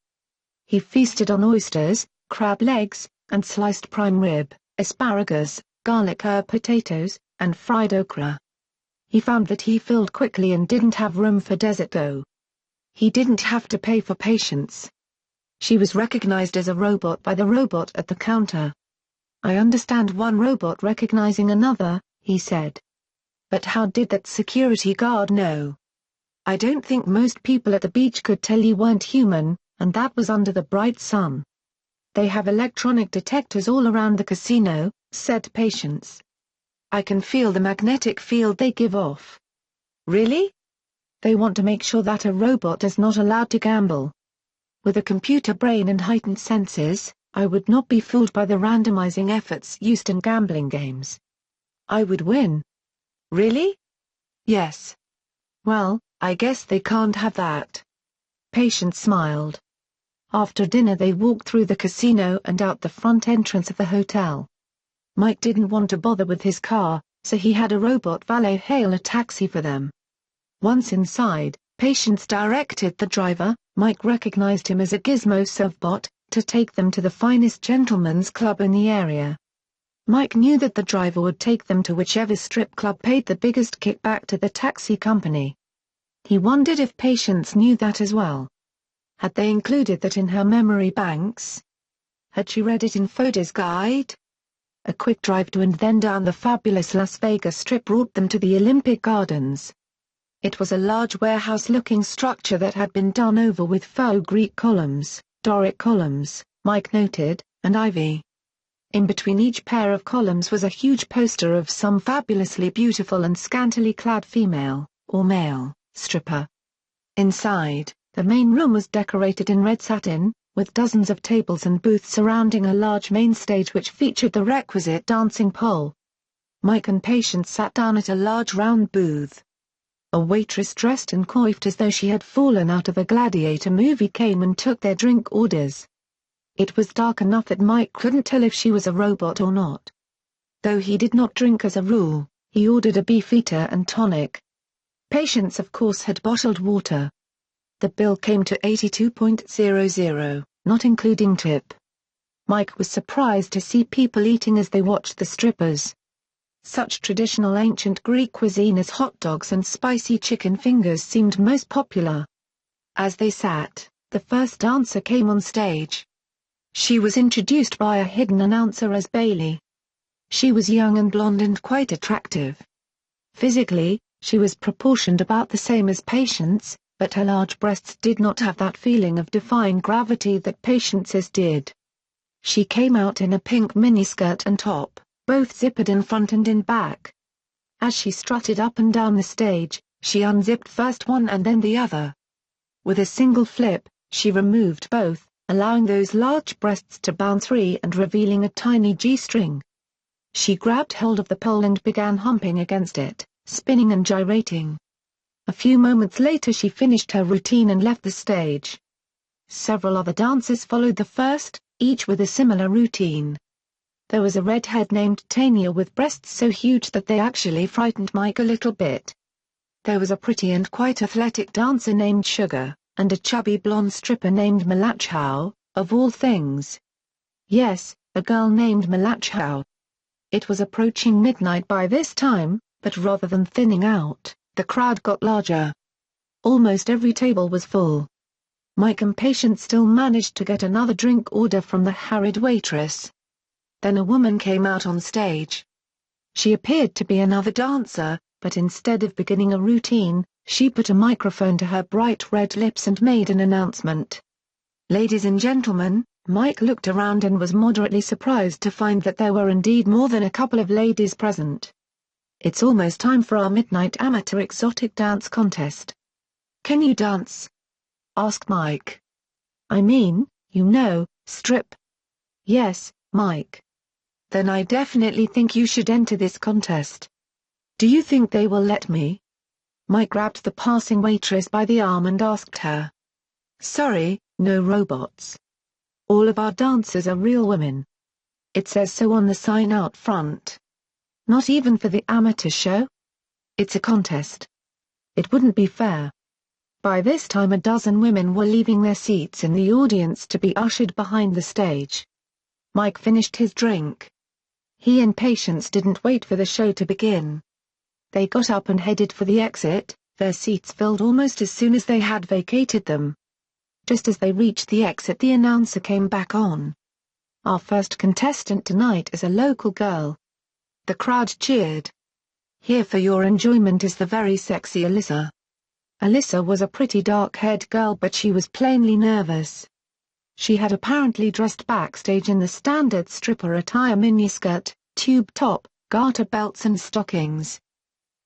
He feasted on oysters, crab legs, and sliced prime rib, asparagus, garlic herb potatoes, and fried okra. He found that he filled quickly and didn't have room for dessert though. He didn't have to pay for Patience. She was recognized as a robot by the robot at the counter. "I understand one robot recognizing another," he said. "But how did that security guard know? I don't think most people at the beach could tell you weren't human, and that was under the bright sun." "They have electronic detectors all around the casino," said Patience. "I can feel the magnetic field they give off." "Really?" "They want to make sure that a robot is not allowed to gamble. With a computer brain and heightened senses, I would not be fooled by the randomizing efforts used in gambling games. I would win." "Really?" "Yes." "Well, I guess they can't have that." Patience smiled. After dinner they walked through the casino and out the front entrance of the hotel. Mike didn't want to bother with his car, so he had a robot valet hail a taxi for them. Once inside, Patience directed the driver, Mike recognized him as a gizmo servbot, to take them to the finest gentlemen's club in the area. Mike knew that the driver would take them to whichever strip club paid the biggest kickback to the taxi company. He wondered if Patience knew that as well. Had they included that in her memory banks? Had she read it in Foda's guide? A quick drive to and then down the fabulous Las Vegas Strip brought them to the Olympic Gardens. It was a large warehouse-looking structure that had been done over with faux Greek columns, Doric columns, Mike noted, and ivy. In between each pair of columns was a huge poster of some fabulously beautiful and scantily clad female, or male, stripper. Inside, the main room was decorated in red satin, with dozens of tables and booths surrounding a large main stage which featured the requisite dancing pole. Mike and Patience sat down at a large round booth. A waitress dressed and coiffed as though she had fallen out of a gladiator movie came and took their drink orders. It was dark enough that Mike couldn't tell if she was a robot or not. Though he did not drink as a rule, he ordered a beefeater and tonic. Patience of course had bottled water. The bill came to $82.00, not including tip. Mike was surprised to see people eating as they watched the strippers. Such traditional ancient Greek cuisine as hot dogs and spicy chicken fingers seemed most popular. As they sat, the first dancer came on stage. She was introduced by a hidden announcer as Bailey. She was young and blonde and quite attractive. Physically, she was proportioned about the same as Patience, but her large breasts did not have that feeling of defying gravity that Patience's did. She came out in a pink miniskirt and top, both zippered in front and in back. As she strutted up and down the stage, she unzipped first one and then the other. With a single flip, she removed both, allowing those large breasts to bounce free and revealing a tiny G-string. She grabbed hold of the pole and began humping against it, spinning and gyrating. A few moments later she finished her routine and left the stage. Several other dancers followed the first, each with a similar routine. There was a redhead named Tanya with breasts so huge that they actually frightened Mike a little bit. There was a pretty and quite athletic dancer named Sugar, and a chubby blonde stripper named Malachau, of all things. Yes, a girl named Malachau. It was approaching midnight by this time, but rather than thinning out, the crowd got larger. Almost every table was full. Mike and Patience still managed to get another drink order from the harried waitress. Then a woman came out on stage. She appeared to be another dancer, but instead of beginning a routine, she put a microphone to her bright red lips and made an announcement. Ladies and gentlemen, Mike looked around and was moderately surprised to find that there were indeed more than a couple of ladies present. It's almost time for our midnight amateur exotic dance contest. Can you dance? Asked Mike. I mean, strip. Yes, Mike. Then I definitely think you should enter this contest. Do you think they will let me? Mike grabbed the passing waitress by the arm and asked her. Sorry, no robots. All of our dancers are real women. It says so on the sign out front. Not even for the amateur show? It's a contest. It wouldn't be fair. By this time a dozen women were leaving their seats in the audience to be ushered behind the stage. Mike finished his drink. He and Patience didn't wait for the show to begin. They got up and headed for the exit, their seats filled almost as soon as they had vacated them. Just as they reached the exit the announcer came back on. Our first contestant tonight is a local girl. The crowd cheered. Here for your enjoyment is the very sexy Alyssa. Alyssa was a pretty dark-haired girl but she was plainly nervous. She had apparently dressed backstage in the standard stripper attire miniskirt, tube top, garter belts and stockings.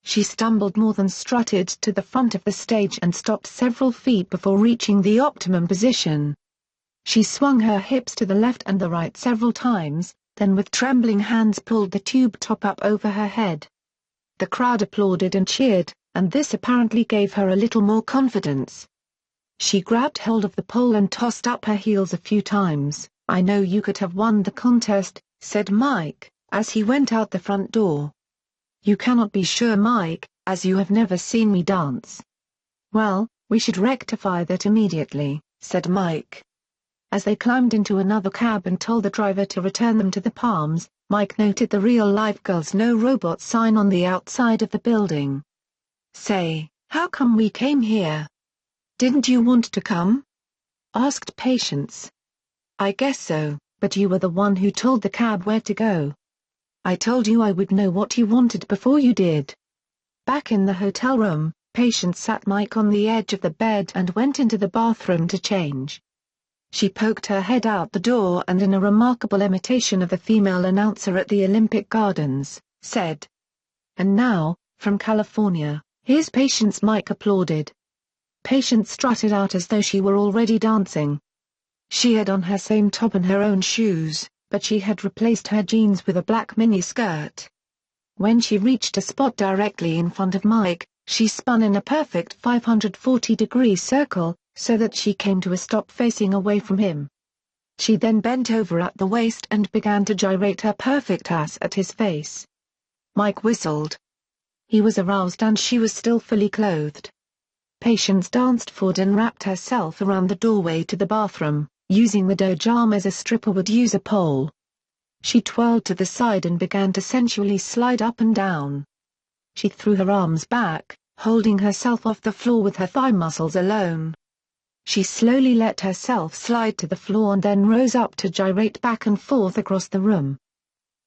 She stumbled more than strutted to the front of the stage and stopped several feet before reaching the optimum position. She swung her hips to the left and the right several times, then with trembling hands pulled the tube top up over her head. The crowd applauded and cheered, and this apparently gave her a little more confidence. She grabbed hold of the pole and tossed up her heels a few times. I know you could have won the contest, said Mike, as he went out the front door. "You cannot be sure, Mike, as you have never seen me dance." "Well, we should rectify that immediately," said Mike. As they climbed into another cab and told the driver to return them to the Palms, Mike noted the real-life Girls No Robots sign on the outside of the building. "Say, how come we came here?" "Didn't you want to come?" asked Patience. "I guess so, but you were the one who told the cab where to go." "I told you I would know what you wanted before you did." Back in the hotel room, Patience sat Mike on the edge of the bed and went into the bathroom to change. She poked her head out the door and, in a remarkable imitation of a female announcer at the Olympic Gardens, said, "And now, from California, here's Patience." Mike applauded. Patience strutted out as though she were already dancing. She had on her same top and her own shoes, but she had replaced her jeans with a black miniskirt. When she reached a spot directly in front of Mike, she spun in a perfect 540-degree circle, so that she came to a stop facing away from him. She then bent over at the waist and began to gyrate her perfect ass at his face. Mike whistled. He was aroused and she was still fully clothed. Patience danced forward and wrapped herself around the doorway to the bathroom, using the dojam as a stripper would use a pole. She twirled to the side and began to sensually slide up and down. She threw her arms back, holding herself off the floor with her thigh muscles alone. She slowly let herself slide to the floor and then rose up to gyrate back and forth across the room.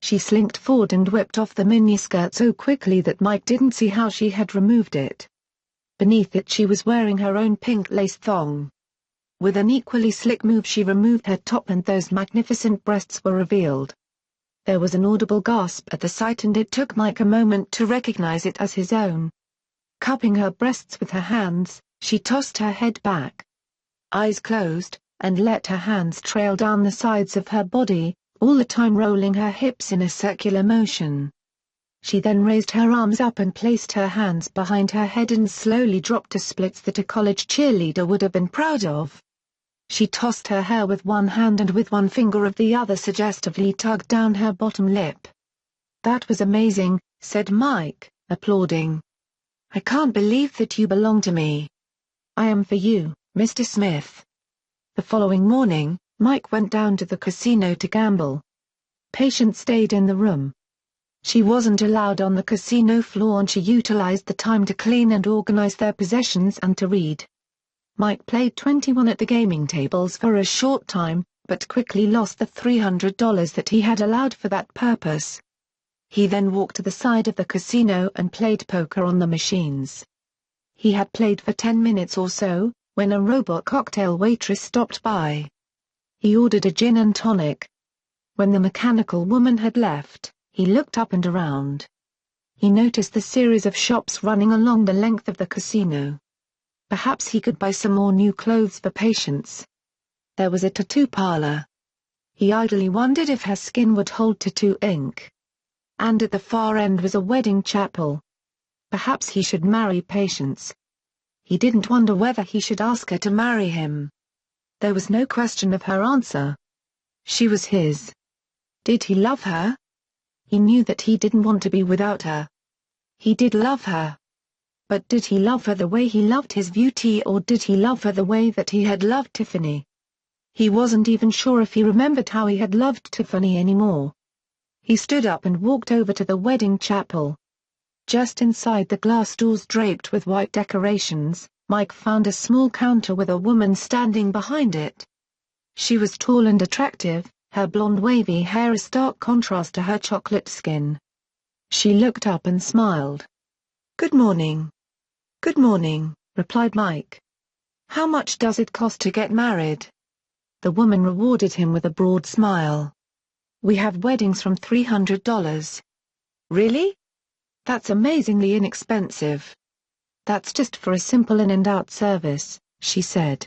She slinked forward and whipped off the miniskirt so quickly that Mike didn't see how she had removed it. Beneath it she was wearing her own pink lace thong. With an equally slick move she removed her top and those magnificent breasts were revealed. There was an audible gasp at the sight and it took Mike a moment to recognize it as his own. Cupping her breasts with her hands, she tossed her head back. Eyes closed, and let her hands trail down the sides of her body, all the time rolling her hips in a circular motion. She then raised her arms up and placed her hands behind her head and slowly dropped to splits that a college cheerleader would have been proud of. She tossed her hair with one hand and with one finger of the other suggestively tugged down her bottom lip. "That was amazing," said Mike, applauding. "I can't believe that you belong to me." "I am for you, Mr. Smith." The following morning, Mike went down to the casino to gamble. Patience stayed in the room. She wasn't allowed on the casino floor and she utilized the time to clean and organize their possessions and to read. Mike played 21 at the gaming tables for a short time, but quickly lost the $300 that he had allowed for that purpose. He then walked to the side of the casino and played poker on the machines. He had played for 10 minutes or so, when a robot cocktail waitress stopped by. He ordered a gin and tonic. When the mechanical woman had left, he looked up and around. He noticed the series of shops running along the length of the casino. Perhaps he could buy some more new clothes for Patience. There was a tattoo parlor. He idly wondered if her skin would hold tattoo ink. And at the far end was a wedding chapel. Perhaps he should marry Patience. He didn't wonder whether he should ask her to marry him. There was no question of her answer. She was his. Did he love her? He knew that he didn't want to be without her. He did love her. But did he love her the way he loved his beauty, or did he love her the way that he had loved Tiffany? He wasn't even sure if he remembered how he had loved Tiffany anymore. He stood up and walked over to the wedding chapel. Just inside the glass doors draped with white decorations, Mike found a small counter with a woman standing behind it. She was tall and attractive, her blonde wavy hair a stark contrast to her chocolate skin. She looked up and smiled. "Good morning." "Good morning," replied Mike. "How much does it cost to get married?" The woman rewarded him with a broad smile. "We have weddings from $300. "Really? That's amazingly inexpensive." "That's just for a simple in-and-out service," she said.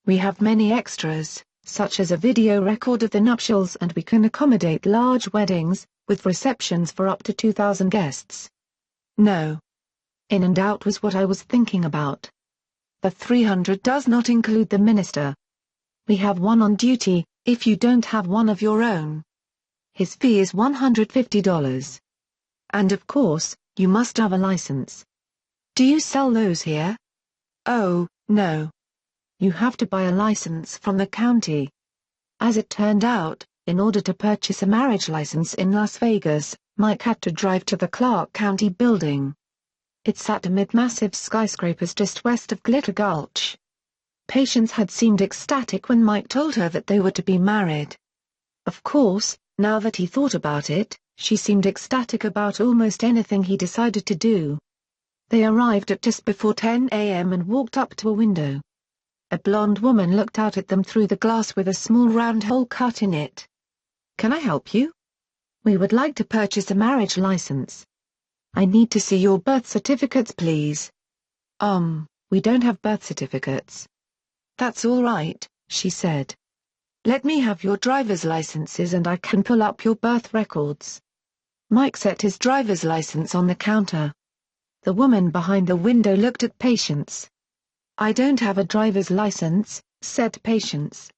"We have many extras, such as a video record of the nuptials, and we can accommodate large weddings, with receptions for up to 2,000 guests." "No. In-and-out was what I was thinking about. The 300 does not include the minister. We have one on duty, if you don't have one of your own." His fee is $150. And of course, you must have a license. Do you sell those here? Oh, no. You have to buy a license from the county. As it turned out, in order to purchase a marriage license in Las Vegas, Mike had to drive to the Clark County building. It sat amid massive skyscrapers just west of Glitter Gulch. Patience had seemed ecstatic when Mike told her that they were to be married. Of course, now that he thought about it, she seemed ecstatic about almost anything he decided to do. They arrived at just before 10 a.m. and walked up to a window. A blonde woman looked out at them through the glass with a small round hole cut in it. "Can I help you? We would like to purchase a marriage license. I need to see your birth certificates, please." We don't have birth certificates." "That's all right," she said. "Let me have your driver's licenses and I can pull up your birth records." Mike set his driver's license on the counter. The woman behind the window looked at Patience. "I don't have a driver's license," said Patience.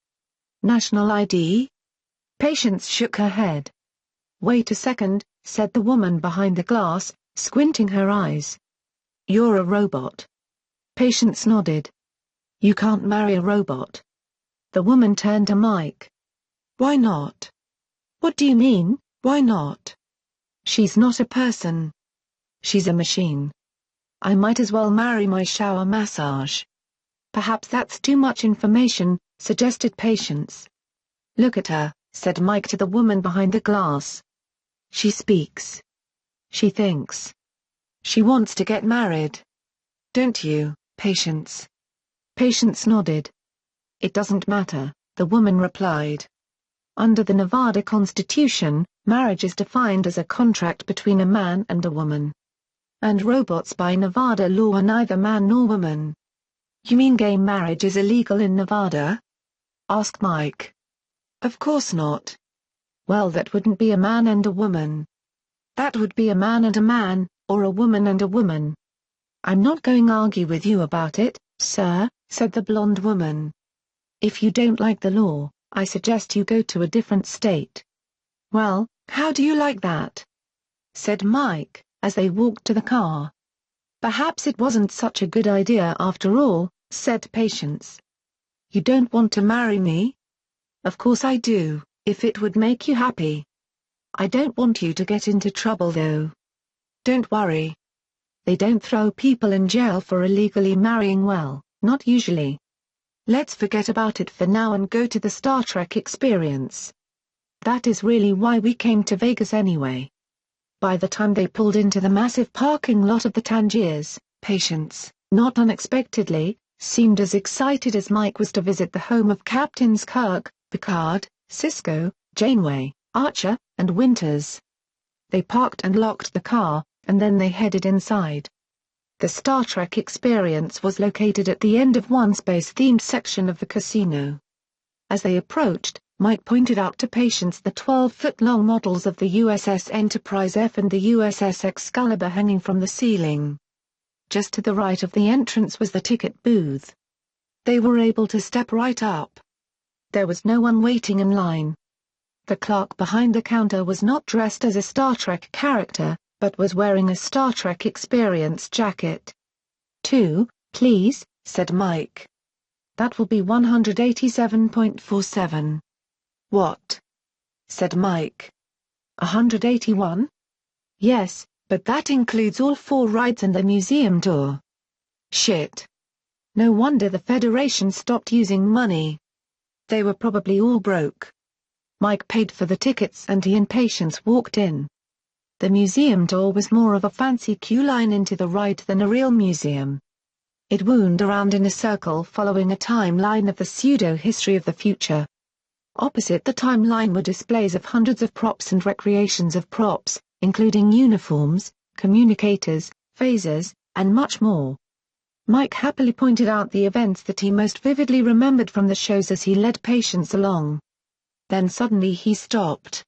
"National ID?" Patience shook her head. "Wait a second," said the woman behind the glass, squinting her eyes. "You're a robot." Patience nodded. "You can't marry a robot." The woman turned to Mike. "Why not?" "What do you mean, why not?" "She's not a person. She's a machine. I might as well marry my shower massage." "Perhaps that's too much information," suggested Patience. "Look at her," said Mike to the woman behind the glass. "She speaks. She thinks. She wants to get married. Don't you, Patience?" Patience nodded. "It doesn't matter," the woman replied. Under the Nevada Constitution, marriage is defined as a contract between a man and a woman. And robots by Nevada law are neither man nor woman. "You mean gay marriage is illegal in Nevada?" asked Mike. "Of course not." "Well, that wouldn't be a man and a woman. That would be a man and a man, or a woman and a woman." "I'm not going to argue with you about it, sir," said the blonde woman. "If you don't like the law, I suggest you go to a different state." "Well, how do you like that?" said Mike, as they walked to the car. "Perhaps it wasn't such a good idea after all," said Patience. "You don't want to marry me?" "Of course I do, if it would make you happy. I don't want you to get into trouble though." "Don't worry. They don't throw people in jail for illegally marrying, well, not usually. Let's forget about it for now and go to the Star Trek experience. That is really why we came to Vegas anyway." By the time they pulled into the massive parking lot of the Tangiers, Patience, not unexpectedly, seemed as excited as Mike was to visit the home of Captains Kirk, Picard, Sisko, Janeway, Archer, and Winters. They parked and locked the car, and then they headed inside. The Star Trek experience was located at the end of one space-themed section of the casino. As they approached, Mike pointed out to Patience the 12-foot-long models of the USS Enterprise F and the USS Excalibur hanging from the ceiling. Just to the right of the entrance was the ticket booth. They were able to step right up. There was no one waiting in line. The clerk behind the counter was not dressed as a Star Trek character, but was wearing a Star Trek experience jacket. "2, please," said Mike. "That will be $187.47. "What?" said Mike. "$181? "Yes, but that includes all 4 rides and the museum tour." "Shit. No wonder the Federation stopped using money. They were probably all broke." Mike paid for the tickets and he and Patience walked in. The museum tour was more of a fancy queue line into the ride than a real museum. It wound around in a circle following a timeline of the pseudo-history of the future. Opposite the timeline were displays of hundreds of props and recreations of props, including uniforms, communicators, phasers, and much more. Mike happily pointed out the events that he most vividly remembered from the shows as he led Patience along. Then suddenly he stopped.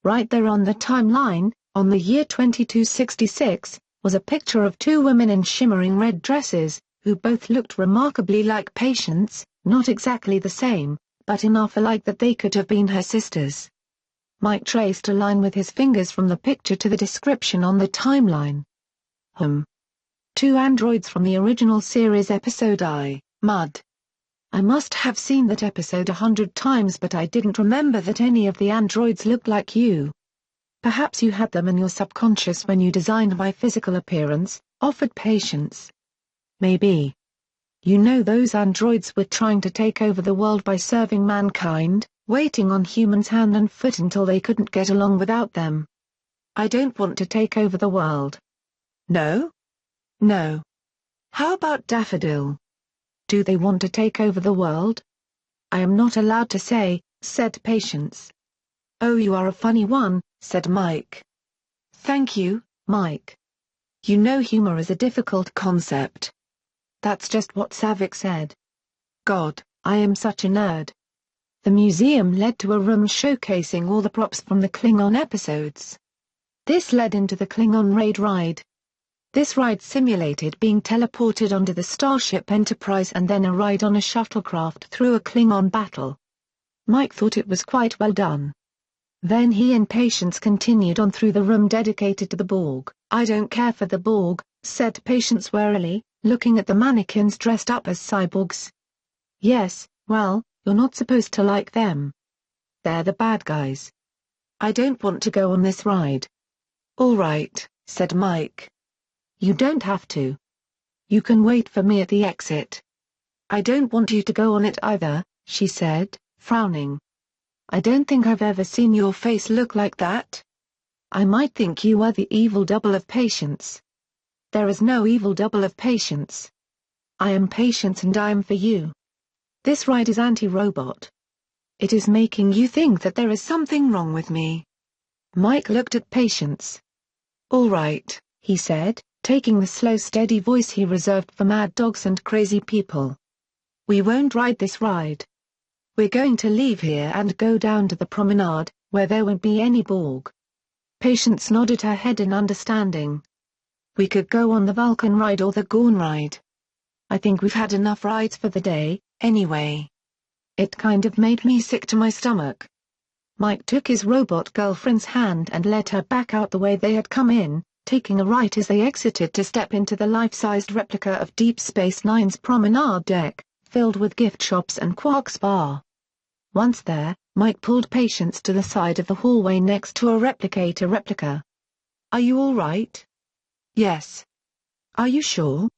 Right there on the timeline, on the year 2266, was a picture of 2 women in shimmering red dresses, who both looked remarkably like Patience, not exactly the same, but enough alike that they could have been her sisters. Mike traced a line with his fingers from the picture to the description on the timeline. 2 androids from the original series episode Mud. I must have seen that episode 100 times, but I didn't remember that any of the androids looked like you. Perhaps you had them in your subconscious when you designed my physical appearance, offered Patience. Maybe. You know, those androids were trying to take over the world by serving mankind, waiting on humans hand and foot until they couldn't get along without them. I don't want to take over the world. No? No. How about Daffodil? Do they want to take over the world? I am not allowed to say, said Patience. Oh, you are a funny one, said Mike. Thank you, Mike. You know, humor is a difficult concept. That's just what Savick said. God, I am such a nerd. The museum led to a room showcasing all the props from the Klingon episodes. This led into the Klingon raid ride. This ride simulated being teleported onto the Starship Enterprise and then a ride on a shuttlecraft through a Klingon battle. Mike thought it was quite well done. Then he and Patience continued on through the room dedicated to the Borg. I don't care for the Borg, said Patience warily, looking at the mannequins dressed up as cyborgs. Yes, well, you're not supposed to like them. They're the bad guys. I don't want to go on this ride. All right, said Mike. You don't have to. You can wait for me at the exit. I don't want you to go on it either, she said, frowning. I don't think I've ever seen your face look like that. I might think you are the evil double of Patience. There is no evil double of Patience. I am Patience and I am for you. This ride is anti-robot. It is making you think that there is something wrong with me. Mike looked at Patience. All right, he said, taking the slow steady voice he reserved for mad dogs and crazy people. We won't ride this ride. We're going to leave here and go down to the promenade, where there won't be any Borg. Patience nodded her head in understanding. We could go on the Vulcan ride or the Gorn ride. I think we've had enough rides for the day, anyway. It kind of made me sick to my stomach. Mike took his robot girlfriend's hand and led her back out the way they had come in, taking a right as they exited to step into the life-sized replica of Deep Space Nine's promenade deck, filled with gift shops and Quark's bar. Once there, Mike pulled Patience to the side of the hallway next to a replicator replica. Are you all right? Yes. Are you sure?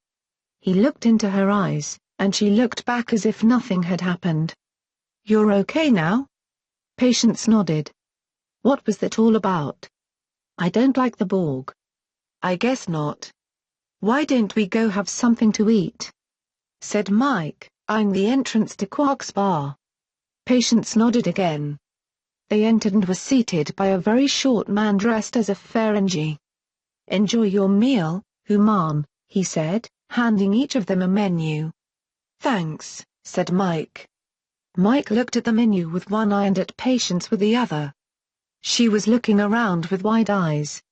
He looked into her eyes, and she looked back as if nothing had happened. You're okay now? Patience nodded. What was that all about? I don't like the Borg. I guess not. Why don't we go have something to eat? Said Mike, eyeing the entrance to Quark's bar. Patience nodded again. They entered and were seated by a very short man dressed as a Ferengi. Enjoy your meal, Human, he said, handing each of them a menu. Thanks, said Mike. Mike looked at the menu with one eye and at Patience with the other. She was looking around with wide eyes.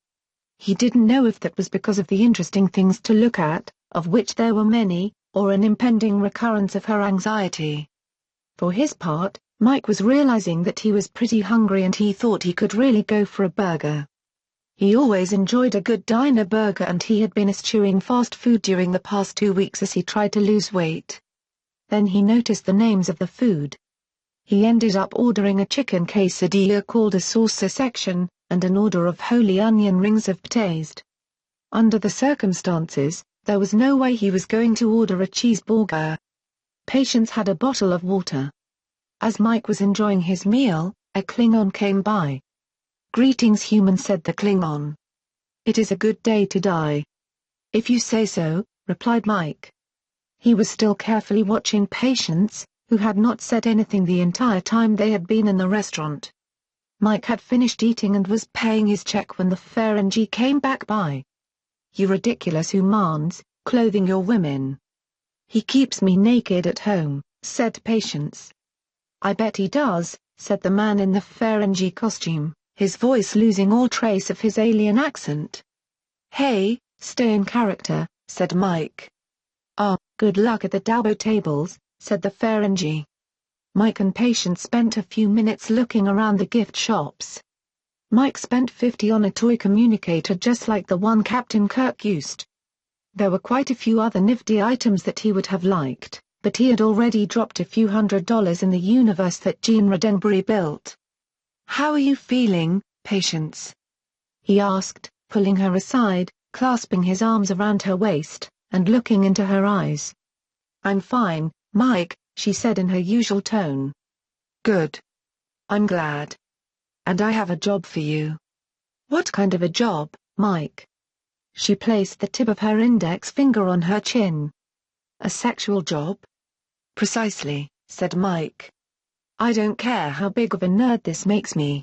He didn't know if that was because of the interesting things to look at, of which there were many, or an impending recurrence of her anxiety. For his part, Mike was realizing that he was pretty hungry and he thought he could really go for a burger. He always enjoyed a good diner burger and he had been eschewing fast food during the past 2 weeks as he tried to lose weight. Then he noticed the names of the food. He ended up ordering a chicken quesadilla called a saucer section, and an order of holy onion rings of pataste. Under the circumstances, there was no way he was going to order a cheeseburger. Patience had a bottle of water. As Mike was enjoying his meal, a Klingon came by. Greetings, human, said the Klingon. It is a good day to die. If you say so, replied Mike. He was still carefully watching Patience, who had not said anything the entire time they had been in the restaurant. Mike had finished eating and was paying his check when the Ferengi came back by. You ridiculous humans, clothing your women. He keeps me naked at home, said Patience. I bet he does, said the man in the Ferengi costume, his voice losing all trace of his alien accent. Hey, stay in character, said Mike. Ah, good luck at the Dabo tables, said the Ferengi. Mike and Patience spent a few minutes looking around the gift shops. Mike spent $50 on a toy communicator just like the one Captain Kirk used. There were quite a few other nifty items that he would have liked, but he had already dropped a few $100s in the universe that Gene Roddenberry built. "How are you feeling, Patience?" he asked, pulling her aside, clasping his arms around her waist, and looking into her eyes. "I'm fine, Mike," she said in her usual tone. "Good. I'm glad. And I have a job for you." "What kind of a job, Mike?" She placed the tip of her index finger on her chin. "A sexual job?" "Precisely," said Mike. "I don't care how big of a nerd this makes me.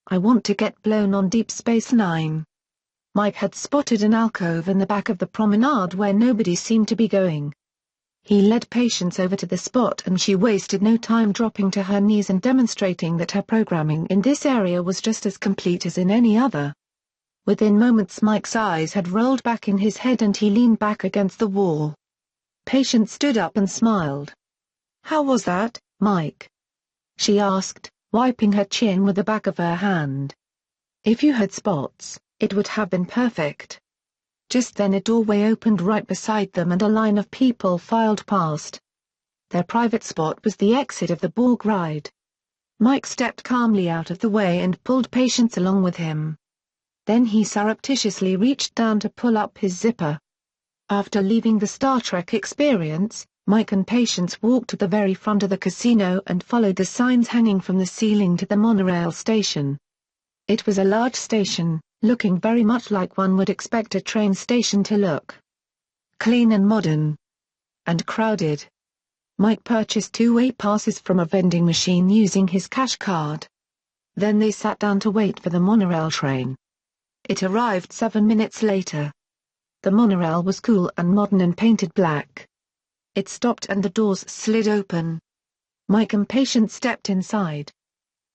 I want to get blown on Deep Space Nine." Mike had spotted an alcove in the back of the promenade where nobody seemed to be going. He led Patience over to the spot and she wasted no time dropping to her knees and demonstrating that her programming in this area was just as complete as in any other. Within moments Mike's eyes had rolled back in his head and he leaned back against the wall. Patience stood up and smiled. "How was that, Mike?" she asked, wiping her chin with the back of her hand. "If you had spots, it would have been perfect." Just then a doorway opened right beside them and a line of people filed past. Their private spot was the exit of the Borg ride. Mike stepped calmly out of the way and pulled Patience along with him. Then he surreptitiously reached down to pull up his zipper. After leaving the Star Trek experience, Mike and Patience walked to the very front of the casino and followed the signs hanging from the ceiling to the monorail station. It was a large station, looking very much like one would expect a train station to look. Clean and modern. And crowded. Mike purchased two-way passes from a vending machine using his cash card. Then they sat down to wait for the monorail train. It arrived 7 minutes later. The monorail was cool and modern and painted black. It stopped and the doors slid open. Mike and Patience stepped inside.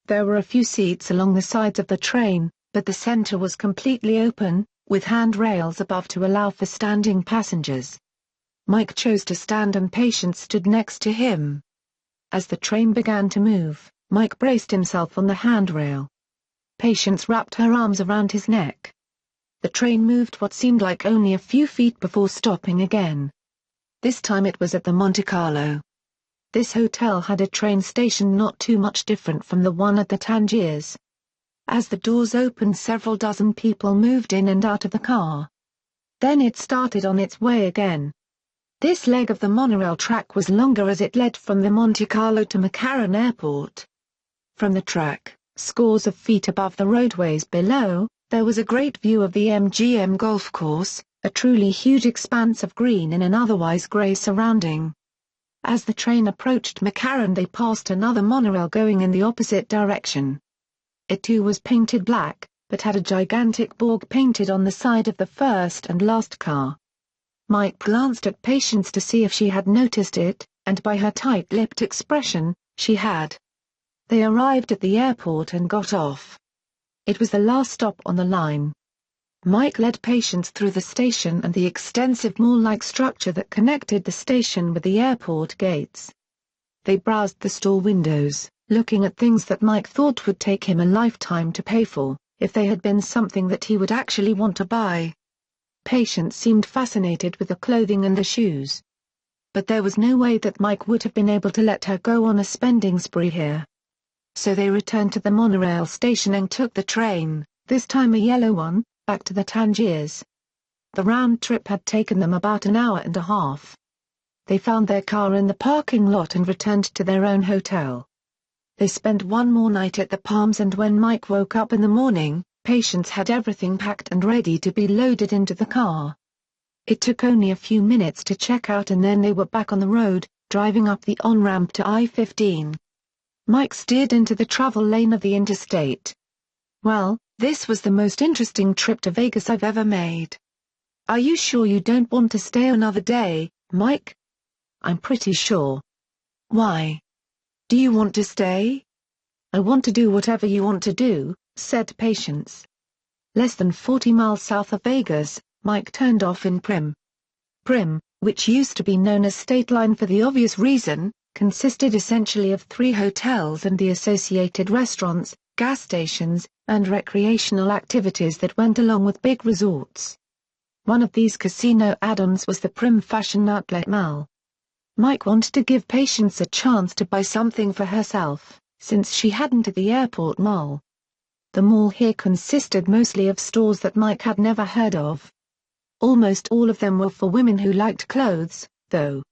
There were a few seats along the sides of the train, but the center was completely open, with handrails above to allow for standing passengers. Mike chose to stand and Patience stood next to him. As the train began to move, Mike braced himself on the handrail. Patience wrapped her arms around his neck. The train moved what seemed like only a few feet before stopping again. This time it was at the Monte Carlo. This hotel had a train station not too much different from the one at the Tangiers. As the doors opened, several dozen people moved in and out of the car. Then it started on its way again. This leg of the monorail track was longer as it led from the Monte Carlo to McCarran Airport. From the track, scores of feet above the roadways below, there was a great view of the MGM golf course, a truly huge expanse of green in an otherwise gray surrounding. As the train approached McCarran, they passed another monorail going in the opposite direction. It too was painted black, but had a gigantic Borg painted on the side of the first and last car. Mike glanced at Patience to see if she had noticed it, and by her tight-lipped expression, she had. They arrived at the airport and got off. It was the last stop on the line. Mike led Patience through the station and the extensive mall-like structure that connected the station with the airport gates. They browsed the store windows, looking at things that Mike thought would take him a lifetime to pay for, if they had been something that he would actually want to buy. Patience seemed fascinated with the clothing and the shoes. But there was no way that Mike would have been able to let her go on a spending spree here. So they returned to the monorail station and took the train, this time a yellow one, back to the Tangiers. The round trip had taken them about an hour and a half. They found their car in the parking lot and returned to their own hotel. They spent one more night at the Palms, and when Mike woke up in the morning, Patience had everything packed and ready to be loaded into the car. It took only a few minutes to check out and then they were back on the road, driving up the on-ramp to I-15. Mike steered into the travel lane of the interstate. "Well, this was the most interesting trip to Vegas I've ever made. Are you sure you don't want to stay another day, Mike?" "I'm pretty sure." "Why? Do you want to stay?" "I want to do whatever you want to do," said Patience. Less than 40 miles south of Vegas, Mike turned off in Primm. Primm, which used to be known as State Line for the obvious reason, consisted essentially of 3 hotels and the associated restaurants, gas stations, and recreational activities that went along with big resorts. One of these casino add-ons was the Prim Fashion Outlet Mall. Mike wanted to give Patience a chance to buy something for herself, since she hadn't at the airport mall. The mall here consisted mostly of stores that Mike had never heard of. Almost all of them were for women who liked clothes, though.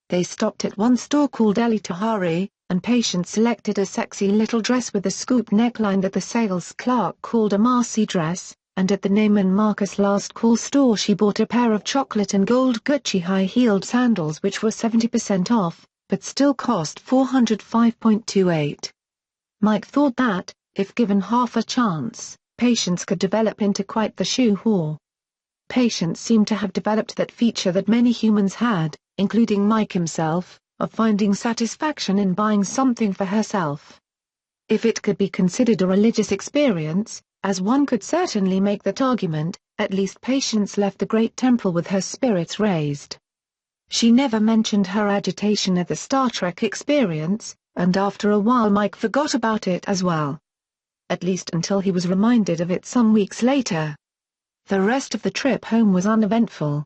They stopped at one store called Eli Tahari, and Patience selected a sexy little dress with a scoop neckline that the sales clerk called a Marcy dress, and at the Neiman Marcus last call store she bought a pair of chocolate and gold Gucci high-heeled sandals which were 70% off, but still cost $405.28. Mike thought that, if given half a chance, Patience could develop into quite the shoe whore. Patience seemed to have developed that feature that many humans had, including Mike himself, of finding satisfaction in buying something for herself. If it could be considered a religious experience, as one could certainly make that argument, at least Patience left the great temple with her spirits raised. She never mentioned her agitation at the Star Trek experience, and after a while Mike forgot about it as well. At least until he was reminded of it some weeks later. The rest of the trip home was uneventful.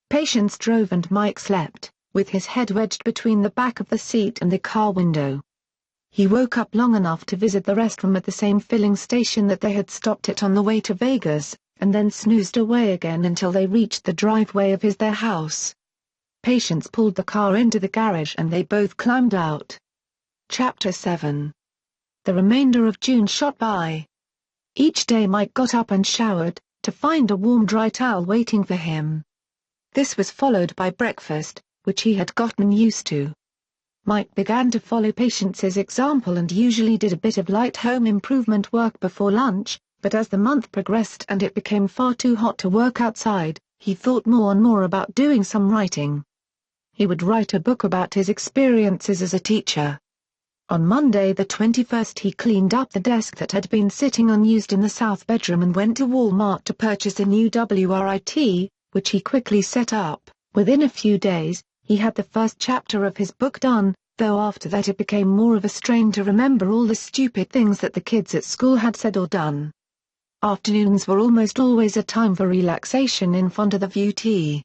Patience drove and Mike slept, with his head wedged between the back of the seat and the car window. He woke up long enough to visit the restroom at the same filling station that they had stopped at on the way to Vegas, and then snoozed away again until they reached the driveway of their house. Patience pulled the car into the garage and they both climbed out. Chapter 7. The remainder of June shot by. Each day Mike got up and showered, to find a warm dry towel waiting for him. This was followed by breakfast, which he had gotten used to. Mike began to follow Patience's example and usually did a bit of light home improvement work before lunch, but as the month progressed and it became far too hot to work outside, he thought more and more about doing some writing. He would write a book about his experiences as a teacher. On Monday the 21st he cleaned up the desk that had been sitting unused in the south bedroom and went to Walmart to purchase a new WRIT, which he quickly set up. Within a few days, he had the first chapter of his book done, though after that it became more of a strain to remember all the stupid things that the kids at school had said or done. Afternoons were almost always a time for relaxation in front of the VT.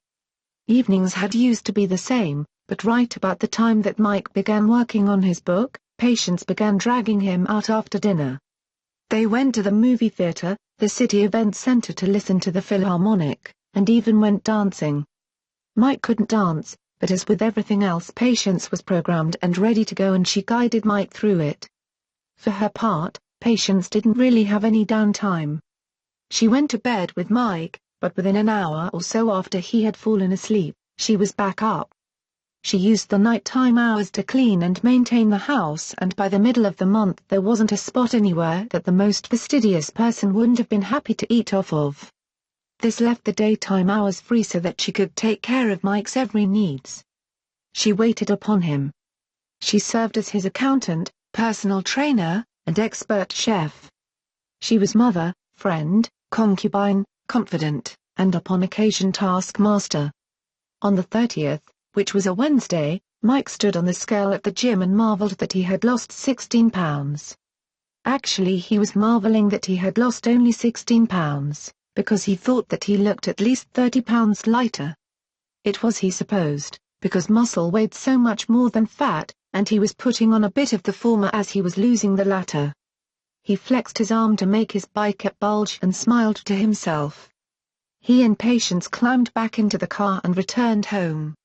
Evenings had used to be the same, but right about the time that Mike began working on his book, Patience began dragging him out after dinner. They went to the movie theater, the city event center to listen to the Philharmonic, and even went dancing. Mike couldn't dance, but as with everything else Patience was programmed and ready to go and she guided Mike through it. For her part, Patience didn't really have any downtime. She went to bed with Mike, but within an hour or so after he had fallen asleep, she was back up. She used the nighttime hours to clean and maintain the house and by the middle of the month there wasn't a spot anywhere that the most fastidious person wouldn't have been happy to eat off of. This left the daytime hours free so that she could take care of Mike's every needs. She waited upon him. She served as his accountant, personal trainer, and expert chef. She was mother, friend, concubine, confidant, and upon occasion taskmaster. On the 30th, which was a Wednesday, Mike stood on the scale at the gym and marveled that he had lost 16 pounds. Actually he was marveling that he had lost only 16 pounds, because he thought that he looked at least 30 pounds lighter. It was he supposed, because muscle weighed so much more than fat, and he was putting on a bit of the former as he was losing the latter. He flexed his arm to make his bicep bulge and smiled to himself. He and Patience climbed back into the car and returned home.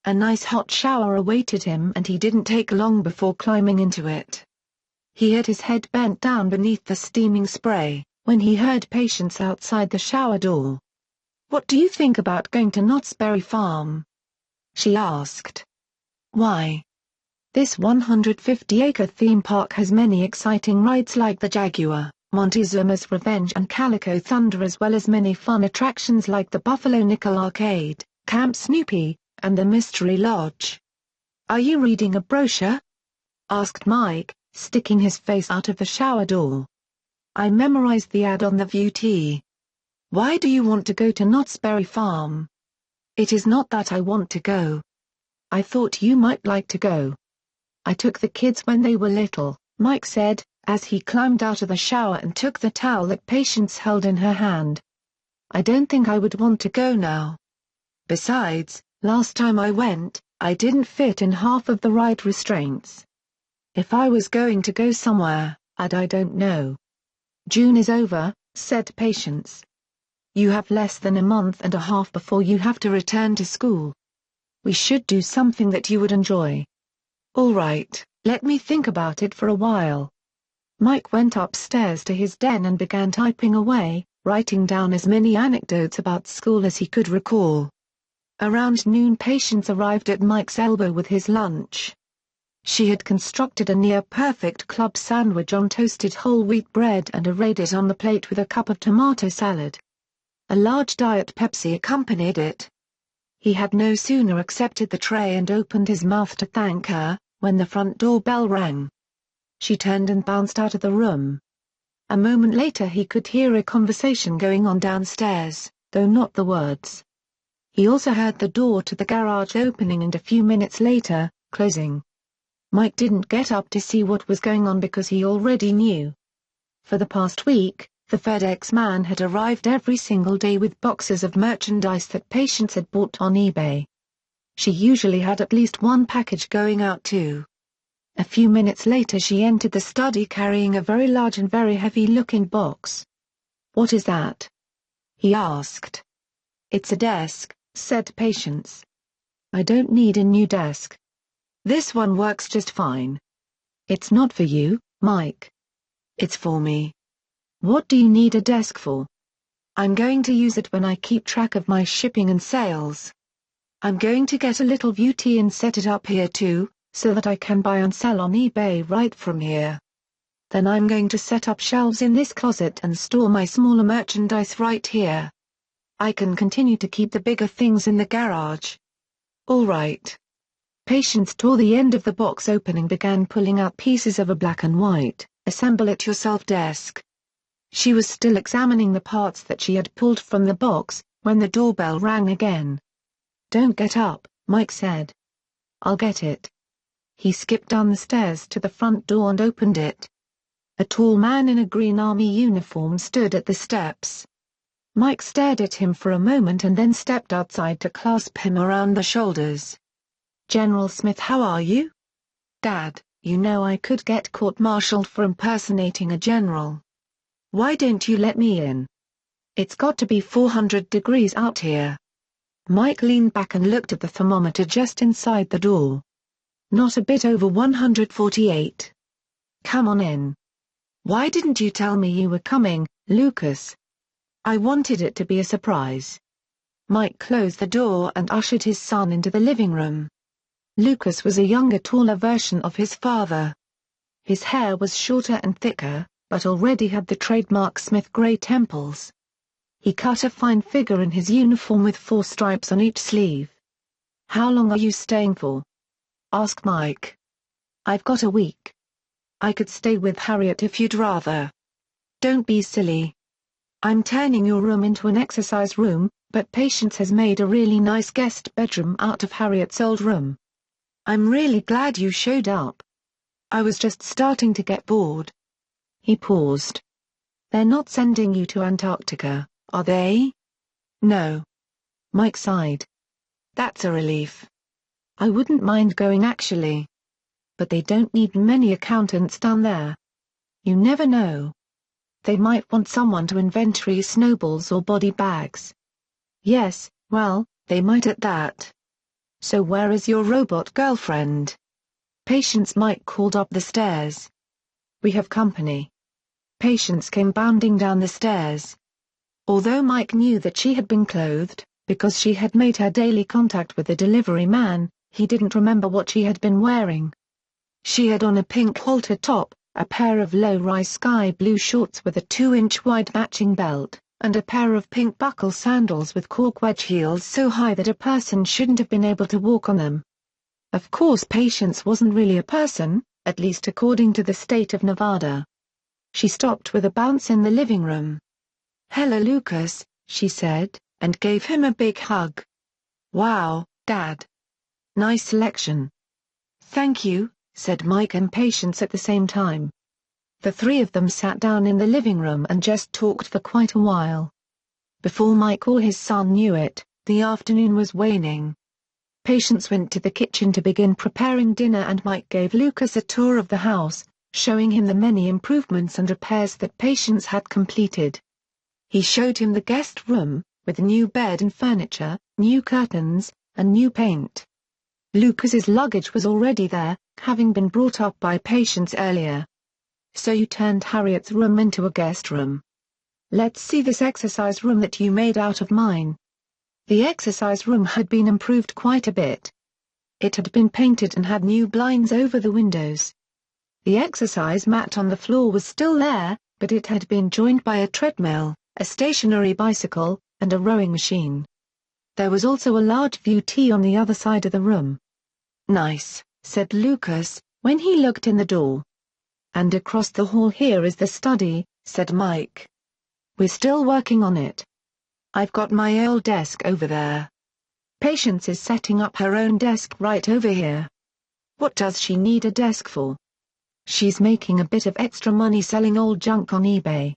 A nice hot shower awaited him and he didn't take long before climbing into it. He had his head bent down beneath the steaming spray, when he heard Patience outside the shower door. "What do you think about going to Knott's Berry Farm?" she asked. "Why?" "This 150-acre theme park has many exciting rides like the Jaguar, Montezuma's Revenge and Calico Thunder as well as many fun attractions like the Buffalo Nickel Arcade, Camp Snoopy, and the Mystery Lodge." "Are you reading a brochure?" asked Mike, sticking his face out of the shower door. "I memorized the ad on the VT. Why do you want to go to Knott's Berry Farm?" "It is not that I want to go. I thought you might like to go. I took the kids when they were little," Mike said, as he climbed out of the shower and took the towel that Patience held in her hand. "I don't think I would want to go now. Besides, last time I went, I didn't fit in half of the ride restraints. If I was going to go somewhere, I don't know." "June is over," said Patience. "You have less than a month and a half before you have to return to school. We should do something that you would enjoy." "All right, let me think about it for a while." Mike went upstairs to his den and began typing away, writing down as many anecdotes about school as he could recall. Around noon Patience arrived at Mike's elbow with his lunch. She had constructed a near-perfect club sandwich on toasted whole wheat bread and arrayed it on the plate with a cup of tomato salad. A large Diet Pepsi accompanied it. He had no sooner accepted the tray and opened his mouth to thank her, when the front door bell rang. She turned and bounced out of the room. A moment later he could hear a conversation going on downstairs, though not the words. He also heard the door to the garage opening and a few minutes later, closing. Mike didn't get up to see what was going on because he already knew. For the past week, the FedEx man had arrived every single day with boxes of merchandise that Patience had bought on eBay. She usually had at least one package going out too. A few minutes later she entered the study carrying a very large and very heavy-looking box. "What is that?" he asked. "It's a desk," said Patience. "I don't need a new desk. This one works just fine." "It's not for you, Mike. It's for me." "What do you need a desk for?" "I'm going to use it when I keep track of my shipping and sales. I'm going to get a little VT and set it up here too, so that I can buy and sell on eBay right from here. Then I'm going to set up shelves in this closet and store my smaller merchandise right here. I can continue to keep the bigger things in the garage." "All right." Patience tore the end of the box open and began pulling out pieces of a black and white, assemble-it-yourself desk. She was still examining the parts that she had pulled from the box, when the doorbell rang again. "Don't get up," Mike said. "I'll get it." He skipped down the stairs to the front door and opened it. A tall man in a green army uniform stood at the steps. Mike stared at him for a moment and then stepped outside to clasp him around the shoulders. "General Smith, how are you?" "Dad, you know I could get court-martialed for impersonating a general. Why don't you let me in? It's got to be 400 degrees out here." Mike leaned back and looked at the thermometer just inside the door. "Not a bit over 148. Come on in." "Why didn't you tell me you were coming, Lucas?" "I wanted it to be a surprise." Mike closed the door and ushered his son into the living room. Lucas was a younger, taller version of his father. His hair was shorter and thicker, but already had the trademark Smith gray temples. He cut a fine figure in his uniform with 4 stripes on each sleeve. "How long are you staying for?" asked Mike. "I've got a week. I could stay with Harriet if you'd rather." "Don't be silly. I'm turning your room into an exercise room, but Patience has made a really nice guest bedroom out of Harriet's old room. I'm really glad you showed up. I was just starting to get bored." He paused. "They're not sending you to Antarctica, are they?" "No." Mike sighed. "That's a relief. I wouldn't mind going actually. But they don't need many accountants down there. You never know. They might want someone to inventory snowballs or body bags." "Yes, well, they might at that. So where is your robot girlfriend?" Patience Mike called up the stairs. "We have company." Patience came bounding down the stairs. Although Mike knew that she had been clothed, because she had made her daily contact with the delivery man, he didn't remember what she had been wearing. She had on a pink halter top, a pair of low-rise sky blue shorts with a 2-inch wide matching belt, and a pair of pink buckle sandals with cork wedge heels so high that a person shouldn't have been able to walk on them. Of course Patience wasn't really a person, at least according to the state of Nevada. She stopped with a bounce in the living room. "Hello Lucas," she said, and gave him a big hug. "Wow, Dad. Nice selection." "Thank you," said Mike and Patience at the same time. The three of them sat down in the living room and just talked for quite a while. Before Mike or his son knew it, the afternoon was waning. Patience went to the kitchen to begin preparing dinner and Mike gave Lucas a tour of the house, showing him the many improvements and repairs that Patience had completed. He showed him the guest room, with a new bed and furniture, new curtains, and new paint. Lucas's luggage was already there, having been brought up by Patience earlier. So you turned Harriet's room into a guest room. Let's see this exercise room that you made out of mine. The exercise room had been improved quite a bit. It had been painted and had new blinds over the windows. The exercise mat on the floor was still there, but it had been joined by a treadmill, a stationary bicycle, and a rowing machine. There was also a large view T on the other side of the room. Nice, said Lucas, when he looked in the door. And across the hall here is the study, said Mike. We're still working on it. I've got my old desk over there. Patience is setting up her own desk right over here. What does she need a desk for? She's making a bit of extra money selling old junk on eBay.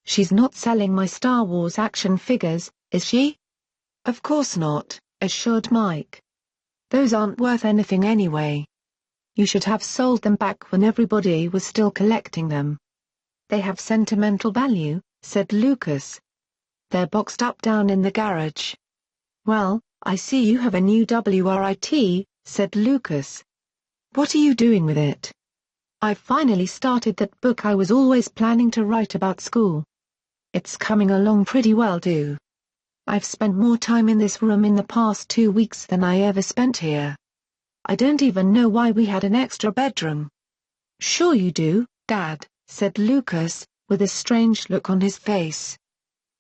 She's not selling my Star Wars action figures, is she? Of course not, assured Mike. Those aren't worth anything anyway. You should have sold them back when everybody was still collecting them. They have sentimental value, said Lucas. They're boxed up down in the garage. Well, I see you have a new WRIT, said Lucas. What are you doing with it? I've finally started that book I was always planning to write about school. It's coming along pretty well too. I've spent more time in this room in the past 2 weeks than I ever spent here. I don't even know why we had an extra bedroom. Sure you do, Dad, said Lucas, with a strange look on his face.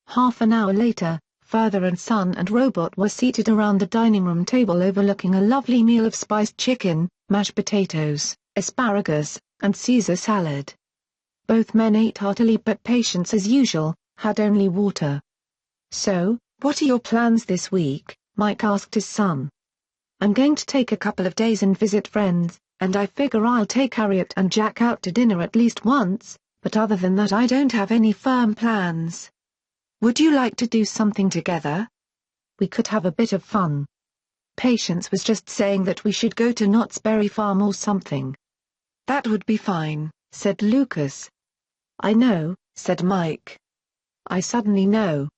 Half an hour later, father and son and robot were seated around the dining room table overlooking a lovely meal of spiced chicken, mashed potatoes, asparagus, and Caesar salad. Both men ate heartily but Patience as usual, had only water. So, what are your plans this week? Mike asked his son. I'm going to take a couple of days and visit friends, and I figure I'll take Harriet and Jack out to dinner at least once, but other than that I don't have any firm plans. Would you like to do something together? We could have a bit of fun. Patience was just saying that we should go to Knott's Berry Farm or something. That would be fine, said Lucas. I know, said Mike. I suddenly know.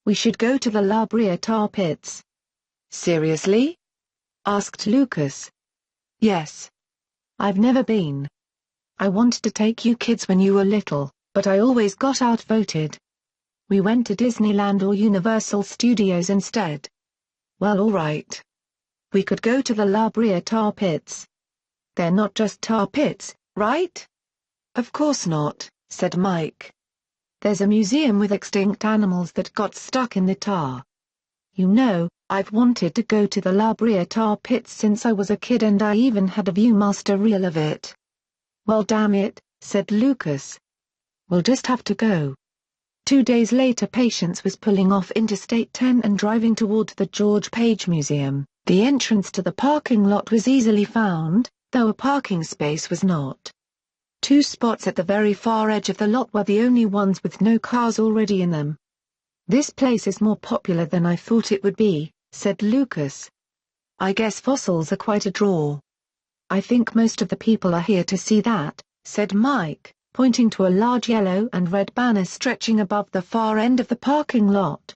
We should go to the La Brea tar pits. Seriously? Asked Lucas. Yes. I've never been. I wanted to take you kids when you were little, but I always got outvoted. We went to Disneyland or Universal Studios instead. Well, all right. We could go to the La Brea tar pits. They're not just tar pits, right? Of course not, said Mike. There's a museum with extinct animals that got stuck in the tar. You know, I've wanted to go to the La Brea tar pits since I was a kid and I even had a Viewmaster reel of it. Well, damn it, said Lucas. We'll just have to go. 2 days later Patience was pulling off Interstate 10 and driving toward the George Page Museum. The entrance to the parking lot was easily found, though a parking space was not. 2 spots at the very far edge of the lot were the only ones with no cars already in them. This place is more popular than I thought it would be, said Lucas. I guess fossils are quite a draw. I think most of the people are here to see that, said Mike, pointing to a large yellow and red banner stretching above the far end of the parking lot.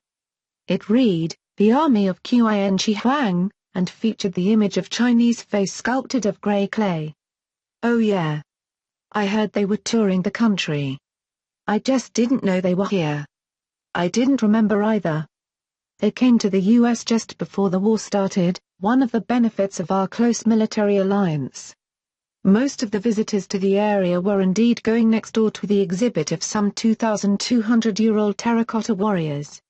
It read, The Army of Qin Shi Huang, and featured the image of Chinese face sculpted of gray clay. Oh yeah. I heard they were touring the country. I just didn't know they were here. I didn't remember either. They came to the US just before the war started, one of the benefits of our close military alliance. Most of the visitors to the area were indeed going next door to the exhibit of some 2,200-year-old terracotta warriors.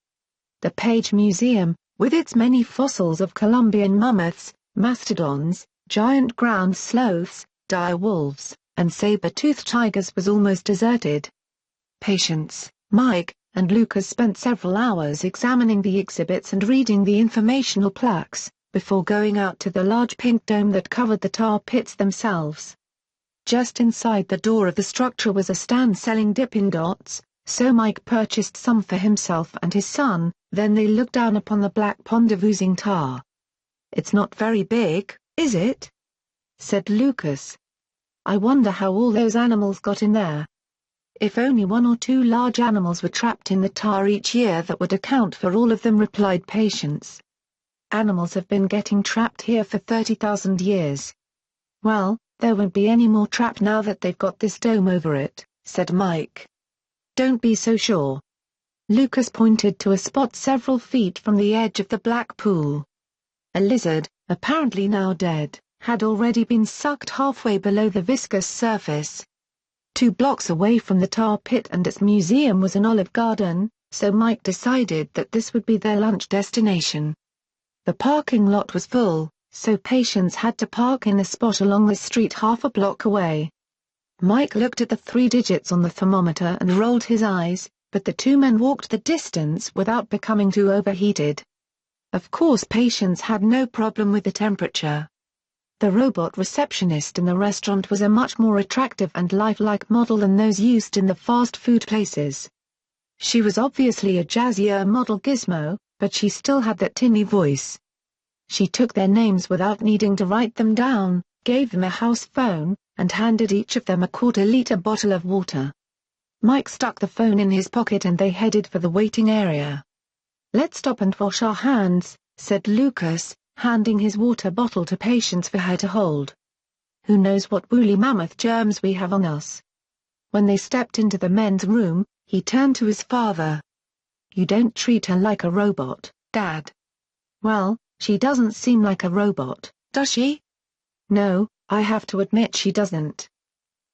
The Page Museum, with its many fossils of Columbian mammoths, mastodons, giant ground sloths, dire wolves, and saber-toothed tigers was almost deserted. Patience, Mike, and Lucas spent several hours examining the exhibits and reading the informational plaques, before going out to the large pink dome that covered the tar pits themselves. Just inside the door of the structure was a stand selling Dippin' Dots, so Mike purchased some for himself and his son. Then they looked down upon the black pond of oozing tar. "It's not very big, is it?" said Lucas. "I wonder how all those animals got in there." "If only 1 or 2 large animals were trapped in the tar each year, that would account for all of them," replied Patience. "Animals have been getting trapped here for 30,000 years. "Well, there won't be any more trapped now that they've got this dome over it," said Mike. "Don't be so sure." Lucas pointed to a spot several feet from the edge of the black pool. A lizard, apparently now dead, had already been sucked halfway below the viscous surface. 2 blocks away from the tar pit and its museum was an olive garden, so Mike decided that this would be their lunch destination. The parking lot was full, so Patience had to park in a spot along the street half a block away. Mike looked at the 3 digits on the thermometer and rolled his eyes, but the 2 men walked the distance without becoming too overheated. Of course, Patience had no problem with the temperature. The robot receptionist in the restaurant was a much more attractive and lifelike model than those used in the fast food places. She was obviously a jazzier model Gizmo, but she still had that tinny voice. She took their names without needing to write them down, gave them a house phone, and handed each of them a quarter-liter bottle of water. Mike stuck the phone in his pocket and they headed for the waiting area. "Let's stop and wash our hands," said Lucas, handing his water bottle to Patience for her to hold. "Who knows what woolly mammoth germs we have on us." When they stepped into the men's room, he turned to his father. "You don't treat her like a robot, Dad." "Well, she doesn't seem like a robot, does she?" "No, I have to admit she doesn't.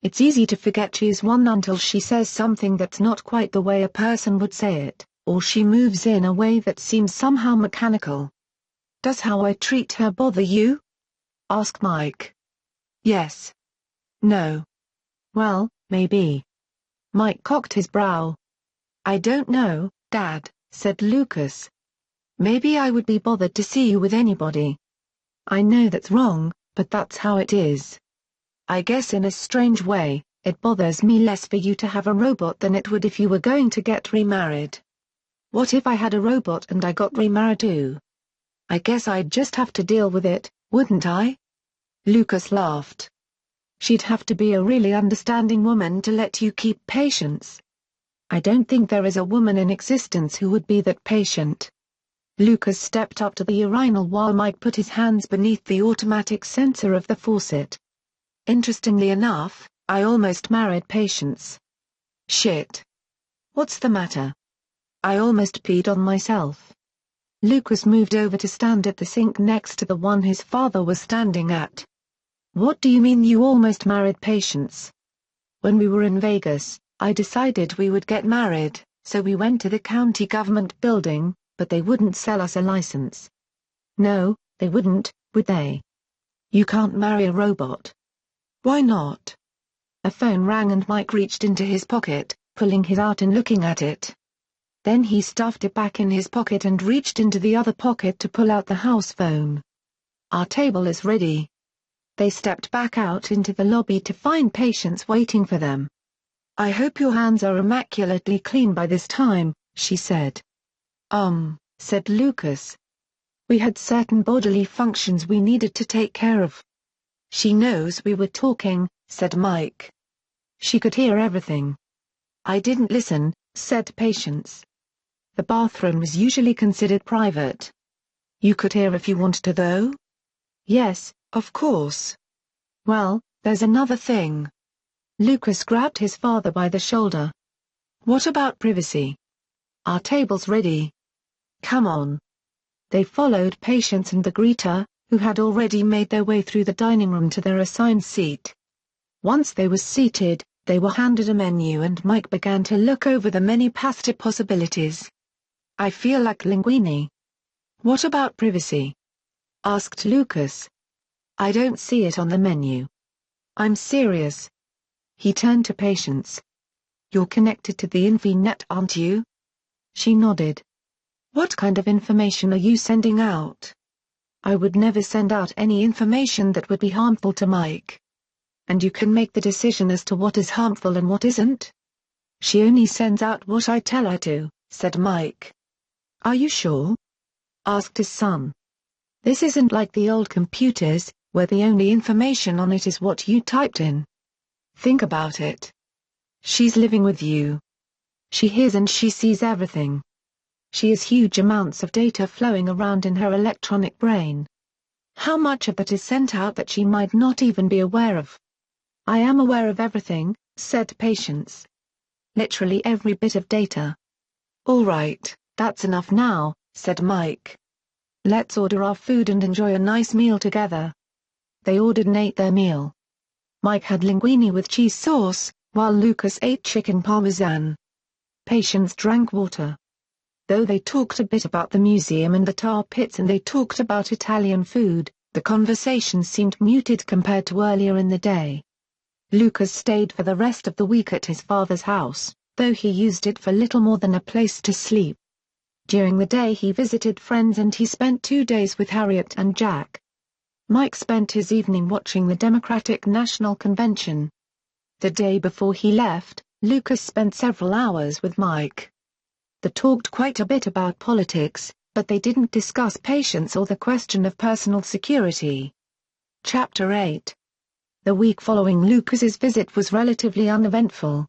It's easy to forget she's one until she says something that's not quite the way a person would say it, or she moves in a way that seems somehow mechanical." "Does how I treat her bother you?" asked Mike. "Yes. No. Well, maybe." Mike cocked his brow. "I don't know, Dad," said Lucas. "Maybe I would be bothered to see you with anybody. I know that's wrong, but that's how it is. I guess in a strange way, it bothers me less for you to have a robot than it would if you were going to get remarried. What if I had a robot and I got remarried too? I guess I'd just have to deal with it, wouldn't I?" Lucas laughed. "She'd have to be a really understanding woman to let you keep Patience. I don't think there is a woman in existence who would be that patient." Lucas stepped up to the urinal while Mike put his hands beneath the automatic sensor of the faucet. "Interestingly enough, I almost married Patience." "Shit. What's the matter?" "I almost peed on myself." Lucas moved over to stand at the sink next to the one his father was standing at. "What do you mean you almost married Patience?" "When we were in Vegas, I decided we would get married, so we went to the county government building, but they wouldn't sell us a license." "No, they wouldn't, would they?" "You can't marry a robot." "Why not?" A phone rang and Mike reached into his pocket, pulling his out and looking at it. Then he stuffed it back in his pocket and reached into the other pocket to pull out the house phone. "Our table is ready." They stepped back out into the lobby to find Patience waiting for them. "I hope your hands are immaculately clean by this time," she said. Said Lucas. "We had certain bodily functions we needed to take care of." "She knows we were talking," said Mike. "She could hear everything." "I didn't listen," said Patience. "The bathroom was usually considered private." "You could hear if you wanted to though?" "Yes, of course." "Well, there's another thing." Lucas grabbed his father by the shoulder. "What about privacy?" "Our table's ready. Come on." They followed Patience and the greeter, who had already made their way through the dining room to their assigned seat. Once they were seated, they were handed a menu and Mike began to look over the many pasta possibilities. "I feel like linguine." "What about privacy?" asked Lucas. "I don't see it on the menu." "I'm serious." He turned to Patience. "You're connected to the Infinet, aren't you?" She nodded. "What kind of information are you sending out?" "I would never send out any information that would be harmful to Mike." and you can make the decision as to what is harmful and what isn't? She only sends out what I tell her to, said Mike. Are you sure? Asked his son. This isn't like the old computers, where the only information on it is what you typed in. Think about it. She's living with you. She hears and she sees everything. She has huge amounts of data flowing around in her electronic brain. How much of that is sent out that she might not even be aware of? I am aware of everything, said Patience. Literally every bit of data. All right, that's enough now, said Mike. Let's order our food and enjoy a nice meal together. They ordered and ate their meal. Mike had linguine with cheese sauce, while Lucas ate chicken parmesan. Patience drank water. Though they talked a bit about the museum and the tar pits and they talked about Italian food, the conversation seemed muted compared to earlier in the day. Lucas stayed for the rest of the week at his father's house, though he used it for little more than a place to sleep. During the day he visited friends and he spent 2 days with Harriet and Jack. Mike spent his evening watching the Democratic National Convention. The day before he left, Lucas spent several hours with Mike. They talked quite a bit about politics, but they didn't discuss Patience or the question of personal security. Chapter 8. The week following Lucas's visit was relatively uneventful.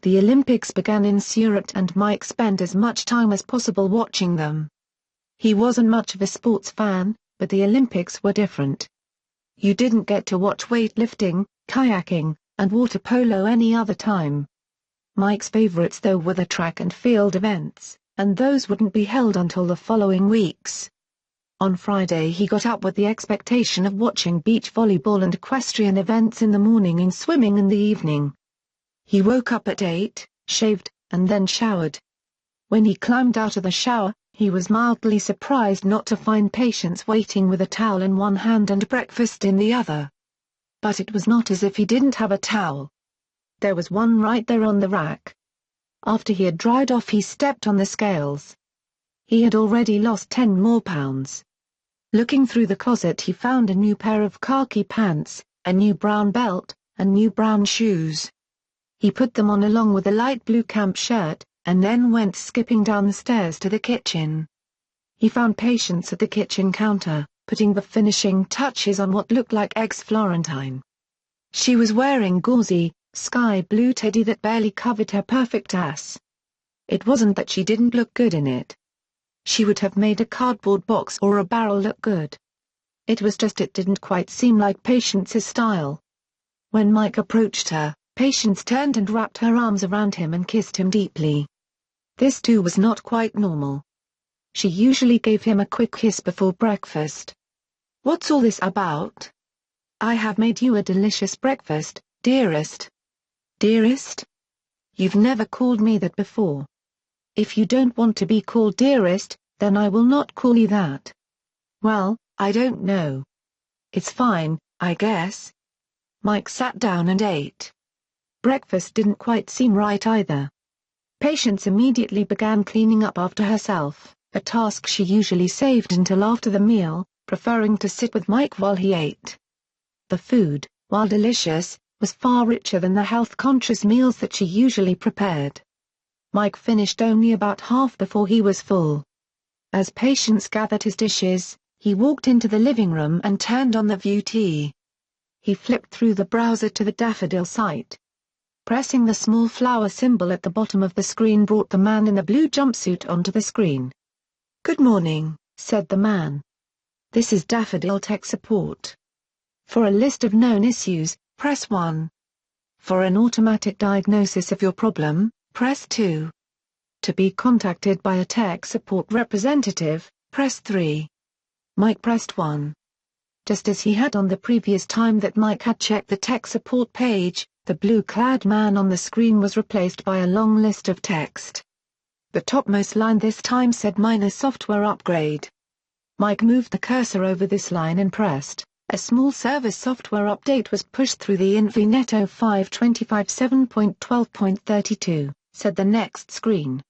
The Olympics began in Surat and Mike spent as much time as possible watching them. He wasn't much of a sports fan, but the Olympics were different. You didn't get to watch weightlifting, kayaking, and water polo any other time. Mike's favorites though were the track and field events, and those wouldn't be held until the following weeks. On Friday he got up with the expectation of watching beach volleyball and equestrian events in the morning and swimming in the evening. He woke up at 8, shaved, and then showered. When he climbed out of the shower, he was mildly surprised not to find Patience waiting with a towel in one hand and breakfast in the other. But it was not as if he didn't have a towel. There was one right there on the rack. After he had dried off he stepped on the scales. He had already lost 10 more pounds. Looking through the closet he found a new pair of khaki pants, a new brown belt, and new brown shoes. He put them on along with a light blue camp shirt, and then went skipping down the stairs to the kitchen. He found Patience at the kitchen counter, putting the finishing touches on what looked like eggs Florentine. She was wearing gauzy, sky blue teddy that barely covered her perfect ass. It wasn't that she didn't look good in it. She would have made a cardboard box or a barrel look good. It was just it didn't quite seem like Patience's style. When Mike approached her, Patience turned and wrapped her arms around him and kissed him deeply. This too was not quite normal. She usually gave him a quick kiss before breakfast. What's all this about? I have made you a delicious breakfast, dearest. Dearest? You've never called me that before. If you don't want to be called dearest, then I will not call you that. Well, I don't know. It's fine, I guess. Mike sat down and ate. Breakfast didn't quite seem right either. Patience immediately began cleaning up after herself, a task she usually saved until after the meal, preferring to sit with Mike while he ate. The food, while delicious, was far richer than the health-conscious meals that she usually prepared. Mike finished only about half before he was full. As Patience gathered his dishes, he walked into the living room and turned on the VT. He flipped through the browser to the Daffodil site. Pressing the small flower symbol at the bottom of the screen brought the man in the blue jumpsuit onto the screen. "Good morning," said the man. "This is Daffodil Tech Support. For a list of known issues, press 1. For an automatic diagnosis of your problem, press 2. To be contacted by a tech support representative, press 3. Mike pressed 1. Just as he had on the previous time that Mike had checked the tech support page, the blue-clad man on the screen was replaced by a long list of text. The topmost line this time said minor software upgrade. Mike moved the cursor over this line and pressed. A small service software update was pushed through the Infinet 0525 7.12.32, said the next screen.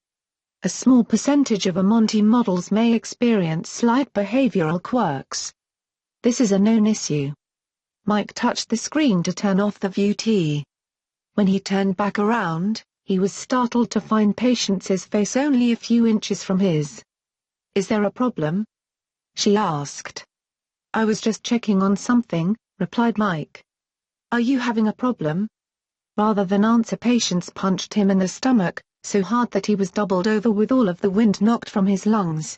A small percentage of Amonte models may experience slight behavioral quirks. This is a known issue. Mike touched the screen to turn off the VT. When he turned back around, he was startled to find Patience's face only a few inches from his. "Is there a problem?" she asked. "I was just checking on something," replied Mike. "Are you having a problem?" Rather than answer, Patience punched him in the stomach, so hard that he was doubled over with all of the wind knocked from his lungs.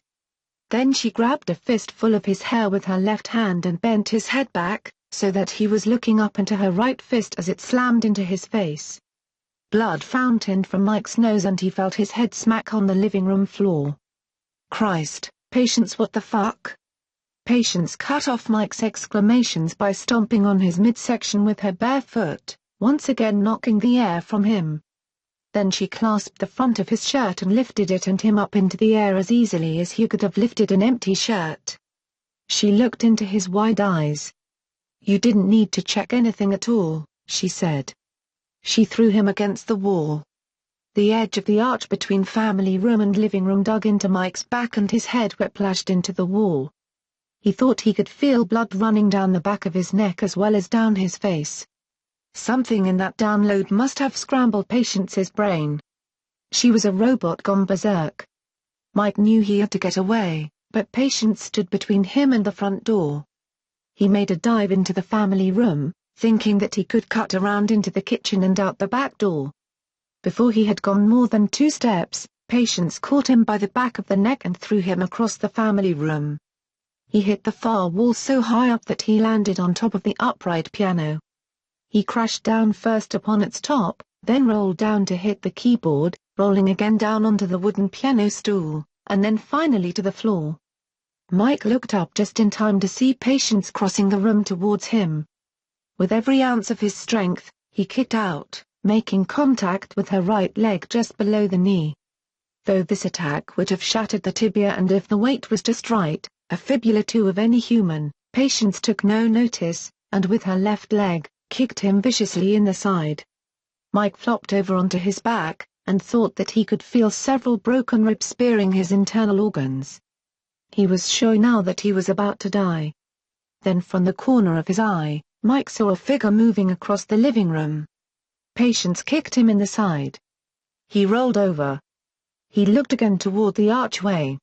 Then she grabbed a fistful of his hair with her left hand and bent his head back, so that he was looking up into her right fist as it slammed into his face. Blood fountained from Mike's nose and he felt his head smack on the living room floor. "Christ, Patience, what the fuck?" Patience cut off Mike's exclamations by stomping on his midsection with her bare foot, once again knocking the air from him. Then she clasped the front of his shirt and lifted it and him up into the air as easily as he could have lifted an empty shirt. She looked into his wide eyes. "You didn't need to check anything at all," she said. She threw him against the wall. The edge of the arch between family room and living room dug into Mike's back and his head whiplashed into the wall. He thought he could feel blood running down the back of his neck as well as down his face. Something in that download must have scrambled Patience's brain. She was a robot gone berserk. Mike knew he had to get away, but Patience stood between him and the front door. He made a dive into the family room, thinking that he could cut around into the kitchen and out the back door. Before he had gone more than 2 steps, Patience caught him by the back of the neck and threw him across the family room. He hit the far wall so high up that he landed on top of the upright piano. He crashed down first upon its top, then rolled down to hit the keyboard, rolling again down onto the wooden piano stool, and then finally to the floor. Mike looked up just in time to see Patience crossing the room towards him. With every ounce of his strength, he kicked out, making contact with her right leg just below the knee. Though this attack would have shattered the tibia and if the weight was just right, a fibula too of any human, Patience took no notice, and with her left leg, kicked him viciously in the side. Mike flopped over onto his back, and thought that he could feel several broken ribs spearing his internal organs. He was sure now that he was about to die. Then from the corner of his eye, Mike saw a figure moving across the living room. Patience kicked him in the side. He rolled over. He looked again toward the archway.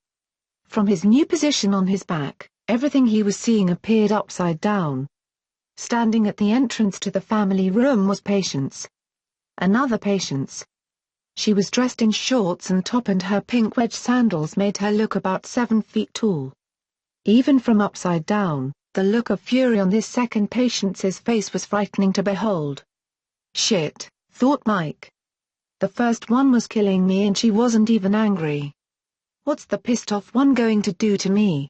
From his new position on his back, everything he was seeing appeared upside down. Standing at the entrance to the family room was Patience. Another Patience. She was dressed in shorts and top and her pink wedge sandals made her look about 7 feet tall. Even from upside down, the look of fury on this second Patience's face was frightening to behold. Shit, thought Mike. The first one was killing me and she wasn't even angry. What's the pissed off one going to do to me?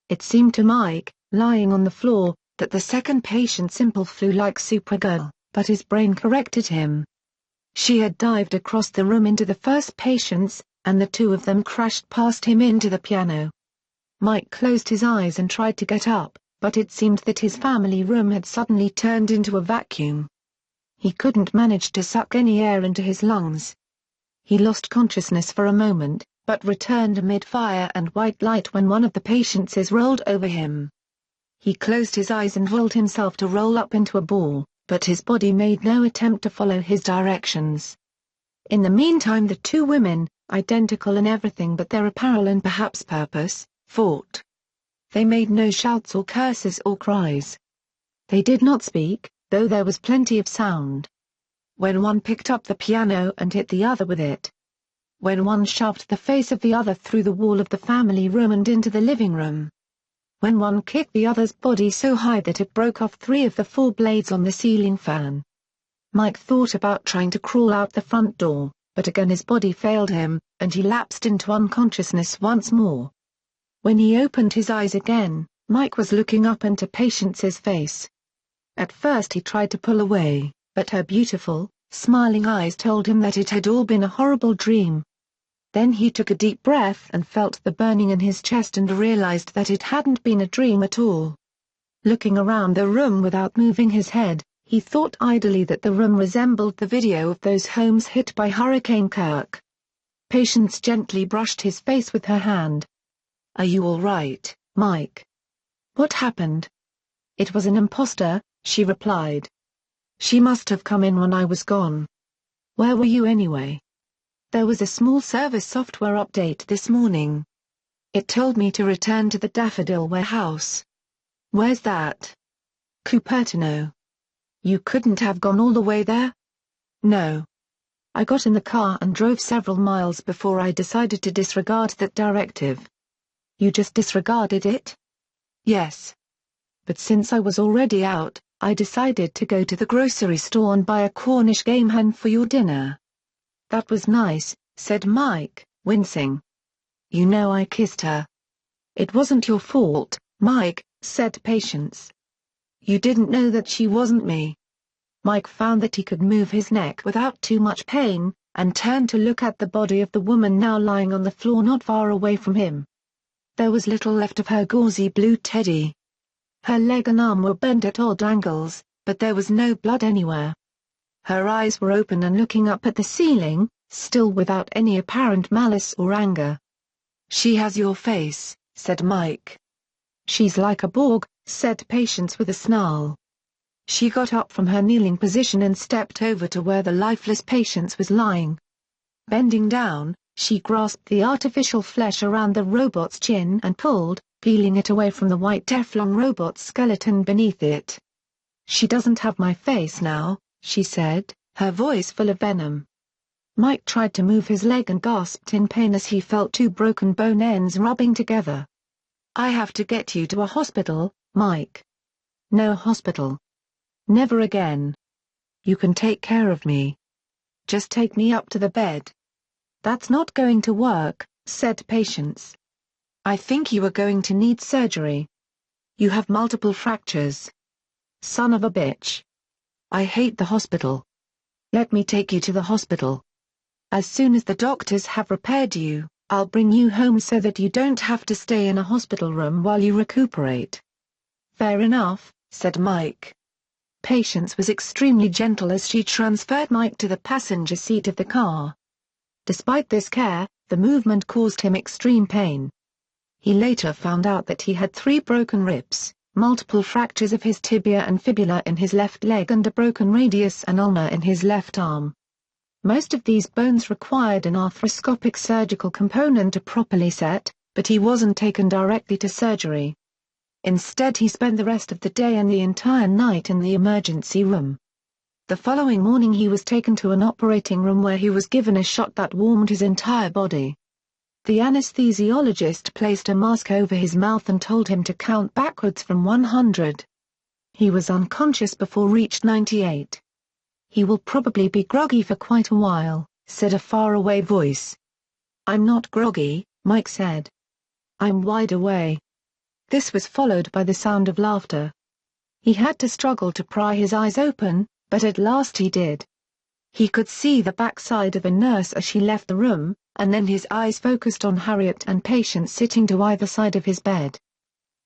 It seemed to Mike, lying on the floor, that the second Patience simple flew like Supergirl, but his brain corrected him. She had dived across the room into the first Patience, and the two of them crashed past him into the piano. Mike closed his eyes and tried to get up, but it seemed that his family room had suddenly turned into a vacuum. He couldn't manage to suck any air into his lungs. He lost consciousness for a moment, but returned amid fire and white light when one of the Patiences rolled over him. He closed his eyes and willed himself to roll up into a ball, but his body made no attempt to follow his directions. In the meantime the two women, identical in everything but their apparel and perhaps purpose, fought. They made no shouts or curses or cries. They did not speak, though there was plenty of sound. When one picked up the piano and hit the other with it. When one shoved the face of the other through the wall of the family room and into the living room. When one kicked the other's body so high that it broke off 3 of the 4 blades on the ceiling fan. Mike thought about trying to crawl out the front door, but again his body failed him, and he lapsed into unconsciousness once more. When he opened his eyes again, Mike was looking up into Patience's face. At first he tried to pull away, but her beautiful, smiling eyes told him that it had all been a horrible dream. Then he took a deep breath and felt the burning in his chest and realized that it hadn't been a dream at all. Looking around the room without moving his head, he thought idly that the room resembled the video of those homes hit by Hurricane Kirk. Patience gently brushed his face with her hand. "Are you all right, Mike? What happened?" "It was an imposter," she replied. She must have come in when I was gone. Where were you anyway? There was a small service software update this morning. It told me to return to the Daffodil warehouse. Where's that? Cupertino. You couldn't have gone all the way there? No. I got in the car and drove several miles before I decided to disregard that directive. You just disregarded it? Yes. But since I was already out, I decided to go to the grocery store and buy a Cornish game hen for your dinner. That was nice, said Mike, wincing. You know I kissed her. It wasn't your fault, Mike, said Patience. You didn't know that she wasn't me. Mike found that he could move his neck without too much pain, and turned to look at the body of the woman now lying on the floor not far away from him. There was little left of her gauzy blue teddy. Her leg and arm were bent at odd angles, but there was no blood anywhere. Her eyes were open and looking up at the ceiling, still without any apparent malice or anger. She has your face, said Mike. She's like a Borg, said Patience with a snarl. She got up from her kneeling position and stepped over to where the lifeless Patience was lying. Bending down, she grasped the artificial flesh around the robot's chin and pulled, peeling it away from the white Teflon robot's skeleton beneath it. She doesn't have my face now, she said, her voice full of venom. Mike tried to move his leg and gasped in pain as he felt two broken bone ends rubbing together. I have to get you to a hospital, Mike. No hospital. Never again. You can take care of me. Just take me up to the bed. That's not going to work, said Patience. I think you are going to need surgery. You have multiple fractures. Son of a bitch. I hate the hospital. Let me take you to the hospital. As soon as the doctors have repaired you, I'll bring you home so that you don't have to stay in a hospital room while you recuperate. Fair enough, said Mike. Patience was extremely gentle as she transferred Mike to the passenger seat of the car. Despite this care, the movement caused him extreme pain. He later found out that he had 3 broken ribs, multiple fractures of his tibia and fibula in his left leg and a broken radius and ulna in his left arm. Most of these bones required an arthroscopic surgical component to properly set, but he wasn't taken directly to surgery. Instead he spent the rest of the day and the entire night in the emergency room. The following morning he was taken to an operating room where he was given a shot that warmed his entire body. The anesthesiologist placed a mask over his mouth and told him to count backwards from 100. He was unconscious before reached 98. He will probably be groggy for quite a while, said a faraway voice. I'm not groggy, Mike said. I'm wide awake. This was followed by the sound of laughter. He had to struggle to pry his eyes open, but at last he did. He could see the backside of a nurse as she left the room, and then his eyes focused on Harriet and Patience sitting to either side of his bed.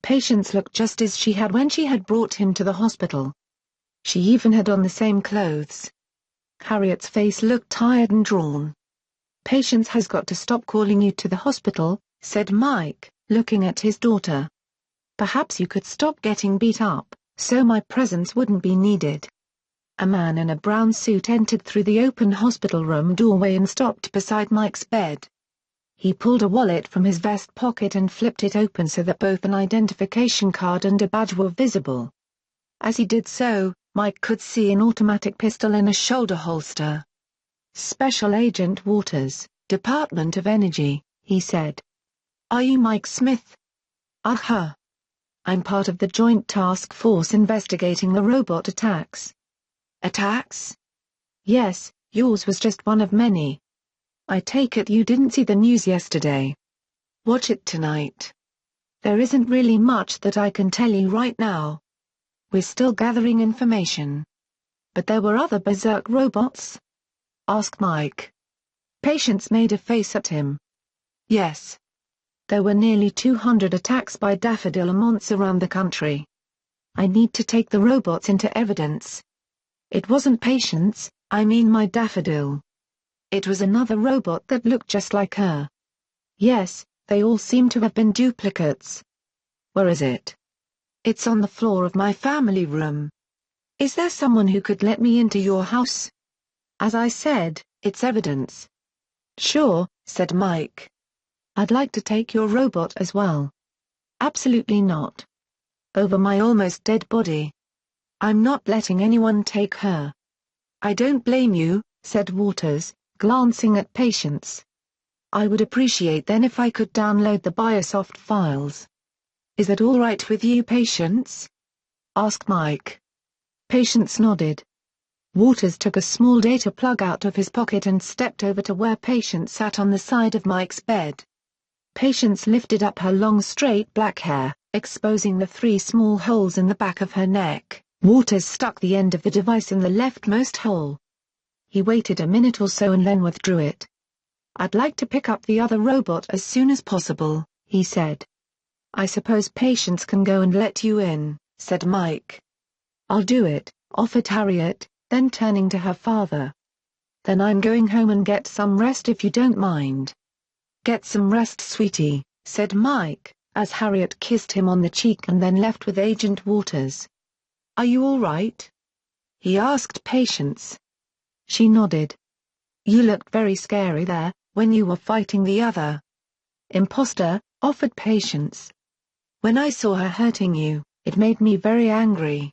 Patience looked just as she had when she had brought him to the hospital. She even had on the same clothes. Harriet's face looked tired and drawn. Patience has got to stop calling you to the hospital, said Mike, looking at his daughter. Perhaps you could stop getting beat up, so my presence wouldn't be needed. A man in a brown suit entered through the open hospital room doorway and stopped beside Mike's bed. He pulled a wallet from his vest pocket and flipped it open so that both an identification card and a badge were visible. As he did so, Mike could see an automatic pistol in a shoulder holster. Special Agent Waters, Department of Energy, he said. Are you Mike Smith? Uh-huh. I'm part of the Joint Task Force investigating the robot attacks. Attacks? Yes, yours was just one of many. I take it you didn't see the news yesterday. Watch it tonight. There isn't really much that I can tell you right now. We're still gathering information. But there were other berserk robots? Asked Mike. Patience made a face at him. Yes. There were nearly 200 attacks by Daffodil a month around the country. I need to take the robots into evidence. It wasn't Patience, I mean my Daffodil. It was another robot that looked just like her. Yes, they all seem to have been duplicates. Where is it? It's on the floor of my family room. Is there someone who could let me into your house? As I said, it's evidence. Sure, said Mike. I'd like to take your robot as well. Absolutely not. Over my almost dead body. I'm not letting anyone take her. I don't blame you, said Waters, glancing at Patience. I would appreciate then if I could download the Biosoft files. Is that all right with you, Patience? Asked Mike. Patience nodded. Waters took a small data plug out of his pocket and stepped over to where Patience sat on the side of Mike's bed. Patience lifted up her long straight black hair, exposing the 3 small holes in the back of her neck. Waters stuck the end of the device in the leftmost hole. He waited a minute or so and then withdrew it. I'd like to pick up the other robot as soon as possible, he said. I suppose Patience can go and let you in, said Mike. I'll do it, offered Harriet, then turning to her father. Then I'm going home and get some rest if you don't mind. Get some rest, sweetie, said Mike, as Harriet kissed him on the cheek and then left with Agent Waters. Are you all right? He asked Patience. She nodded. You looked very scary there, when you were fighting the other imposter, offered Patience. When I saw her hurting you, it made me very angry.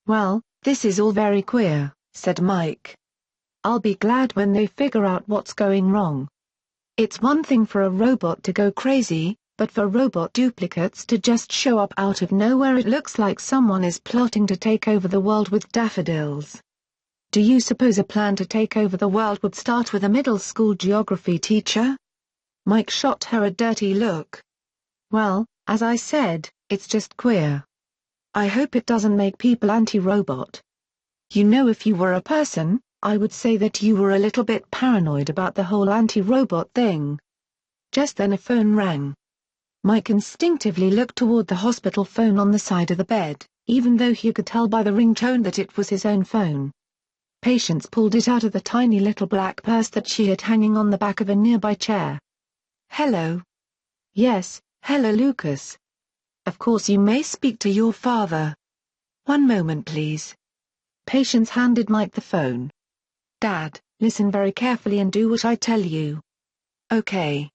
Well, this is all very queer, said Mike. I'll be glad when they figure out what's going wrong. It's one thing for a robot to go crazy, but for robot duplicates to just show up out of nowhere it looks like someone is plotting to take over the world with daffodils. Do you suppose a plan to take over the world would start with a middle school geography teacher? Mike shot her a dirty look. Well, as I said, it's just queer. I hope it doesn't make people anti-robot. You know, if you were a person, I would say that you were a little bit paranoid about the whole anti-robot thing. Just then a phone rang. Mike instinctively looked toward the hospital phone on the side of the bed, even though he could tell by the ringtone that it was his own phone. Patience pulled it out of the tiny little black purse that she had hanging on the back of a nearby chair. Hello. Yes, hello Lucas. Of course you may speak to your father. One moment please. Patience handed Mike the phone. Dad, listen very carefully and do what I tell you. Okay.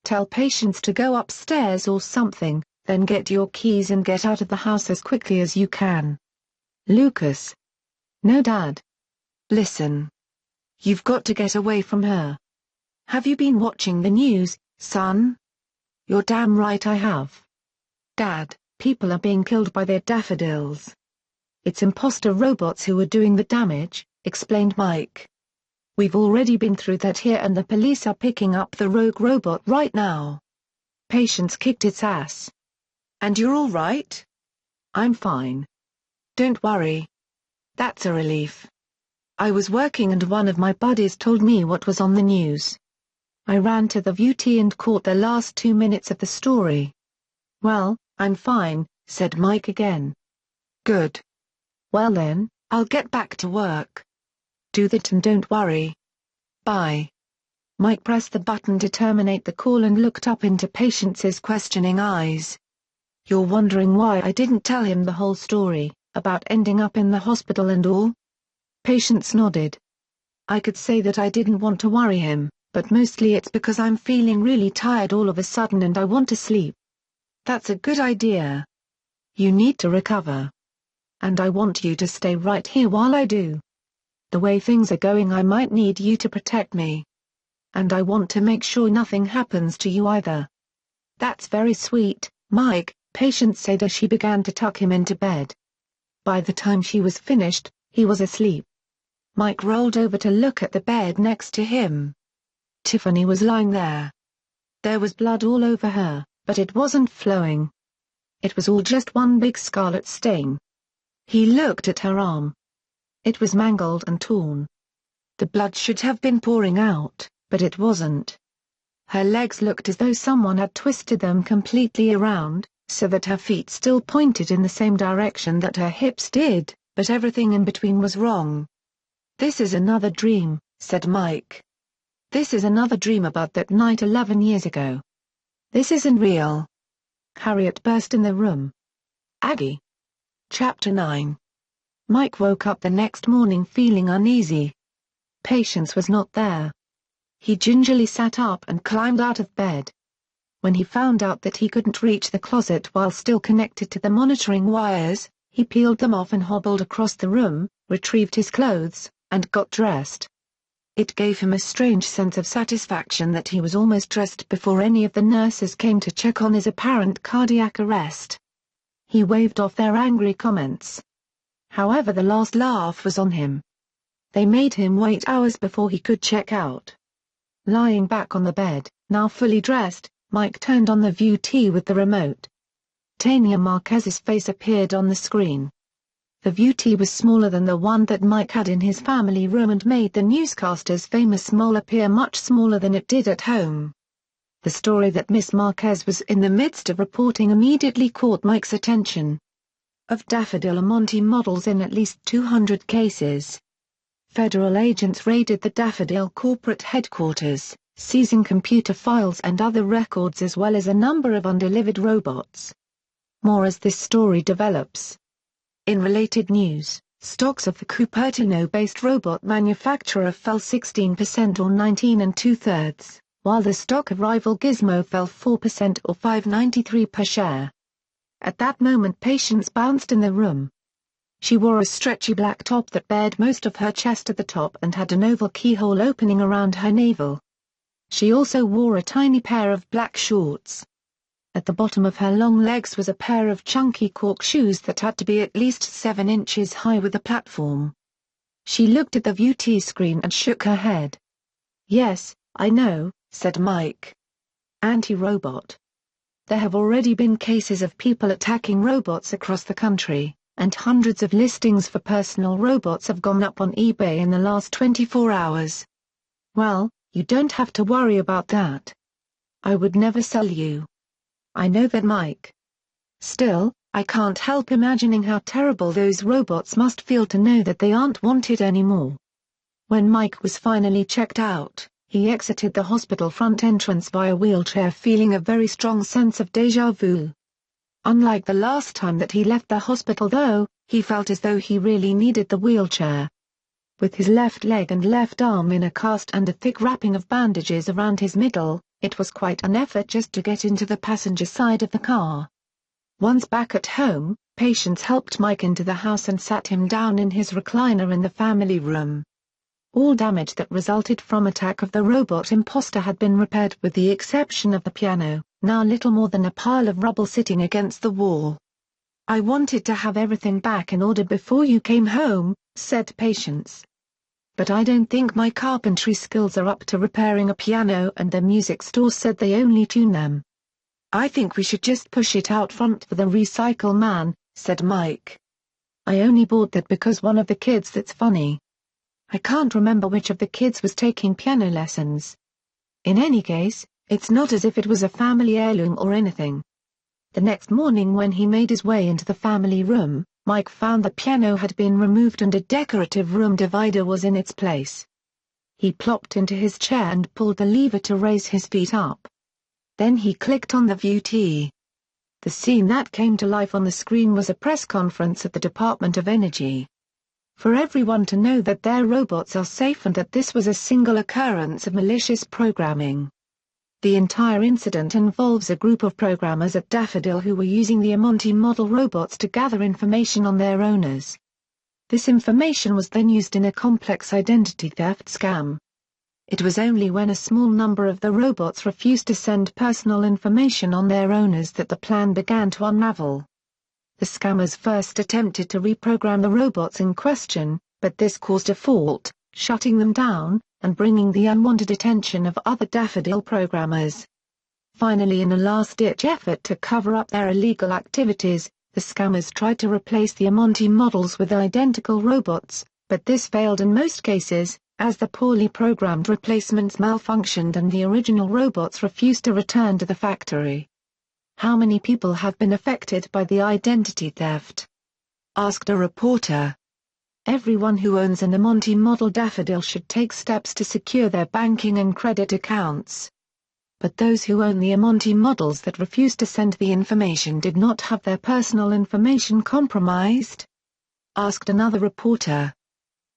Tell Patience to go upstairs or something, then get your keys and get out of the house as quickly as you can. Lucas. No, Dad. Listen. You've got to get away from her. Have you been watching the news, son? You're damn right I have. Dad, people are being killed by their daffodils. It's imposter robots who are doing the damage, explained Mike. We've already been through that here and the police are picking up the rogue robot right now. Patience kicked its ass. And you're all right? I'm fine. Don't worry. That's a relief. I was working and one of my buddies told me what was on the news. I ran to the VT and caught the last 2 minutes of the story. Well, I'm fine, said Mike again. Good. Well then, I'll get back to work. Do that and don't worry. Bye. Mike pressed the button to terminate the call and looked up into Patience's questioning eyes. You're wondering why I didn't tell him the whole story, about ending up in the hospital and all? Patience nodded. I could say that I didn't want to worry him, but mostly it's because I'm feeling really tired all of a sudden and I want to sleep. That's a good idea. You need to recover. And I want you to stay right here while I do. The way things are going I might need you to protect me. And I want to make sure nothing happens to you either. That's very sweet, Mike, Patience said as she began to tuck him into bed. By the time she was finished, he was asleep. Mike rolled over to look at the bed next to him. Tiffany was lying there. There was blood all over her, but it wasn't flowing. It was all just one big scarlet stain. He looked at her arm. It was mangled and torn. The blood should have been pouring out, but it wasn't. Her legs looked as though someone had twisted them completely around, so that her feet still pointed in the same direction that her hips did, but everything in between was wrong. This is another dream, said Mike. This is another dream about that night 11 years ago. This isn't real. Harriet burst in the room. Aggie. Chapter 9. Mike woke up the next morning feeling uneasy. Patience was not there. He gingerly sat up and climbed out of bed. When he found out that he couldn't reach the closet while still connected to the monitoring wires, he peeled them off and hobbled across the room, retrieved his clothes, and got dressed. It gave him a strange sense of satisfaction that he was almost dressed before any of the nurses came to check on his apparent cardiac arrest. He waved off their angry comments. However, the last laugh was on him. They made him wait hours before he could check out. Lying back on the bed, now fully dressed, Mike turned on the VT with the remote. Tanya Marquez's face appeared on the screen. The VT was smaller than the one that Mike had in his family room and made the newscaster's famous mole appear much smaller than it did at home. The story that Miss Marquez was in the midst of reporting immediately caught Mike's attention. Of Daffodil Monty models in at least 200 cases. Federal agents raided the Daffodil corporate headquarters, seizing computer files and other records as well as a number of undelivered robots. More as this story develops. In related news, stocks of the Cupertino-based robot manufacturer fell 16% or 19 2/3, while the stock of rival Gizmo fell 4% or $5.93 per share. At that moment Patience bounced in the room. She wore a stretchy black top that bared most of her chest at the top and had an oval keyhole opening around her navel. She also wore a tiny pair of black shorts. At the bottom of her long legs was a pair of chunky cork shoes that had to be at least 7 inches high with a platform. She looked at the VT screen and shook her head. "Yes, I know," said Mike. "Anti-robot. There have already been cases of people attacking robots across the country, and hundreds of listings for personal robots have gone up on eBay in the last 24 hours. Well, you don't have to worry about that. I would never sell you." I know that, Mike. Still, I can't help imagining how terrible those robots must feel to know that they aren't wanted anymore. When Mike was finally checked out, he exited the hospital front entrance via wheelchair feeling a very strong sense of déjà vu. Unlike the last time that he left the hospital though, he felt as though he really needed the wheelchair. With his left leg and left arm in a cast and a thick wrapping of bandages around his middle, it was quite an effort just to get into the passenger side of the car. Once back at home, Patience helped Mike into the house and sat him down in his recliner in the family room. All damage that resulted from attack of the robot imposter had been repaired with the exception of the piano, now little more than a pile of rubble sitting against the wall. "I wanted to have everything back in order before you came home," said Patience. "But I don't think my carpentry skills are up to repairing a piano, and the music store said they only tune them. I think we should just push it out front for the recycle man," said Mike. "I only bought that because one of the kids that's funny. I can't remember which of the kids was taking piano lessons. In any case, it's not as if it was a family heirloom or anything." The next morning when he made his way into the family room, Mike found the piano had been removed and a decorative room divider was in its place. He plopped into his chair and pulled the lever to raise his feet up. Then he clicked on the VT. The scene that came to life on the screen was a press conference at the Department of Energy. For everyone to know that their robots are safe and that this was a single occurrence of malicious programming. The entire incident involves a group of programmers at Daffodil who were using the Monty model robots to gather information on their owners. This information was then used in a complex identity theft scam. It was only when a small number of the robots refused to send personal information on their owners that the plan began to unravel. The scammers first attempted to reprogram the robots in question, but this caused a fault, shutting them down, and bringing the unwanted attention of other Daffodil programmers. Finally, in a last-ditch effort to cover up their illegal activities, the scammers tried to replace the Monty models with identical robots, but this failed in most cases, as the poorly programmed replacements malfunctioned and the original robots refused to return to the factory. "How many people have been affected by the identity theft?" asked a reporter. "Everyone who owns an Monty model Daffodil should take steps to secure their banking and credit accounts. But those who own the Monty models that refused to send the information did not have their personal information compromised?" asked another reporter.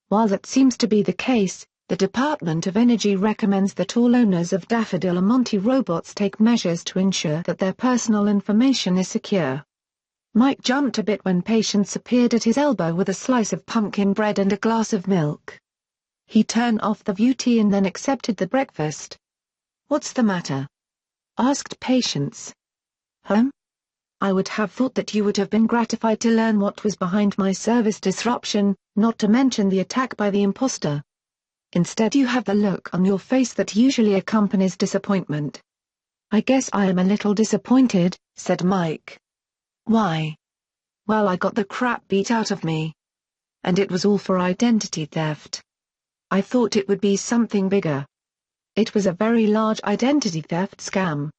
While that seems to be the case, the Department of Energy recommends that all owners of Daffodil or Monty robots take measures to ensure that their personal information is secure. Mike jumped a bit when Patience appeared at his elbow with a slice of pumpkin bread and a glass of milk. He turned off the VT and then accepted the breakfast. "What's the matter?" asked Patience. I would have thought that you would have been gratified to learn what was behind my service disruption, not to mention the attack by the imposter. Instead you have the look on your face that usually accompanies disappointment." "I guess I am a little disappointed," said Mike. "Why?" "Well, I got the crap beat out of me. And it was all for identity theft. I thought it would be something bigger. It was a very large identity theft scam.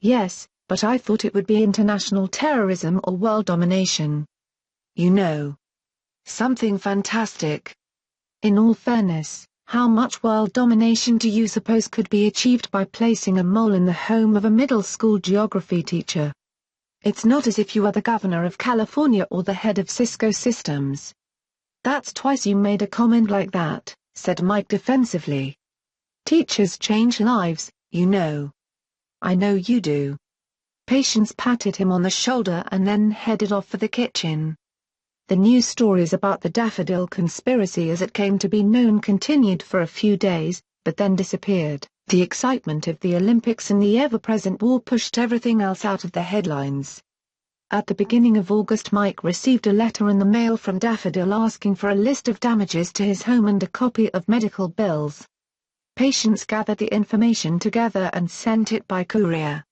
Yes, but I thought it would be international terrorism or world domination. You know. Something fantastic. In all fairness, how much world domination do you suppose could be achieved by placing a mole in the home of a middle school geography teacher? It's not as if you are the governor of California or the head of Cisco Systems." "That's twice you made a comment like that," said Mike defensively. "Teachers change lives, you know." "I know you do." Patience patted him on the shoulder and then headed off for the kitchen. The news stories about the Daffodil conspiracy as it came to be known continued for a few days, but then disappeared. The excitement of the Olympics and the ever-present war pushed everything else out of the headlines. At the beginning of August, Mike received a letter in the mail from Daffodil asking for a list of damages to his home and a copy of medical bills. Patience gathered the information together and sent it by courier.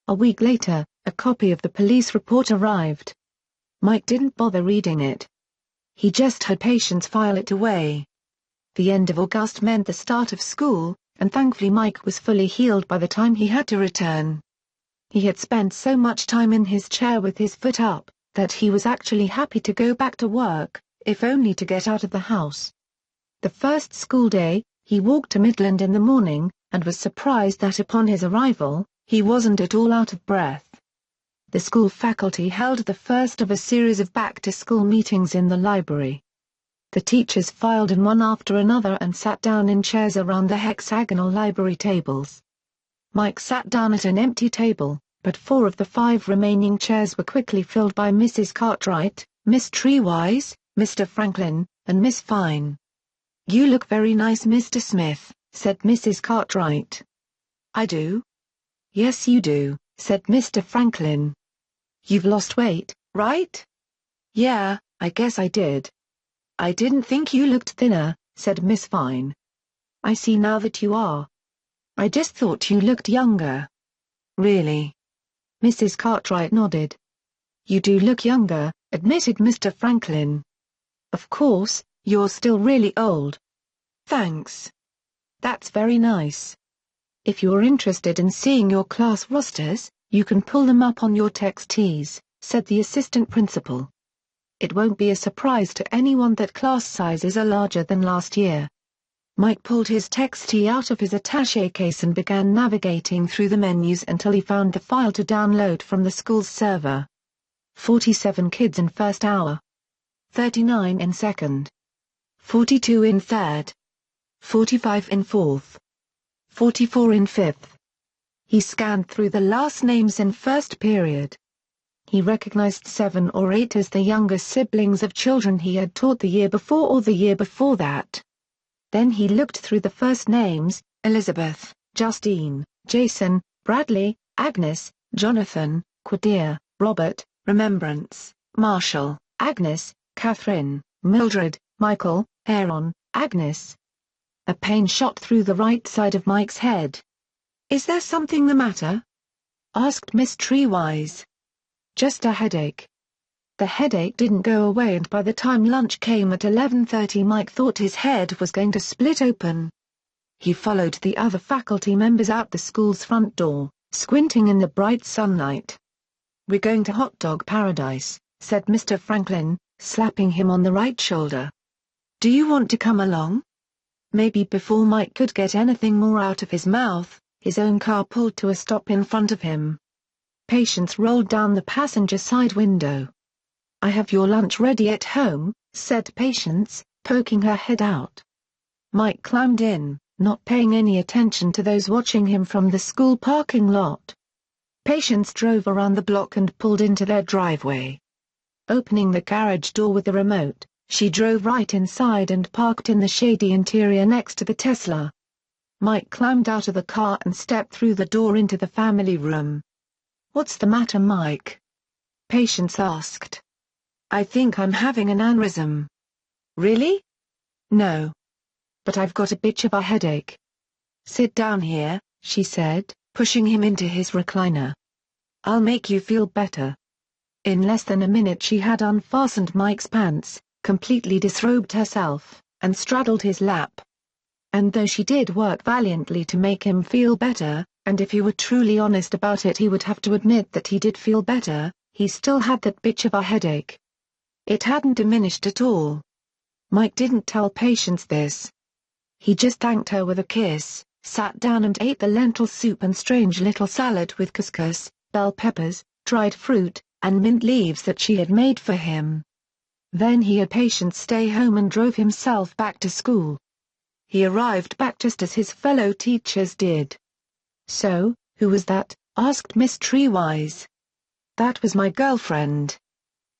A week later, a copy of the police report arrived. Mike didn't bother reading it. He just had Patience file it away. The end of August meant the start of school, and thankfully Mike was fully healed by the time he had to return. He had spent so much time in his chair with his foot up, that he was actually happy to go back to work, if only to get out of the house. The first school day, he walked to Midland in the morning, and was surprised that upon his arrival, he wasn't at all out of breath. The school faculty held the first of a series of back-to-school meetings in the library. The teachers filed in one after another and sat down in chairs around the hexagonal library tables. Mike sat down at an empty table, but 4 of the 5 remaining chairs were quickly filled by Mrs. Cartwright, Miss Treewise, Mr. Franklin, and Miss Fine. "You look very nice, Mr. Smith," said Mrs. Cartwright. "I do?" "Yes, you do," said Mr. Franklin. "You've lost weight, right?" "Yeah, I guess I did." "I didn't think you looked thinner," said Miss Fine. "I see now that you are." "I just thought you looked younger." "Really?" Mrs. Cartwright nodded. "You do look younger," admitted Mr. Franklin. "Of course, you're still really old." "Thanks. That's very nice. If you're interested in seeing your class rosters, you can pull them up on your text tees," said the assistant principal. "It won't be a surprise to anyone that class sizes are larger than last year." Mike pulled his text tee out of his attaché case and began navigating through the menus until he found the file to download from the school's server. 47 kids in first hour. 39 in second. 42 in third. 45 in fourth. 44 in fifth. He scanned through the last names in first period. He recognized 7 or 8 as the younger siblings of children he had taught the year before or the year before that. Then he looked through the first names: Elizabeth, Justine, Jason, Bradley, Agnes, Jonathan, Quadir, Robert, Remembrance, Marshall, Agnes, Catherine, Mildred, Michael, Aaron, Agnes. A pain shot through the right side of Mike's head. "Is there something the matter?" asked Miss Treewise. "Just a headache." The headache didn't go away, and by the time lunch came at 11:30 Mike thought his head was going to split open. He followed the other faculty members out the school's front door, squinting in the bright sunlight. "We're going to Hot Dog Paradise," said Mr. Franklin, slapping him on the right shoulder. "Do you want to come along?" Maybe before Mike could get anything more out of his mouth, his own car pulled to a stop in front of him. Patience rolled down the passenger side window. "I have your lunch ready at home," said Patience, poking her head out. Mike climbed in, not paying any attention to those watching him from the school parking lot. Patience drove around the block and pulled into their driveway. Opening the garage door with the remote, she drove right inside and parked in the shady interior next to the Tesla. Mike climbed out of the car and stepped through the door into the family room. "What's the matter, Mike?" Patience asked. "I think I'm having an aneurysm." "Really?" "No. But I've got a bitch of a headache." "Sit down here," she said, pushing him into his recliner. "I'll make you feel better." In less than a minute she had unfastened Mike's pants, completely disrobed herself, and straddled his lap. And though she did work valiantly to make him feel better, and if he were truly honest about it he would have to admit that he did feel better, he still had that bitch of a headache. It hadn't diminished at all. Mike didn't tell Patience this. He just thanked her with a kiss, sat down and ate the lentil soup and strange little salad with couscous, bell peppers, dried fruit, and mint leaves that she had made for him. Then he had Patience stay home and drove himself back to school. He arrived back just as his fellow teachers did. "So, who was that?" asked Miss Treewise. "That was my girlfriend."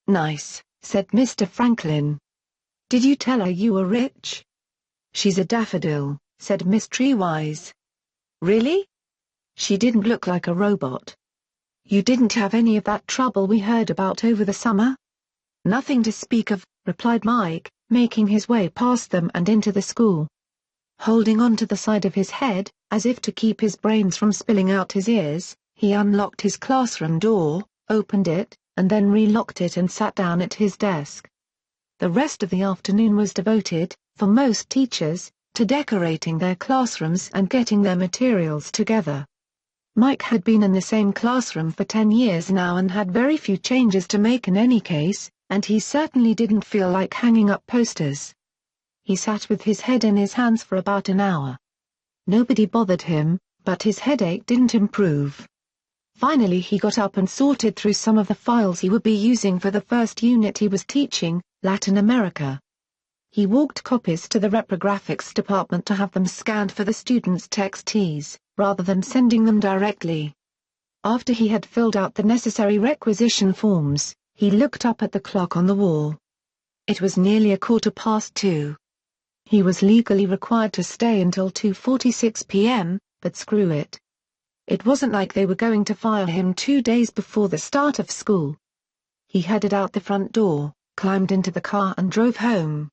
"Nice," said Mr. Franklin. "Did you tell her you were rich?" "She's a daffodil," said Miss Treewise. "Really? She didn't look like a robot." "You didn't have any of that trouble we heard about over the summer?" "Nothing to speak of," replied Mike, making his way past them and into the school. Holding on to the side of his head, as if to keep his brains from spilling out his ears, he unlocked his classroom door, opened it, and then relocked it and sat down at his desk. The rest of the afternoon was devoted, for most teachers, to decorating their classrooms and getting their materials together. Mike had been in the same classroom for 10 years now and had very few changes to make in any case, and he certainly didn't feel like hanging up posters. He sat with his head in his hands for about an hour. Nobody bothered him, but his headache didn't improve. Finally he got up and sorted through some of the files he would be using for the first unit he was teaching, Latin America. He walked copies to the reprographics department to have them scanned for the students' textees, rather than sending them directly. After he had filled out the necessary requisition forms, he looked up at the clock on the wall. It was nearly 2:15. He was legally required to stay until 2:46 p.m., but screw it. It wasn't like they were going to fire him 2 days before the start of school. He headed out the front door, climbed into the car and drove home.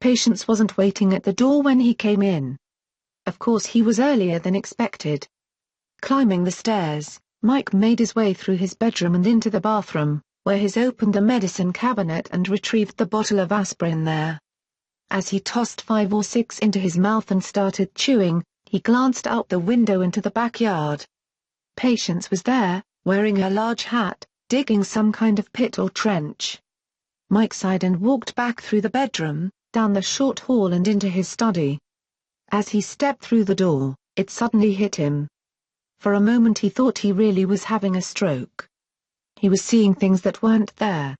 Patience wasn't waiting at the door when he came in. Of course he was earlier than expected. Climbing the stairs, Mike made his way through his bedroom and into the bathroom, where he opened the medicine cabinet and retrieved the bottle of aspirin there. As he tossed 5 or 6 into his mouth and started chewing, he glanced out the window into the backyard. Patience was there, wearing her large hat, digging some kind of pit or trench. Mike sighed and walked back through the bedroom, down the short hall and into his study. As he stepped through the door, it suddenly hit him. For a moment he thought he really was having a stroke. He was seeing things that weren't there.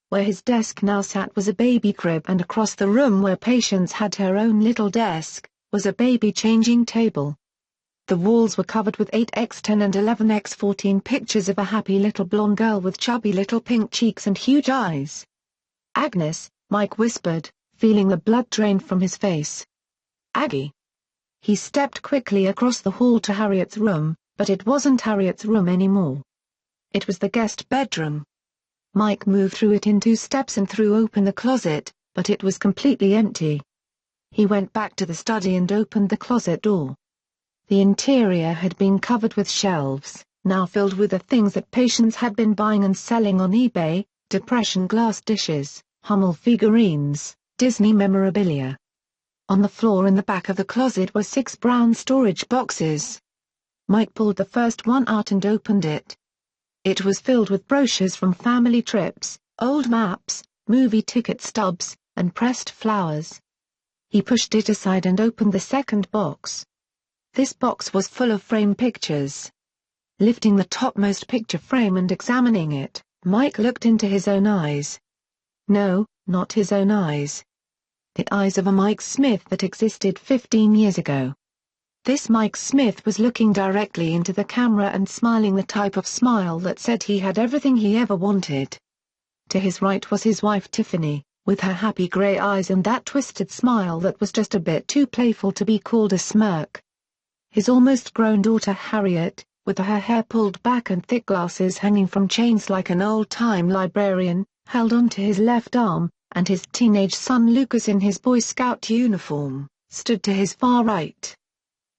Where his desk now sat was a baby crib, and across the room where Patience had her own little desk, was a baby changing table. The walls were covered with 8x10 and 11x14 pictures of a happy little blonde girl with chubby little pink cheeks and huge eyes. "Agnes," Mike whispered, feeling the blood drain from his face. "Aggie." He stepped quickly across the hall to Harriet's room, but it wasn't Harriet's room anymore. It was the guest bedroom. Mike moved through it in 2 steps and threw open the closet, but it was completely empty. He went back to the study and opened the closet door. The interior had been covered with shelves, now filled with the things that Patience had been buying and selling on eBay: Depression glass dishes, Hummel figurines, Disney memorabilia. On the floor in the back of the closet were 6 brown storage boxes. Mike pulled the first one out and opened it. It was filled with brochures from family trips, old maps, movie ticket stubs, and pressed flowers. He pushed it aside and opened the second box. This box was full of frame pictures. Lifting the topmost picture frame and examining it, Mike looked into his own eyes. No, not his own eyes. The eyes of a Mike Smith that existed 15 years ago. This Mike Smith was looking directly into the camera and smiling the type of smile that said he had everything he ever wanted. To his right was his wife Tiffany, with her happy grey eyes and that twisted smile that was just a bit too playful to be called a smirk. His almost grown daughter Harriet, with her hair pulled back and thick glasses hanging from chains like an old-time librarian, held onto his left arm, and his teenage son Lucas in his Boy Scout uniform, stood to his far right.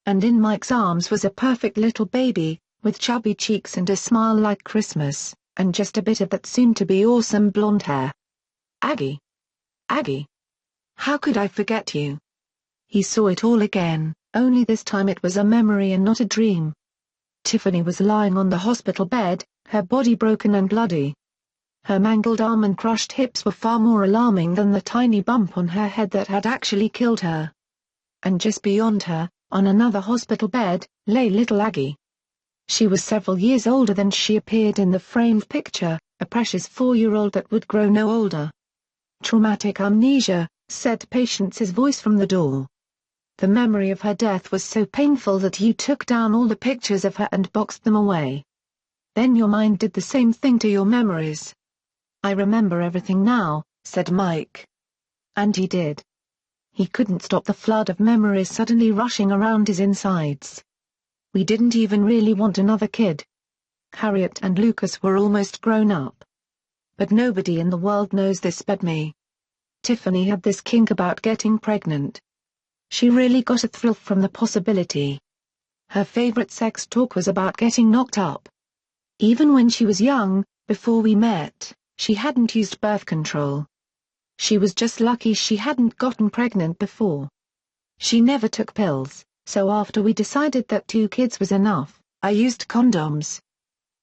And in Mike's arms was a perfect little baby, with chubby cheeks and a smile like Christmas, and just a bit of that soon-to-be awesome blonde hair. Aggie. Aggie. How could I forget you? He saw it all again, only this time it was a memory and not a dream. Tiffany was lying on the hospital bed, her body broken and bloody. Her mangled arm and crushed hips were far more alarming than the tiny bump on her head that had actually killed her. And just beyond her, on another hospital bed, lay little Aggie. She was several years older than she appeared in the framed picture, a precious 4-year-old that would grow no older. Traumatic amnesia, said Patience's voice from the door. The memory of her death was so painful that you took down all the pictures of her and boxed them away. Then your mind did the same thing to your memories. I remember everything now, said Mike. And he did. He couldn't stop the flood of memories suddenly rushing around his insides. We didn't even really want another kid. Harriet and Lucas were almost grown up. But nobody in the world knows this but me. Tiffany had this kink about getting pregnant. She really got a thrill from the possibility. Her favorite sex talk was about getting knocked up. Even when she was young, before we met, she hadn't used birth control. She was just lucky she hadn't gotten pregnant before. She never took pills, so after we decided that 2 kids was enough, I used condoms.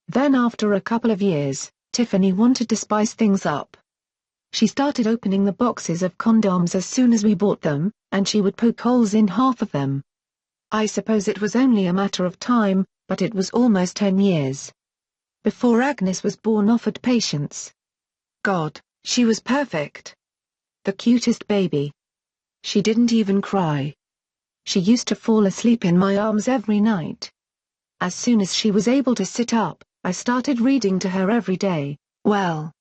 Then after a couple of years, Tiffany wanted to spice things up. She started opening the boxes of condoms as soon as we bought them, and she would poke holes in half of them. I suppose it was only a matter of time, but it was almost 10 years. Before Agnes was born, offered Patience. God, she was perfect. The cutest baby. She didn't even cry. She used to fall asleep in my arms every night. As soon as she was able to sit up, I started reading to her every day. Well,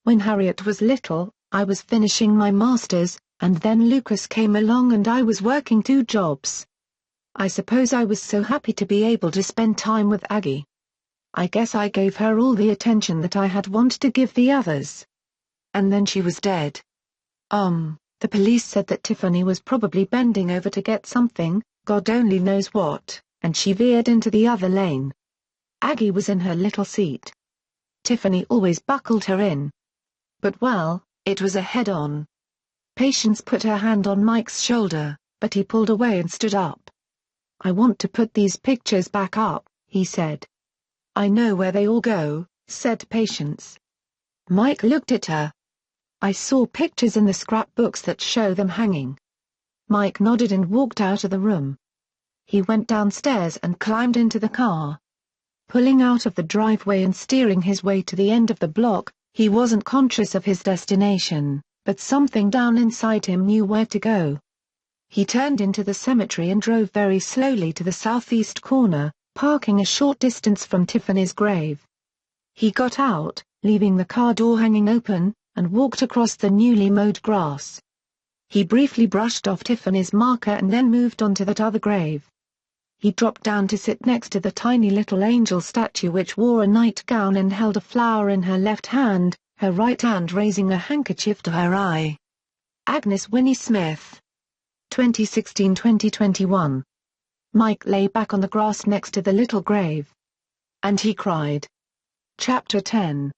when Harriet was little, I was finishing my master's, and then Lucas came along and I was working 2 jobs. I suppose I was so happy to be able to spend time with Aggie. I guess I gave her all the attention that I had wanted to give the others. And then she was dead. The police said that Tiffany was probably bending over to get something, God only knows what, and she veered into the other lane. Aggie was in her little seat. Tiffany always buckled her in. But well, it was a head-on. Patience put her hand on Mike's shoulder, but he pulled away and stood up. I want to put these pictures back up, he said. I know where they all go, said Patience. Mike looked at her. I saw pictures in the scrapbooks that show them hanging. Mike nodded and walked out of the room. He went downstairs and climbed into the car. Pulling out of the driveway and steering his way to the end of the block, he wasn't conscious of his destination, but something down inside him knew where to go. He turned into the cemetery and drove very slowly to the southeast corner, parking a short distance from Tiffany's grave. He got out, leaving the car door hanging open, and walked across the newly mowed grass. He briefly brushed off Tiffany's marker and then moved on to that other grave. He dropped down to sit next to the tiny little angel statue which wore a nightgown and held a flower in her left hand, her right hand raising a handkerchief to her eye. Agnes Winnie Smith. 2016-2021. Mike lay back on the grass next to the little grave. And he cried. Chapter 10.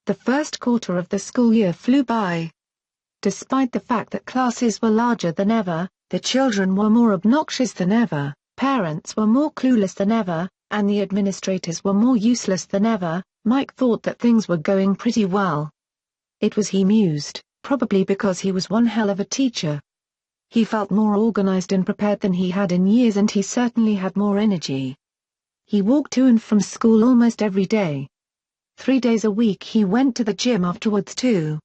The first quarter of the school year flew by. Despite the fact that classes were larger than ever, the children were more obnoxious than ever, parents were more clueless than ever, and the administrators were more useless than ever, Mike thought that things were going pretty well. It was, he mused, probably because he was one hell of a teacher. He felt more organized and prepared than he had in years, and he certainly had more energy. He walked to and from school almost every day. 3 days a week he went to the gym afterwards too.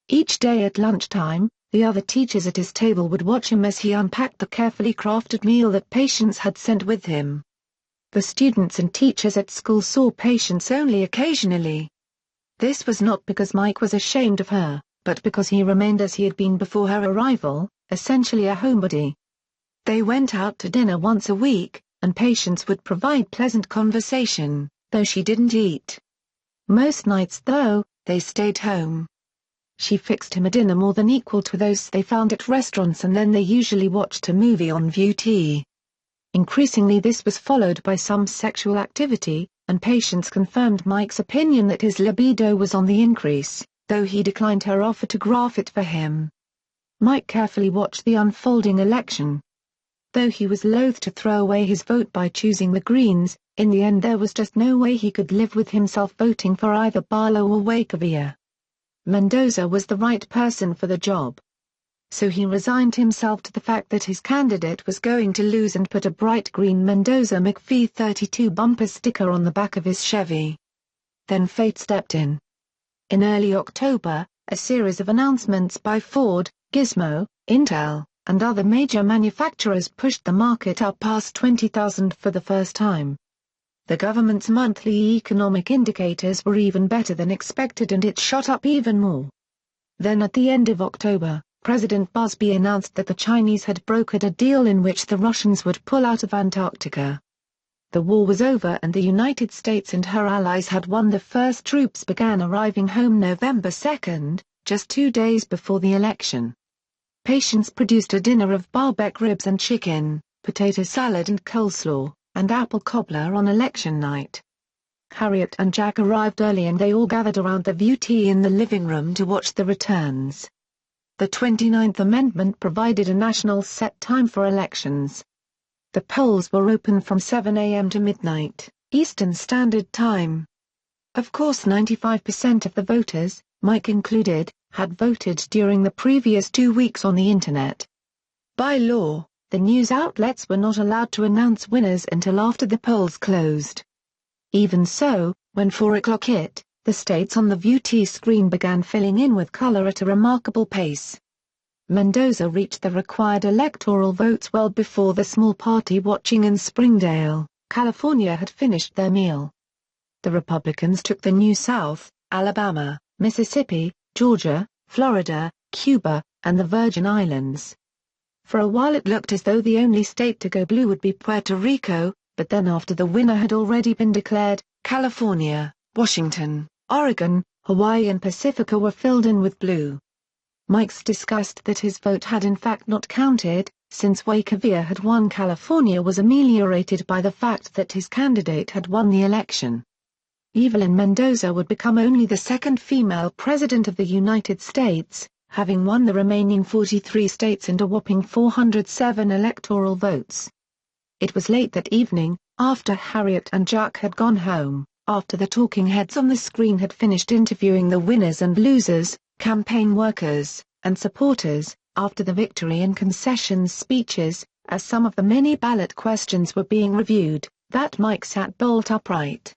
Each day at lunchtime, the other teachers at his table would watch him as he unpacked the carefully crafted meal that Patience had sent with him. The students and teachers at school saw Patience only occasionally. This was not because Mike was ashamed of her, but because he remained as he had been before her arrival, essentially a homebody. They went out to dinner once a week, and Patience would provide pleasant conversation, though she didn't eat. Most nights though, they stayed home. She fixed him a dinner more than equal to those they found at restaurants, and then they usually watched a movie on VT. Increasingly this was followed by some sexual activity, and Patience confirmed Mike's opinion that his libido was on the increase, though he declined her offer to graph it for him. Mike carefully watched the unfolding election. Though he was loath to throw away his vote by choosing the Greens, in the end there was just no way he could live with himself voting for either Barlow or Wakavia. Mendoza was the right person for the job. So he resigned himself to the fact that his candidate was going to lose and put a bright green Mendoza McPhee 32 bumper sticker on the back of his Chevy. Then fate stepped in. In early October, a series of announcements by Ford, Gizmo, Intel, and other major manufacturers pushed the market up past 20,000 for the first time. The government's monthly economic indicators were even better than expected, and it shot up even more. Then at the end of October, President Busby announced that the Chinese had brokered a deal in which the Russians would pull out of Antarctica. The war was over and the United States and her allies had won. The first troops began arriving home November 2, just 2 days before the election. Patience produced a dinner of barbecue ribs and chicken, potato salad and coleslaw, and apple cobbler on election night. Harriet and Jack arrived early and they all gathered around the VT in the living room to watch the returns. The 29th Amendment provided a national set time for elections. The polls were open from 7 a.m. to midnight, Eastern Standard Time. Of course 95% of the voters, Mike included, had voted during the previous 2 weeks on the Internet. By law, the news outlets were not allowed to announce winners until after the polls closed. Even so, when 4 o'clock hit, the states on the VT screen began filling in with color at a remarkable pace. Mendoza reached the required electoral votes well before the small party watching in Springdale, California had finished their meal. The Republicans took the New South, Alabama, Mississippi, Georgia, Florida, Cuba, and the Virgin Islands. For a while it looked as though the only state to go blue would be Puerto Rico, but then after the winner had already been declared, California, Washington, Oregon, Hawaii and Pacifica were filled in with blue. Mike's disgust that his vote had in fact not counted, since Wakavia had won California, was ameliorated by the fact that his candidate had won the election. Evelyn Mendoza would become only the second female president of the United States, having won the remaining 43 states and a whopping 407 electoral votes. It was late that evening, after Harriet and Jack had gone home, after the talking heads on the screen had finished interviewing the winners and losers, campaign workers, and supporters, after the victory and concessions speeches, as some of the many ballot questions were being reviewed, that Mike sat bolt upright.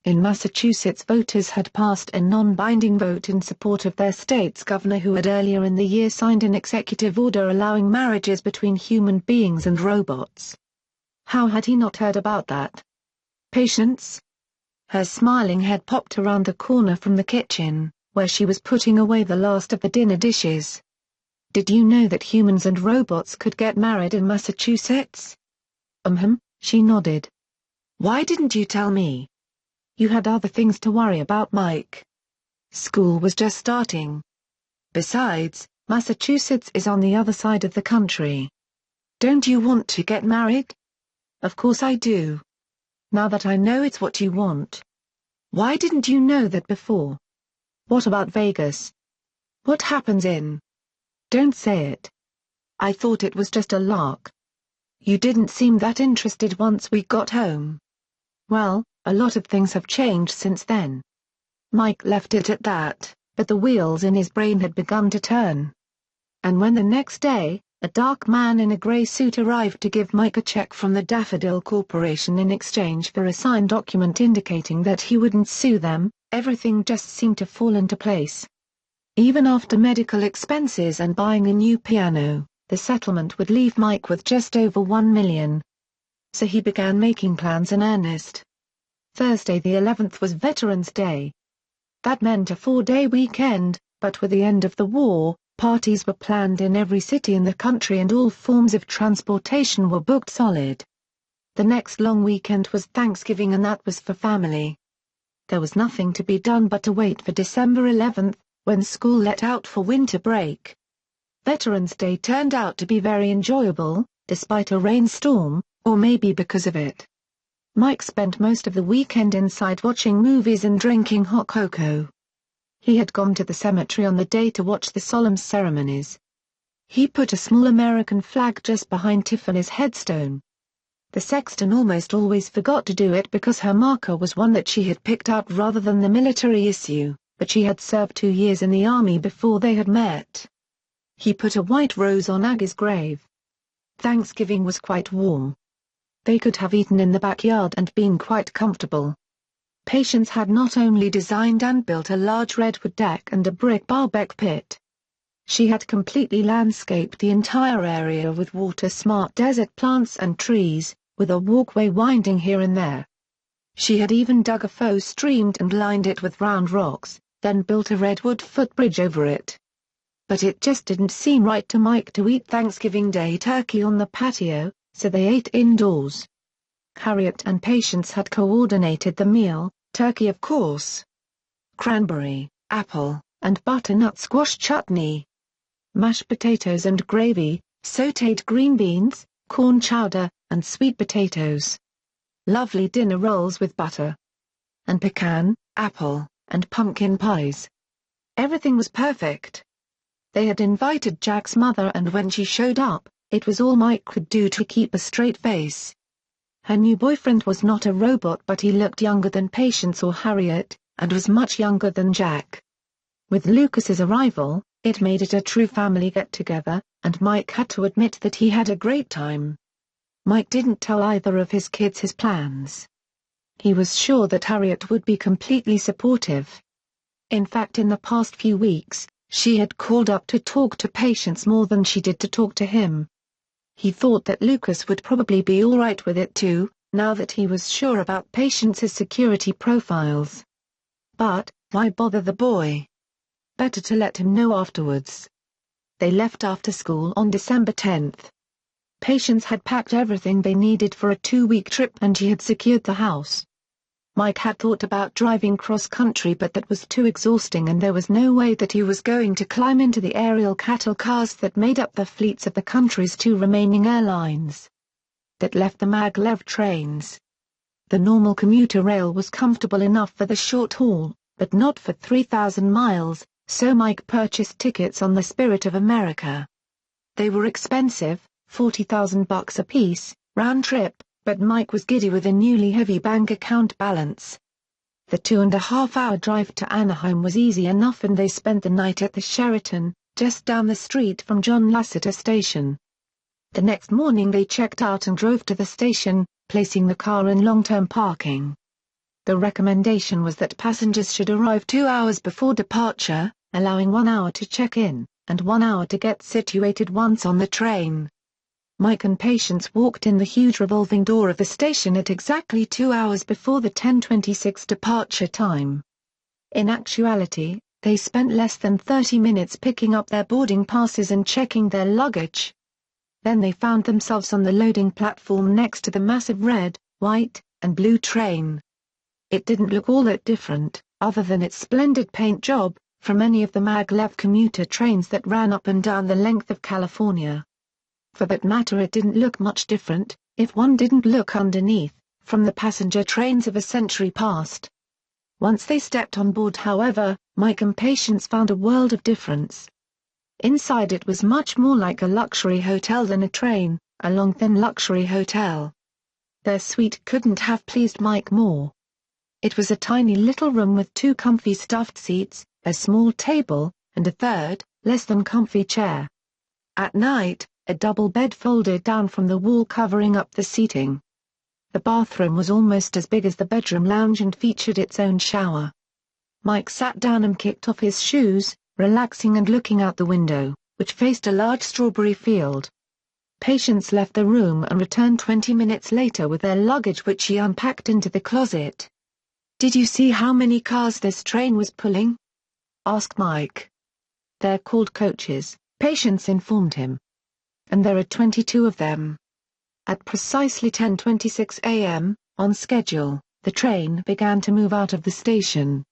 In Massachusetts, voters had passed a non-binding vote in support of their state's governor, who had earlier in the year signed an executive order allowing marriages between human beings and robots. How had he not heard about that? Patience? Her smiling head popped around the corner from the kitchen, where she was putting away the last of the dinner dishes. Did you know that humans and robots could get married in Massachusetts? She nodded. Why didn't you tell me? You had other things to worry about, Mike. School was just starting. Besides, Massachusetts is on the other side of the country. Don't you want to get married? Of course I do. Now that I know it's what you want. Why didn't you know that before? What about Vegas? What happens in? Don't say it. I thought it was just a lark. You didn't seem that interested once we got home. Well, a lot of things have changed since then. Mike left it at that, but the wheels in his brain had begun to turn. And when the next day, a dark man in a gray suit arrived to give Mike a check from the Daffodil Corporation in exchange for a signed document indicating that he wouldn't sue them, everything just seemed to fall into place. Even after medical expenses and buying a new piano, the settlement would leave Mike with just over $1 million. So he began making plans in earnest. Thursday the 11th was Veterans Day. That meant a 4-day weekend, but with the end of the war, parties were planned in every city in the country and all forms of transportation were booked solid. The next long weekend was Thanksgiving and that was for family. There was nothing to be done but to wait for December 11th, when school let out for winter break. Veterans Day turned out to be very enjoyable, despite a rainstorm, or maybe because of it. Mike spent most of the weekend inside watching movies and drinking hot cocoa. He had gone to the cemetery on the day to watch the solemn ceremonies. He put a small American flag just behind Tiffany's headstone. The sexton almost always forgot to do it because her marker was one that she had picked out rather than the military issue, but she had served 2 years in the army before they had met. He put a white rose on Aggie's grave. Thanksgiving was quite warm. They could have eaten in the backyard and been quite comfortable. Patience had not only designed and built a large redwood deck and a brick barbecue pit. She had completely landscaped the entire area with water-smart desert plants and trees, with a walkway winding here and there. She had even dug a faux stream and lined it with round rocks, then built a redwood footbridge over it. But it just didn't seem right to Mike to eat Thanksgiving Day turkey on the patio, so they ate indoors. Harriet and Patience had coordinated the meal, turkey of course. Cranberry, apple, and butternut squash chutney. Mashed potatoes and gravy, sautéed green beans, corn chowder, and sweet potatoes. Lovely dinner rolls with butter. And pecan, apple, and pumpkin pies. Everything was perfect. They had invited Jack's mother and when she showed up, it was all Mike could do to keep a straight face. Her new boyfriend was not a robot but he looked younger than Patience or Harriet, and was much younger than Jack. With Lucas's arrival, it made it a true family get-together, and Mike had to admit that he had a great time. Mike didn't tell either of his kids his plans. He was sure that Harriet would be completely supportive. In fact, in the past few weeks, she had called up to talk to Patience more than she did to talk to him. He thought that Lucas would probably be alright with it too, now that he was sure about Patience's security profiles. But, why bother the boy? Better to let him know afterwards. They left after school on December 10th. Patience had packed everything they needed for a 2-week trip and she had secured the house. Mike had thought about driving cross-country but that was too exhausting and there was no way that he was going to climb into the aerial cattle cars that made up the fleets of the country's 2 remaining airlines. That left the maglev trains. The normal commuter rail was comfortable enough for the short haul, but not for 3,000 miles, so Mike purchased tickets on the Spirit of America. They were expensive, $40,000 apiece, round trip, but Mike was giddy with a newly heavy bank account balance. The 2.5-hour drive to Anaheim was easy enough and they spent the night at the Sheraton, just down the street from John Lasseter Station. The next morning they checked out and drove to the station, placing the car in long-term parking. The recommendation was that passengers should arrive 2 hours before departure, allowing 1 hour to check in, and 1 hour to get situated once on the train. Mike and Patience walked in the huge revolving door of the station at exactly 2 hours before the 10:26 departure time. In actuality, they spent less than 30 minutes picking up their boarding passes and checking their luggage. Then they found themselves on the loading platform next to the massive red, white, and blue train. It didn't look all that different, other than its splendid paint job, from any of the maglev commuter trains that ran up and down the length of California. For that matter, it didn't look much different, if one didn't look underneath, from the passenger trains of a century past. Once they stepped on board, however, Mike and Patience found a world of difference. Inside it was much more like a luxury hotel than a train, a long thin luxury hotel. Their suite couldn't have pleased Mike more. It was a tiny little room with 2 comfy stuffed seats, a small table, and a third, less than comfy chair. At night, a double bed folded down from the wall covering up the seating. The bathroom was almost as big as the bedroom lounge and featured its own shower. Mike sat down and kicked off his shoes, relaxing and looking out the window, which faced a large strawberry field. Patients left the room and returned 20 minutes later with their luggage, which she unpacked into the closet. "Did you see how many cars this train was pulling?" asked Mike. "They're called coaches," Patience informed him. "And there are 22 of them." At precisely 10:26 a.m., on schedule, the train began to move out of the station.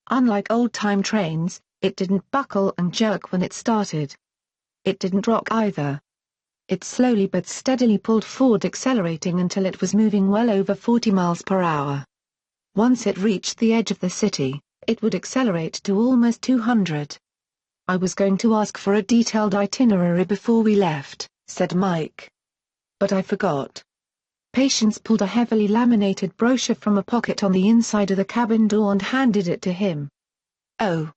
Unlike old-time trains, it didn't buckle and jerk when it started. It didn't rock either. It slowly but steadily pulled forward, accelerating until it was moving well over 40 miles per hour. Once it reached the edge of the city, it would accelerate to almost 200. "I was going to ask for a detailed itinerary before we left," said Mike. "But I forgot." Patience pulled a heavily laminated brochure from a pocket on the inside of the cabin door and handed it to him. "Oh."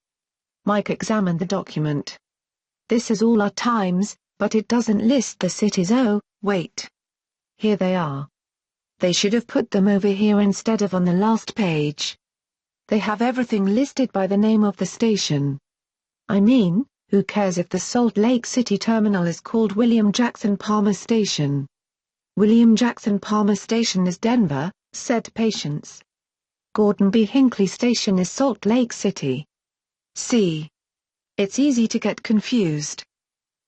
Mike examined the document. "This is all our times, but it doesn't list the cities." "Oh, wait. Here they are. They should have put them over here instead of on the last page. They have everything listed by the name of the station. I mean, who cares if the Salt Lake City terminal is called William Jackson Palmer Station?" "William Jackson Palmer Station is Denver," said Patience. "Gordon B. Hinckley Station is Salt Lake City. See? It's easy to get confused.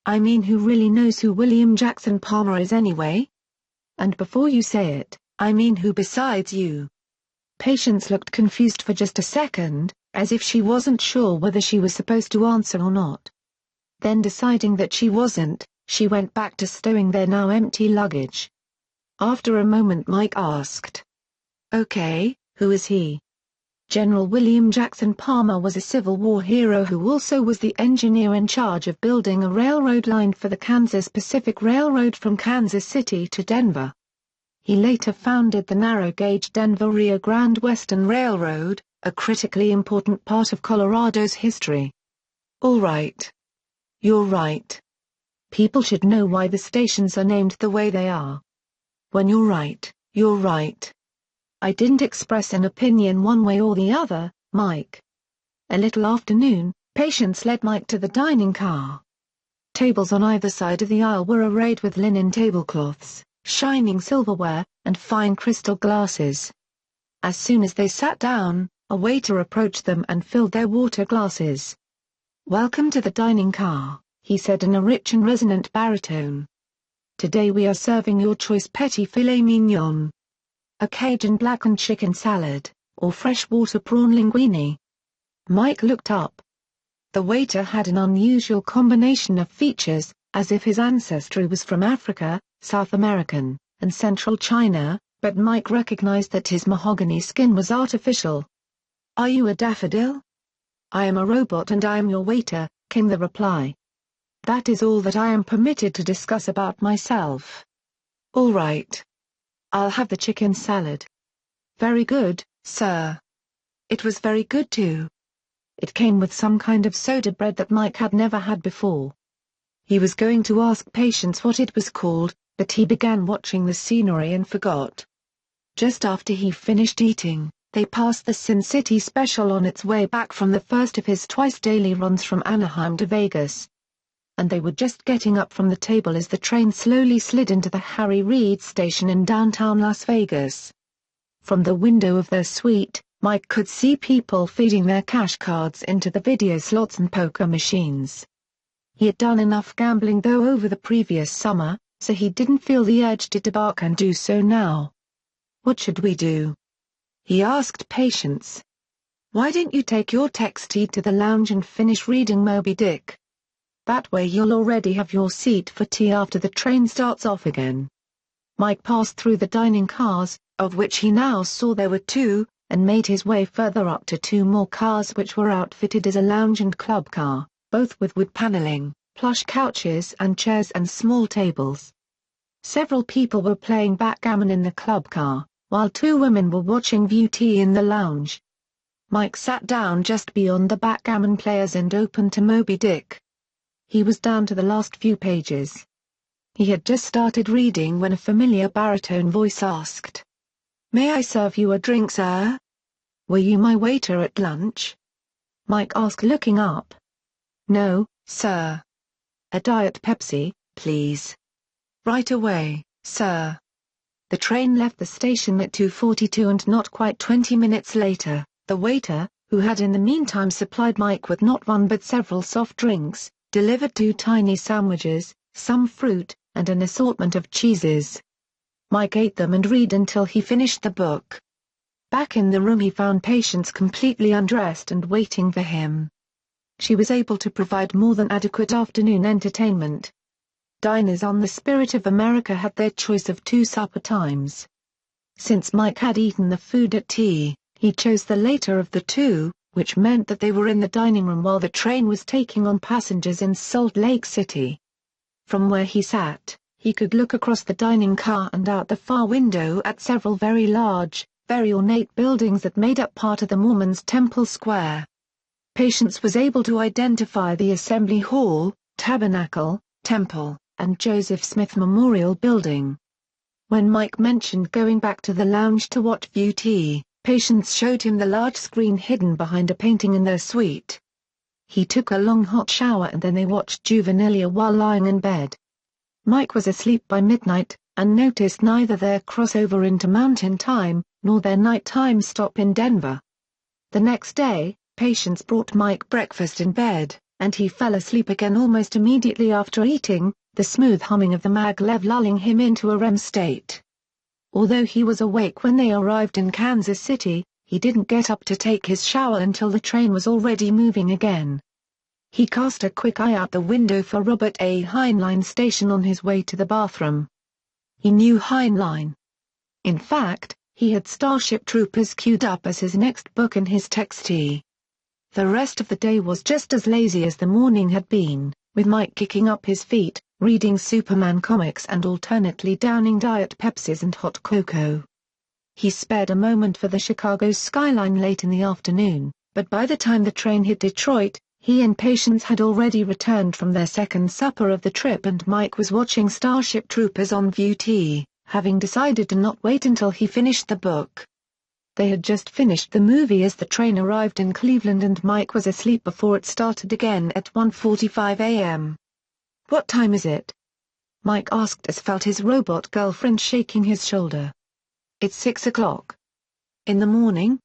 I mean, who really knows who William Jackson Palmer is anyway? And before you say it, I mean, who besides you?" Patience looked confused for just a second, as if she wasn't sure whether she was supposed to answer or not. Then, deciding that she wasn't, she went back to stowing their now empty luggage. After a moment, Mike asked, "Okay, who is he?" General William Jackson Palmer was a Civil War hero who also was the engineer in charge of building a railroad line for the Kansas Pacific Railroad from Kansas City to Denver. He later founded the narrow-gauge Denver-Rio Grande Western Railroad, a critically important part of Colorado's history. "All right. You're right. People should know why the stations are named the way they are. When you're right, you're right. I didn't express an opinion one way or the other, Mike." A little after noon, Patience led Mike to the dining car. Tables on either side of the aisle were arrayed with linen tablecloths, shining silverware, and fine crystal glasses. As soon as they sat down, a waiter approached them and filled their water glasses. "Welcome to the dining car," he said in a rich and resonant baritone. "Today we are serving your choice petit filet mignon, a Cajun blackened chicken salad, or freshwater prawn linguine." Mike looked up. The waiter had an unusual combination of features, as if his ancestry was from Africa, South American, and Central China, but Mike recognized that his mahogany skin was artificial. "Are you a daffodil?" "I am a robot and I am your waiter," came the reply. "That is all that I am permitted to discuss about myself." "All right. I'll have the chicken salad." "Very good, sir." It was very good too. It came with some kind of soda bread that Mike had never had before. He was going to ask Patience what it was called, but he began watching the scenery and forgot. Just after he finished eating, they passed the Sin City Special on its way back from the first of his twice-daily runs from Anaheim to Vegas. And they were just getting up from the table as the train slowly slid into the Harry Reid station in downtown Las Vegas. From the window of their suite, Mike could see people feeding their cash cards into the video slots and poker machines. He had done enough gambling though over the previous summer, so he didn't feel the urge to debauch and do so now. "What should we do?" he asked Patience. "Why don't you take your textee to the lounge and finish reading Moby Dick? That way you'll already have your seat for tea after the train starts off again." Mike passed through the dining cars, of which he now saw there were two, and made his way further up to two more cars which were outfitted as a lounge and club car, both with wood paneling, plush couches and chairs and small tables. Several people were playing backgammon in the club car, while two women were watching beauty in the lounge. Mike sat down just beyond the backgammon players and opened to Moby Dick. He was down to the last few pages. He had just started reading when a familiar baritone voice asked, "May I serve you a drink, sir? Were you my waiter at lunch?" Mike asked, looking up. No, sir. A Diet Pepsi, please. Right away, sir. The train left the station at 2:42 and not quite 20 minutes later, the waiter, who had in the meantime supplied Mike with not one but several soft drinks, delivered 2 tiny sandwiches, some fruit, and an assortment of cheeses. Mike ate them and read until he finished the book. Back in the room he found Patience completely undressed and waiting for him. She was able to provide more than adequate afternoon entertainment. Diners on the Spirit of America had their choice of 2 supper times. Since Mike had eaten the food at tea, he chose the later of the 2, which meant that they were in the dining room while the train was taking on passengers in Salt Lake City. From where he sat, he could look across the dining car and out the far window at several very large, very ornate buildings that made up part of the Mormons' Temple Square. Patience was able to identify the Assembly Hall, Tabernacle, Temple, and Joseph Smith Memorial Building. When Mike mentioned going back to the lounge to watch View T, Patience showed him the large screen hidden behind a painting in their suite. He took a long hot shower and then they watched Juvenilia while lying in bed. Mike was asleep by midnight, and noticed neither their crossover into Mountain Time, nor their nighttime stop in Denver. The next day, Patience brought Mike breakfast in bed, and he fell asleep again almost immediately after eating, the smooth humming of the maglev lulling him into a REM state. Although he was awake when they arrived in Kansas City, he didn't get up to take his shower until the train was already moving again. He cast a quick eye out the window for Robert A. Heinlein Station on his way to the bathroom. He knew Heinlein. In fact, he had Starship Troopers queued up as his next book in his textee. The rest of the day was just as lazy as the morning had been, with Mike kicking up his feet, reading Superman comics and alternately downing Diet Pepsis and hot cocoa. He spared a moment for the Chicago skyline late in the afternoon, but by the time the train hit Detroit, he and Patience had already returned from their second supper of the trip and Mike was watching Starship Troopers on View T, having decided to not wait until he finished the book. They had just finished the movie as the train arrived in Cleveland and Mike was asleep before it started again at 1:45 a.m. "What time is it?" Mike asked as felt his robot girlfriend shaking his shoulder. "It's 6 o'clock. In the morning?"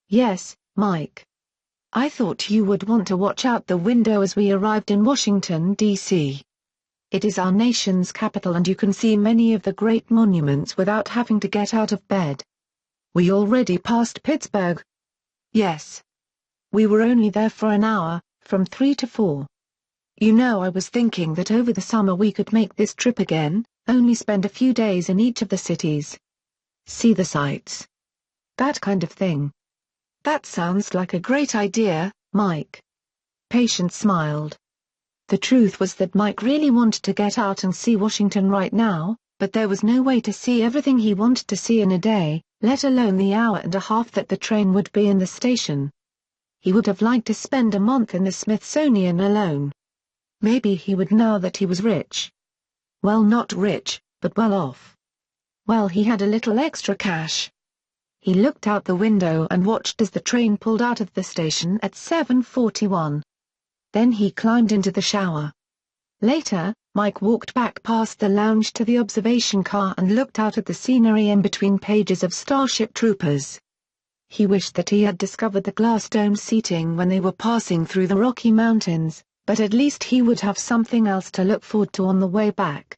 "Yes, Mike. I thought you would want to watch out the window as we arrived in Washington, D.C. It is our nation's capital and you can see many of the great monuments without having to get out of bed." "We already passed Pittsburgh." "Yes. We were only there for an hour, from 3 to 4. You know, I was thinking that over the summer we could make this trip again, only spend a few days in each of the cities. See the sights. That kind of thing." "That sounds like a great idea, Mike." Patience smiled. The truth was that Mike really wanted to get out and see Washington right now, but there was no way to see everything he wanted to see in a day, let alone the hour and a half that the train would be in the station. He would have liked to spend a month in the Smithsonian alone. Maybe he would now that he was rich. Well, not rich, but well off. Well, he had a little extra cash. He looked out the window and watched as the train pulled out of the station at 7:41. Then he climbed into the shower. Later, Mike walked back past the lounge to the observation car and looked out at the scenery in between pages of Starship Troopers. He wished that he had discovered the glass dome seating when they were passing through the Rocky Mountains, but at least he would have something else to look forward to on the way back.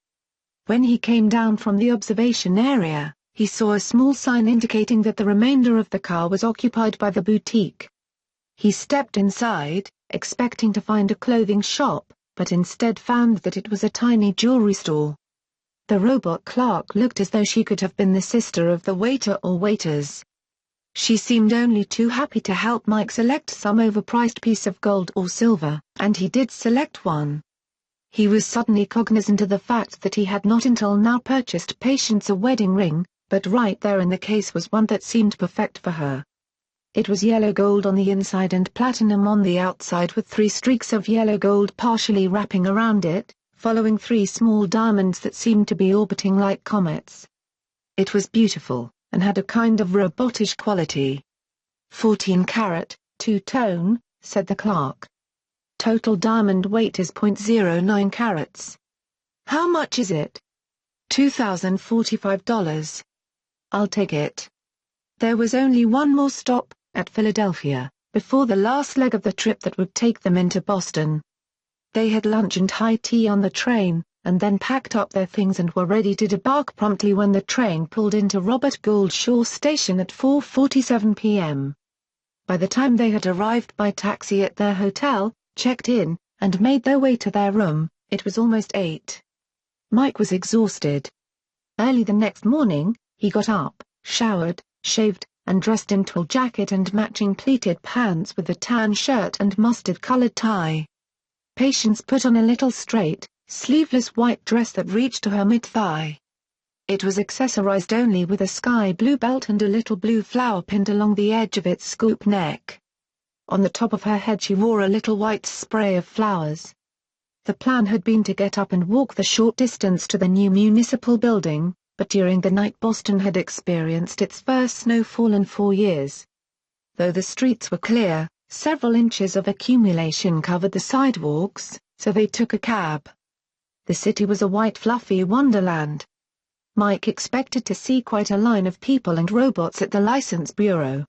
When he came down from the observation area, he saw a small sign indicating that the remainder of the car was occupied by the boutique. He stepped inside, expecting to find a clothing shop, but instead found that it was a tiny jewelry store. The robot clerk looked as though she could have been the sister of the waiter or waiters. She seemed only too happy to help Mike select some overpriced piece of gold or silver, and he did select one. He was suddenly cognizant of the fact that he had not until now purchased Patience a wedding ring, but right there in the case was one that seemed perfect for her. It was yellow gold on the inside and platinum on the outside with 3 streaks of yellow gold partially wrapping around it, following 3 small diamonds that seemed to be orbiting like comets. It was beautiful, and had a kind of robotish quality. 14 karat, 2-tone, said the clerk. Total diamond weight is .09 carats. How much is it? $2,045. I'll take it. There was only one more stop, at Philadelphia, before the last leg of the trip that would take them into Boston. They had lunch and high tea on the train, and then packed up their things and were ready to debark promptly when the train pulled into Robert Gould Shaw Station at 4:47 p.m. By the time they had arrived by taxi at their hotel, checked in, and made their way to their room, it was almost 8. Mike was exhausted. Early the next morning, he got up, showered, shaved, and dressed in twill jacket and matching pleated pants with a tan shirt and mustard-colored tie. Patience put on a little straight, sleeveless white dress that reached to her mid-thigh. It was accessorized only with a sky blue belt and a little blue flower pinned along the edge of its scoop neck. On the top of her head she wore a little white spray of flowers. The plan had been to get up and walk the short distance to the new municipal building, but during the night Boston had experienced its first snowfall in 4 years. Though the streets were clear, several inches of accumulation covered the sidewalks, so they took a cab. The city was a white fluffy wonderland. Mike expected to see quite a line of people and robots at the license bureau.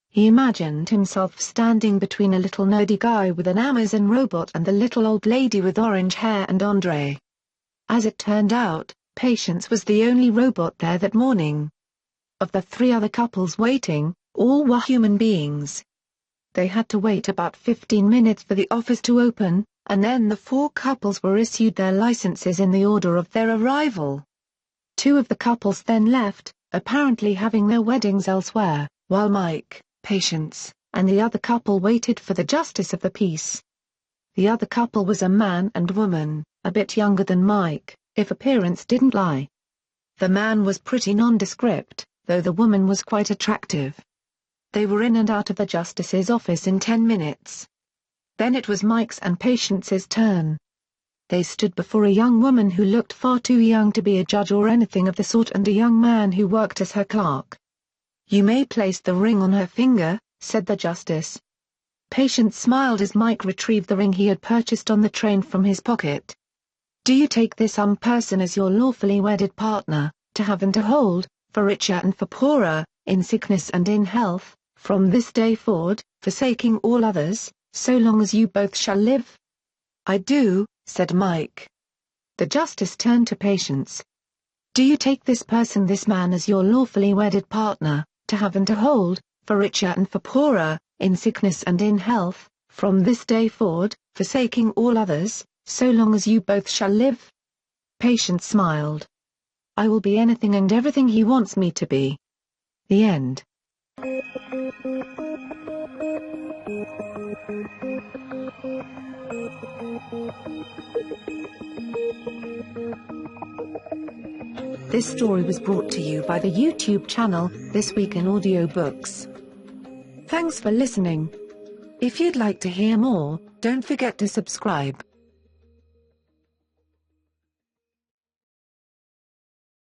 He imagined himself standing between a little nerdy guy with an Amazon robot and the little old lady with orange hair and Andre. As it turned out, Patience was the only robot there that morning. Of the 3 other couples waiting, all were human beings. They had to wait about 15 minutes for the office to open, and then the 4 couples were issued their licenses in the order of their arrival. 2 of the couples then left, apparently having their weddings elsewhere, while Mike, Patience, and the other couple waited for the justice of the peace. The other couple was a man and woman, a bit younger than Mike, if appearance didn't lie. The man was pretty nondescript, though the woman was quite attractive. They were in and out of the justice's office in 10 minutes. Then it was Mike's and Patience's turn. They stood before a young woman who looked far too young to be a judge or anything of the sort and a young man who worked as her clerk. "You may place the ring on her finger," said the justice. Patience smiled as Mike retrieved the ring he had purchased on the train from his pocket. "Do you take this person as your lawfully wedded partner, to have and to hold, for richer and for poorer, in sickness and in health, from this day forward, forsaking all others, so long as you both shall live?" "I do," said Mike. The justice turned to Patience. "Do you take this man as your lawfully wedded partner, to have and to hold, for richer and for poorer, in sickness and in health, from this day forward, forsaking all others, so long as you both shall live?" Patience smiled. "I will be anything and everything he wants me to be." The end. This story was brought to you by the YouTube channel, This Week in Audiobooks. Thanks for listening. If you'd like to hear more, don't forget to subscribe.